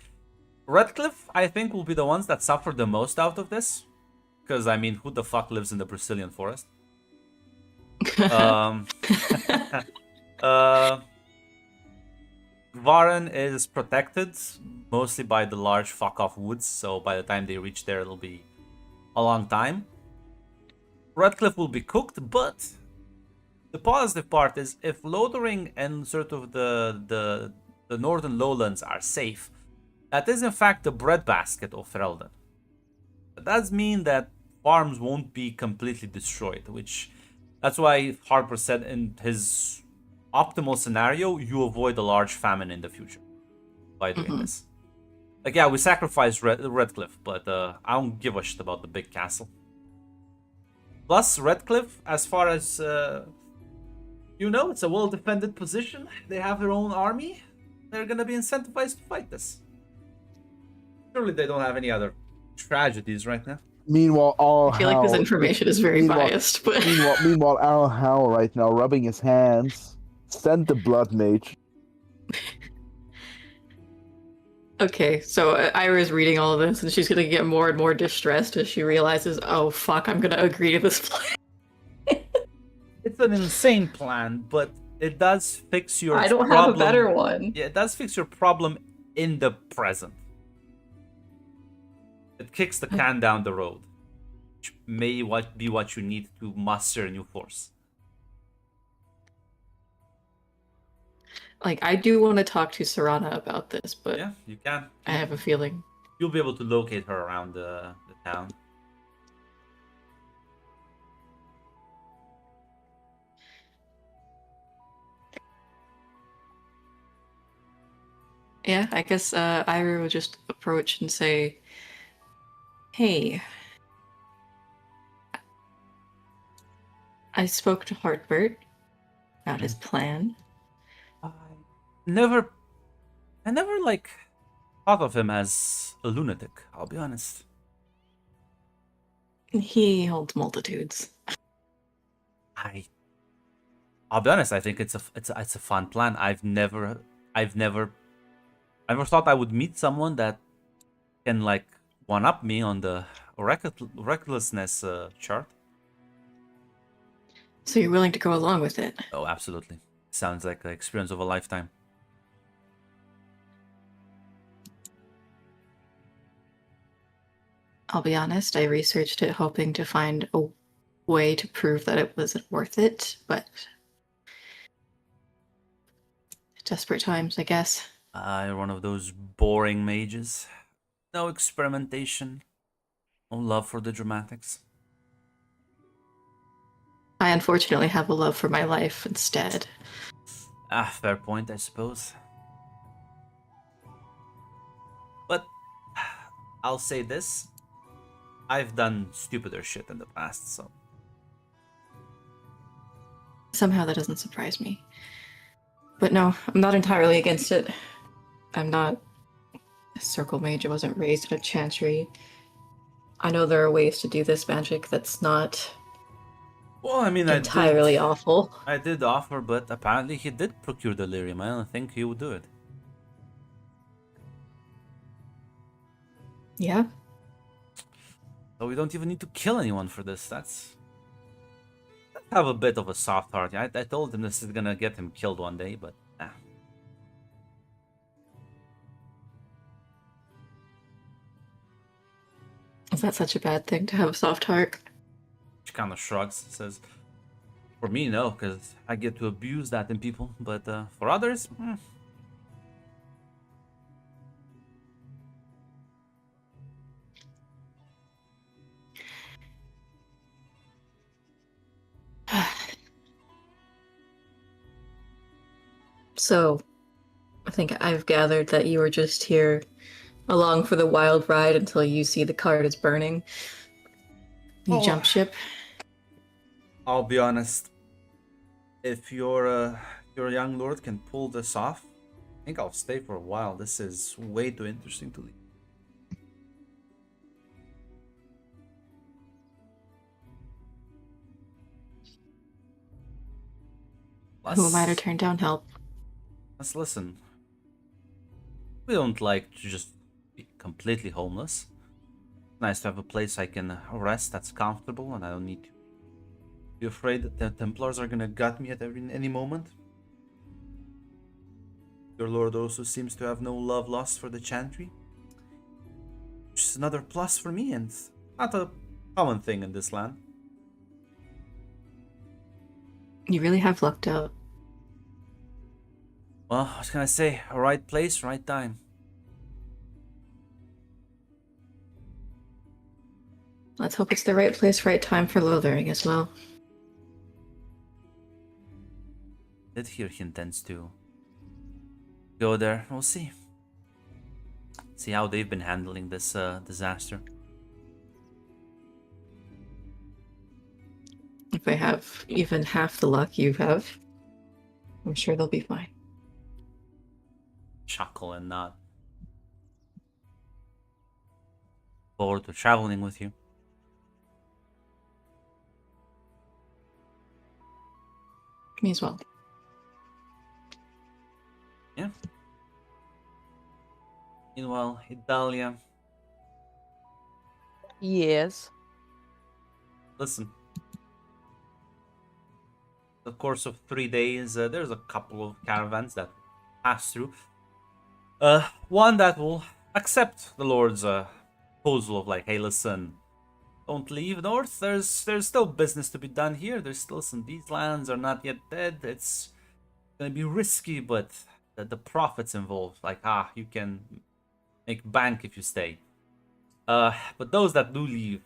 Redcliffe, I think, will be the ones that suffer the most out of this. Because, I mean, who the fuck lives in the Brazilian forest? Varen is protected mostly by the large fuck-off woods, so by the time they reach there, it'll be a long time. Redcliffe will be cooked, but the positive part is if Lothering and sort of the northern lowlands are safe, that is in fact the breadbasket of Ferelden. That does mean that farms won't be completely destroyed, which that's why Harper said in his optimal scenario, you avoid a large famine in the future by doing this. Like, yeah, we sacrificed Redcliffe, but I don't give a shit about the big castle. Plus, Redcliffe, as far as it's a well-defended position. They have their own army. They're gonna be incentivized to fight this. Surely they don't have any other tragedies right now. Meanwhile, I feel like this information is very biased, but meanwhile, Al Hal right now rubbing his hands. Send the blood mage. okay, so Ira's reading all of this, and she's gonna get more and more distressed as she realizes, oh fuck, I'm gonna agree to this plan. It's an insane plan, but it does fix your I don't problem. have a better one. Yeah, it does fix your problem in the present. It kicks the can down the road, which may be what you need to muster a new force. Like, I do want to talk to Serana about this, but Yeah, you can. I have a feeling. You'll be able to locate her around the town. Yeah, I guess Ira will just approach and say, "Hey, I spoke to Hartbert about his plan. I never, I never like thought of him as a lunatic. I'll be honest. He holds multitudes." I, I'll be honest. I think it's a fun plan. I never thought I would meet someone that can like one up me on the recklessness chart. So you're willing to go along with it? Oh, absolutely. Sounds like the experience of a lifetime. I'll be honest, I researched it hoping to find a way to prove that it wasn't worth it, but desperate times, I guess. You're one of those boring mages. No experimentation. No love for the dramatics. I unfortunately have a love for my life instead. Fair point, I suppose. But I'll say this. I've done stupider shit in the past, so Somehow that doesn't surprise me. But no, I'm not entirely against it. I'm not a circle mage. I wasn't raised in a chantry. I know there are ways to do this magic that's not well, I mean, entirely awful. I did offer, but apparently he did procure delirium. I don't think he would do it. Yeah? So we don't even need to kill anyone for this. That's have a bit of a soft heart. I told him this is gonna get him killed one day, but Is that such a bad thing to have a soft heart? she kind of shrugs, says, "For me, no, because I get to abuse that in people. But for others, So, I think I've gathered that you were just here along for the wild ride until you see the cart is burning. You Oh. jump ship. I'll be honest. If your young lord can pull this off, I think I'll stay for a while. This is way too interesting to leave." Who am I to turn down help? Let's listen. We don't like to just be completely homeless. It's nice to have a place I can rest that's comfortable and I don't need to be afraid that the Templars are gonna gut me at any moment. Your lord also seems to have no love lost for the Chantry, which is another plus for me and not a common thing in this land. You really have lucked out. Well, what can I say? Right place, right time. Let's hope it's the right place, right time for Lothering as well. Did hear he intends to go there. We'll see. See how they've been handling this disaster. If they have even half the luck you have, I'm sure they'll be fine. Chuckle and nod. Forward to traveling with you. Me as well. Yeah. Meanwhile, Idalia, Yes. listen. The course of 3 days, there's a couple of caravans that pass through. One that will accept the Lord's proposal of like, hey, listen, don't leave north. There's still business to be done here. There's still these lands are not yet dead. It's gonna be risky, but the profits involved, like you can make bank if you stay. But those that do leave,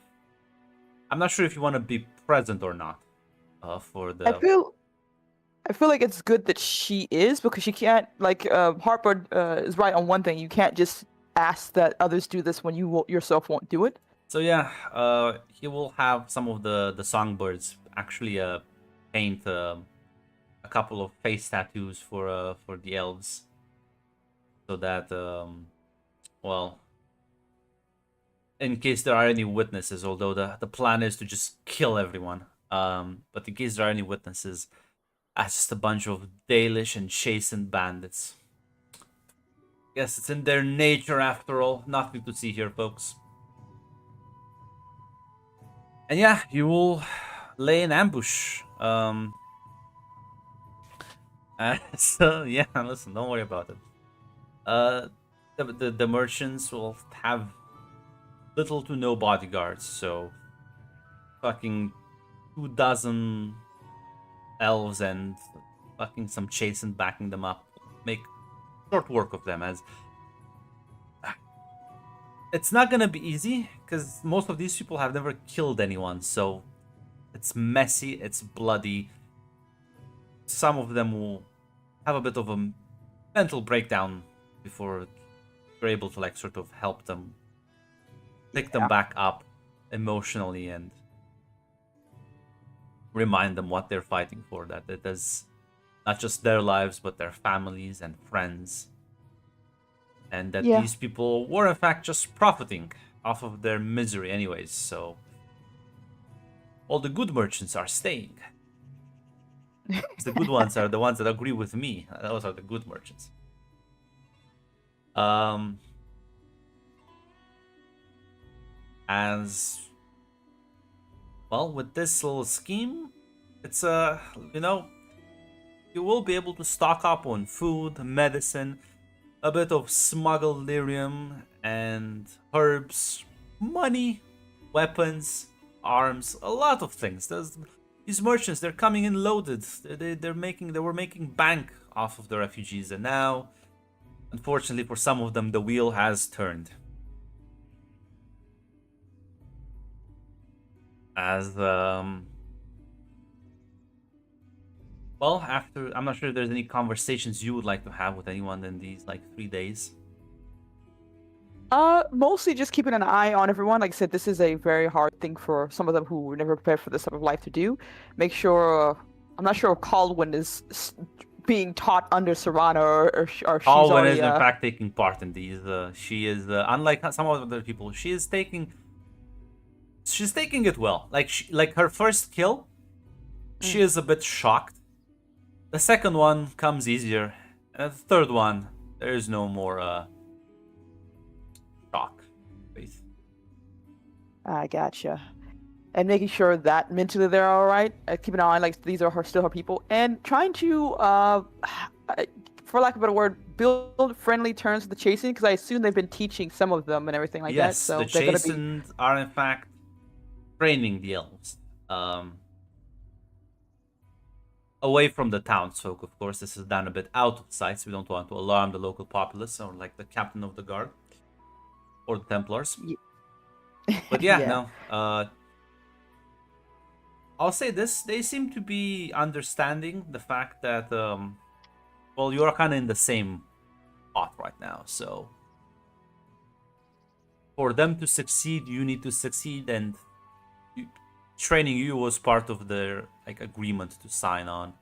I'm not sure if you want to be present or not. For the I I feel like it's good that she is because she can't like Harper is right on one thing. You can't just ask that others do this when you yourself won't do it. So yeah, he will have some of the songbirds actually paint a couple of face tattoos for the elves, so that well, in case there are any witnesses, although the plan is to just kill everyone, but in case there are any witnesses, as just a bunch of Dalish and chastened bandits. Guess it's in their nature after all. Nothing to see here, folks. And yeah, you will lay an ambush. So yeah, listen, don't worry about it. The merchants will have little to no bodyguards, so fucking 24 elves and fucking some chastened backing them up make short work of them, as it's not gonna be easy because most of these people have never killed anyone, so it's messy, it's bloody. Some of them will have a bit of a mental breakdown before you're able to like sort of help them pick them back up emotionally and remind them what they're fighting for, that it is not just their lives but their families and friends, and that these people were in fact just profiting off of their misery anyways, so all the good merchants are staying. The good ones are the ones that agree with me. Those are the good merchants. As well, with this little scheme, it's you know, you will be able to stock up on food, medicine, a bit of smuggled lyrium and herbs, money, weapons, arms, a lot of things. These merchants, they're coming in loaded. They were making bank off of the refugees, and now, unfortunately for some of them, the wheel has turned. As well, after, I'm not sure if there's any conversations you would like to have with anyone in these like 3 days. Mostly just keeping an eye on everyone. Like I said, this is a very hard thing for some of them who were never prepared for this type of life to do. Make sure, I'm not sure if Caldwin is being taught under Serrana or she's Caldwin already, is in fact taking part in these. She is, unlike some other people, she's taking it well. Like her first kill, she is a bit shocked. The second one comes easier, and the third one, there is no more shock. Faith. I gotcha. And making sure that mentally they're all right. Keep an eye on like these are still her people, and trying to, for lack of a better word, build friendly terms with the chasing, because I assume they've been teaching some of them and everything like that. So the they're gonna be chastened are in fact training the elves. Away from the townsfolk, of course. This is done a bit out of sight, so we don't want to alarm the local populace or like the captain of the guard or the Templars. But yeah, no. I'll say this: they seem to be understanding the fact that, well, you're kind of in the same spot right now. So for them to succeed, you need to succeed, and training you was part of their like agreement to sign on.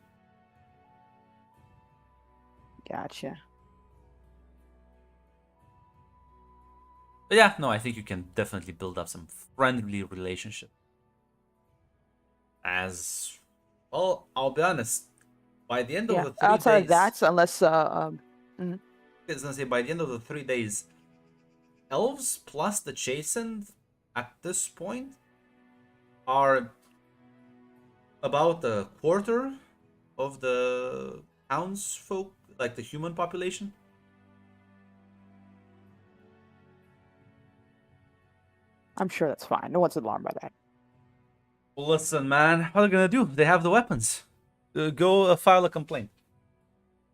Gotcha. But yeah, no, I think you can definitely build up some friendly relationship. As well, I'll be honest, by the end of the 3 outside days, of that, unless I was gonna say by the end of the 3 days, elves plus the chastened at this point are about a quarter of the townsfolk, like the human population. I'm sure that's fine. No one's alarmed by that. Well, listen, man, what are they gonna do? They have the weapons. Go file a complaint.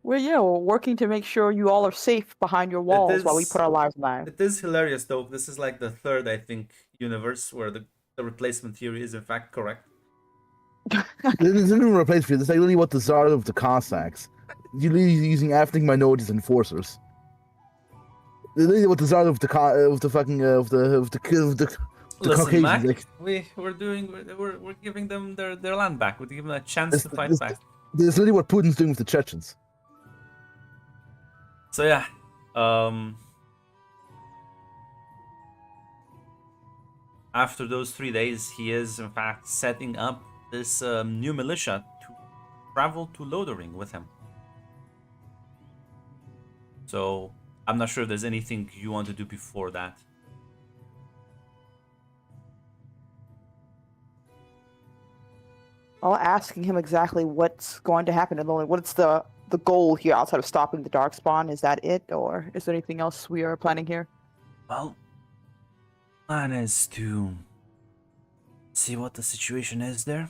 Well, yeah, we're working to make sure you all are safe behind your walls while we put our lives in line. It is hilarious, though. This is like the third, I think, universe where the replacement theory is in fact correct. There's a new replace for you. It's like literally what the Tsar of the Cossacks. You're literally using ethnic minorities enforcers. They're literally what the Tsar of the Listen, Caucasians. Mac, Like, we're giving them their land back. We're giving them a chance this, to fight this, back. this is literally what Putin's doing with the Chechens. So yeah, after those 3 days, he is in fact setting up this new militia to travel to Lodering with him. So I'm not sure if there's anything you want to do before that. Well, asking him exactly what's going to happen in Lonely. What's the goal here outside of stopping the Darkspawn? Is that it, or is there anything else we are planning here? Well, plan is to see what the situation is there,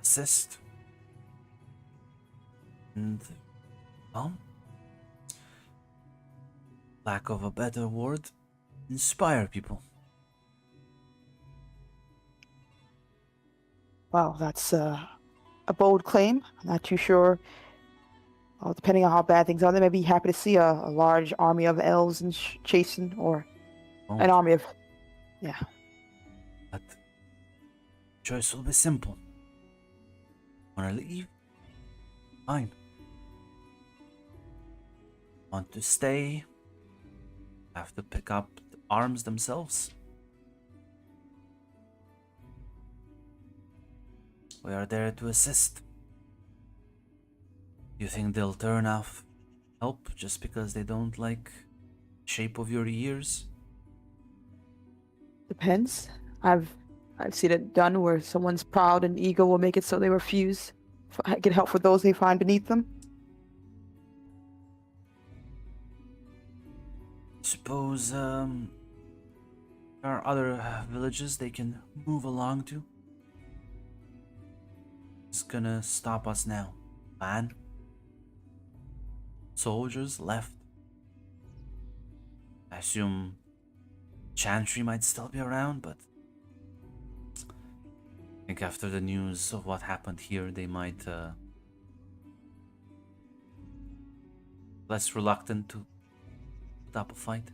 assist, and, well, lack of a better word, inspire people. Wow, that's a bold claim. I'm not too sure. Well, depending on how bad things are, they may be happy to see a large army of elves and chasing, or an Oh, army of, yeah. but choice will be simple. Wanna leave? Fine. Want to stay? Have to pick up the arms themselves. We are there to assist. You think they'll turn off help just because they don't like shape of your ears? Depends. I've seen it done where someone's proud and ego will make it so they refuse get help for those they find beneath them. Suppose there are other villages they can move along to. It's gonna stop us now, man. Soldiers left. I assume Chantry might still be around, but I think after the news of what happened here, they might less reluctant to put up a fight.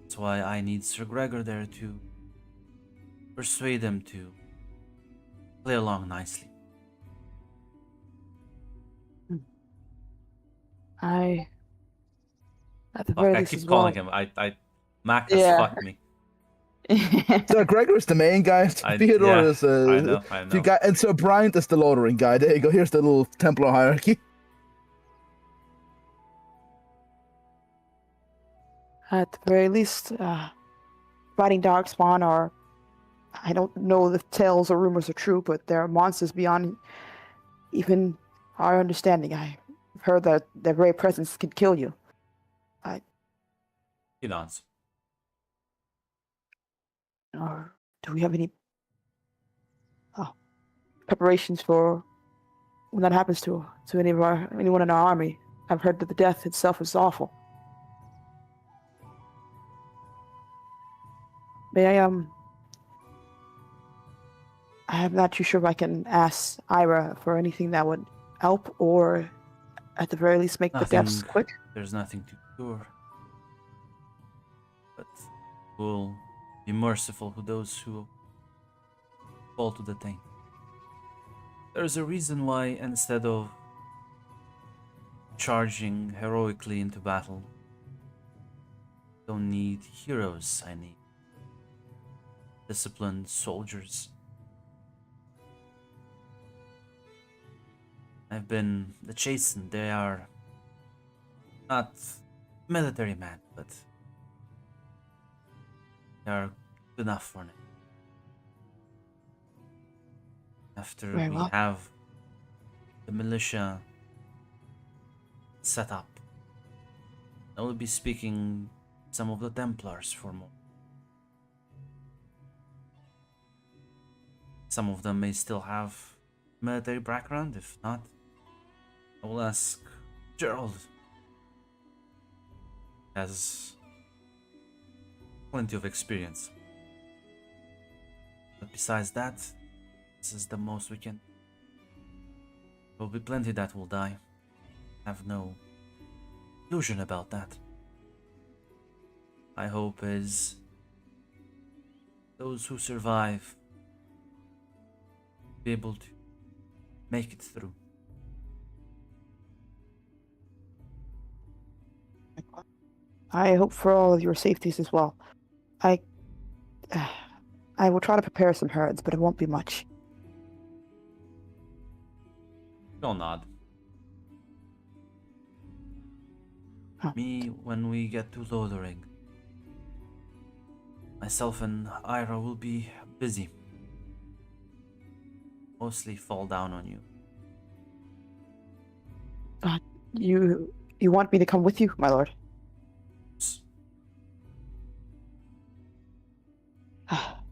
That's why I need Sir Gregor there to persuade them to play along nicely. At the Fuck, very I least keep as calling well. him. Mac has Yeah. fucked me. So Gregor's the main guy. Theodore Yeah, is I know. the guy, and Sir Bryant is the Lothering guy. There you go. Here's the little Templar hierarchy. At the very least, fighting Darkspawn are, I don't know if tales or rumors are true, but they're monsters beyond even our understanding. I've heard that their very presence can kill you. He nods. Or do we have any preparations for when that happens to anyone in our army? I've heard that the death itself is awful. May I I'm not too sure if I can ask Ira for anything that would help, or at the very least make the deaths Nothing. quick. There's nothing to cure. But we'll be merciful to those who fall to the taint. There's a reason why instead of charging heroically into battle, I don't need heroes, I need disciplined soldiers. I've been the Chastened. They are not military men, but they are good enough for now. After Very we well. have the militia set up, I will be speaking some of the Templars for more. Some of them may still have military background. If not, I will ask Gerald. He has plenty of experience. But besides that, this is the most we can. There will be plenty that will die. Have no illusion about that. My hope is those who survive be able to make it through. I hope for all of your safeties as well. I I will try to prepare some herds, but it won't be much. You'll nod. Huh. Me, when we get to Lothering, myself and Ira will be busy. Mostly fall down on you. You want me to come with you, my lord?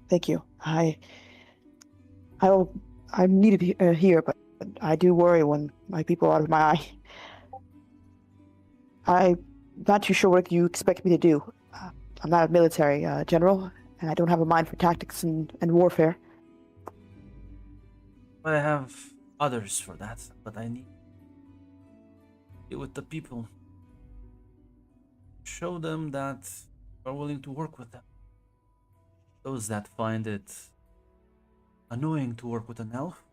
Thank you. I'm needed here, but I do worry when my people are out of my eye. I'm not too sure what you expect me to do. I'm not a military general, and I don't have a mind for tactics and warfare. I have others for that, but I need to deal with the people. Show them that we're willing to work with them. Those that find it annoying to work with an elf,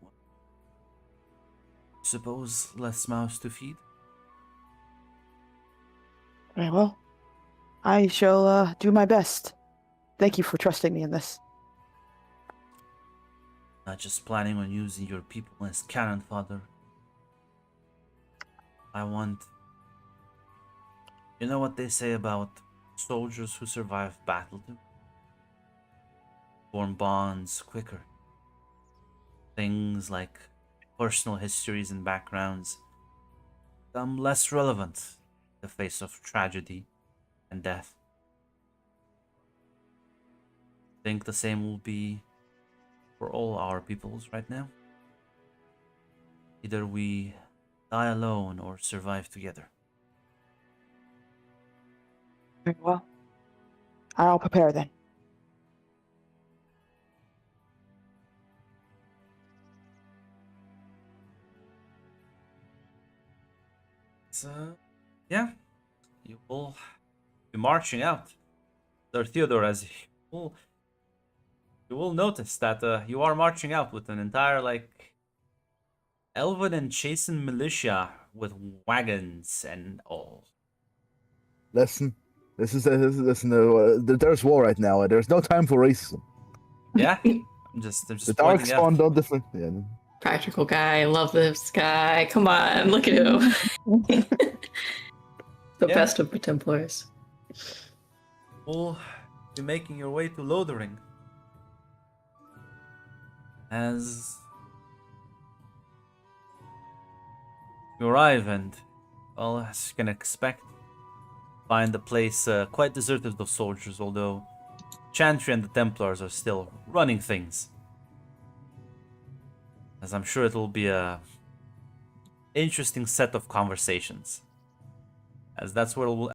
suppose less mouths to feed. Very well. I shall do my best. Thank you for trusting me in this. Not just planning on using your people as cannon fodder. I want... You know what they say about soldiers who survive battle? Form bonds quicker. Things like personal histories and backgrounds become less relevant in the face of tragedy and death. Think the same will be for all our peoples right now. Either we die alone or survive together. Very well. I'll prepare then. So, yeah, you will be marching out. Sir Theodore, as you will notice that you are marching out with an entire, like, elven and chastened militia with wagons and all. Listen, listen. There's war right now. There's no time for racism. Yeah, I'm just The pointing Darkspawn out. don't differ. Yeah. Practical guy. Love this guy. Come on, look at him. The Yeah. best of the Templars. Will be making your way to Lothering. As you arrive and, well, as you can expect, find the place quite deserted of soldiers, although Chantry and the Templars are still running things. As I'm sure it will be a interesting set of conversations. As that's where we'll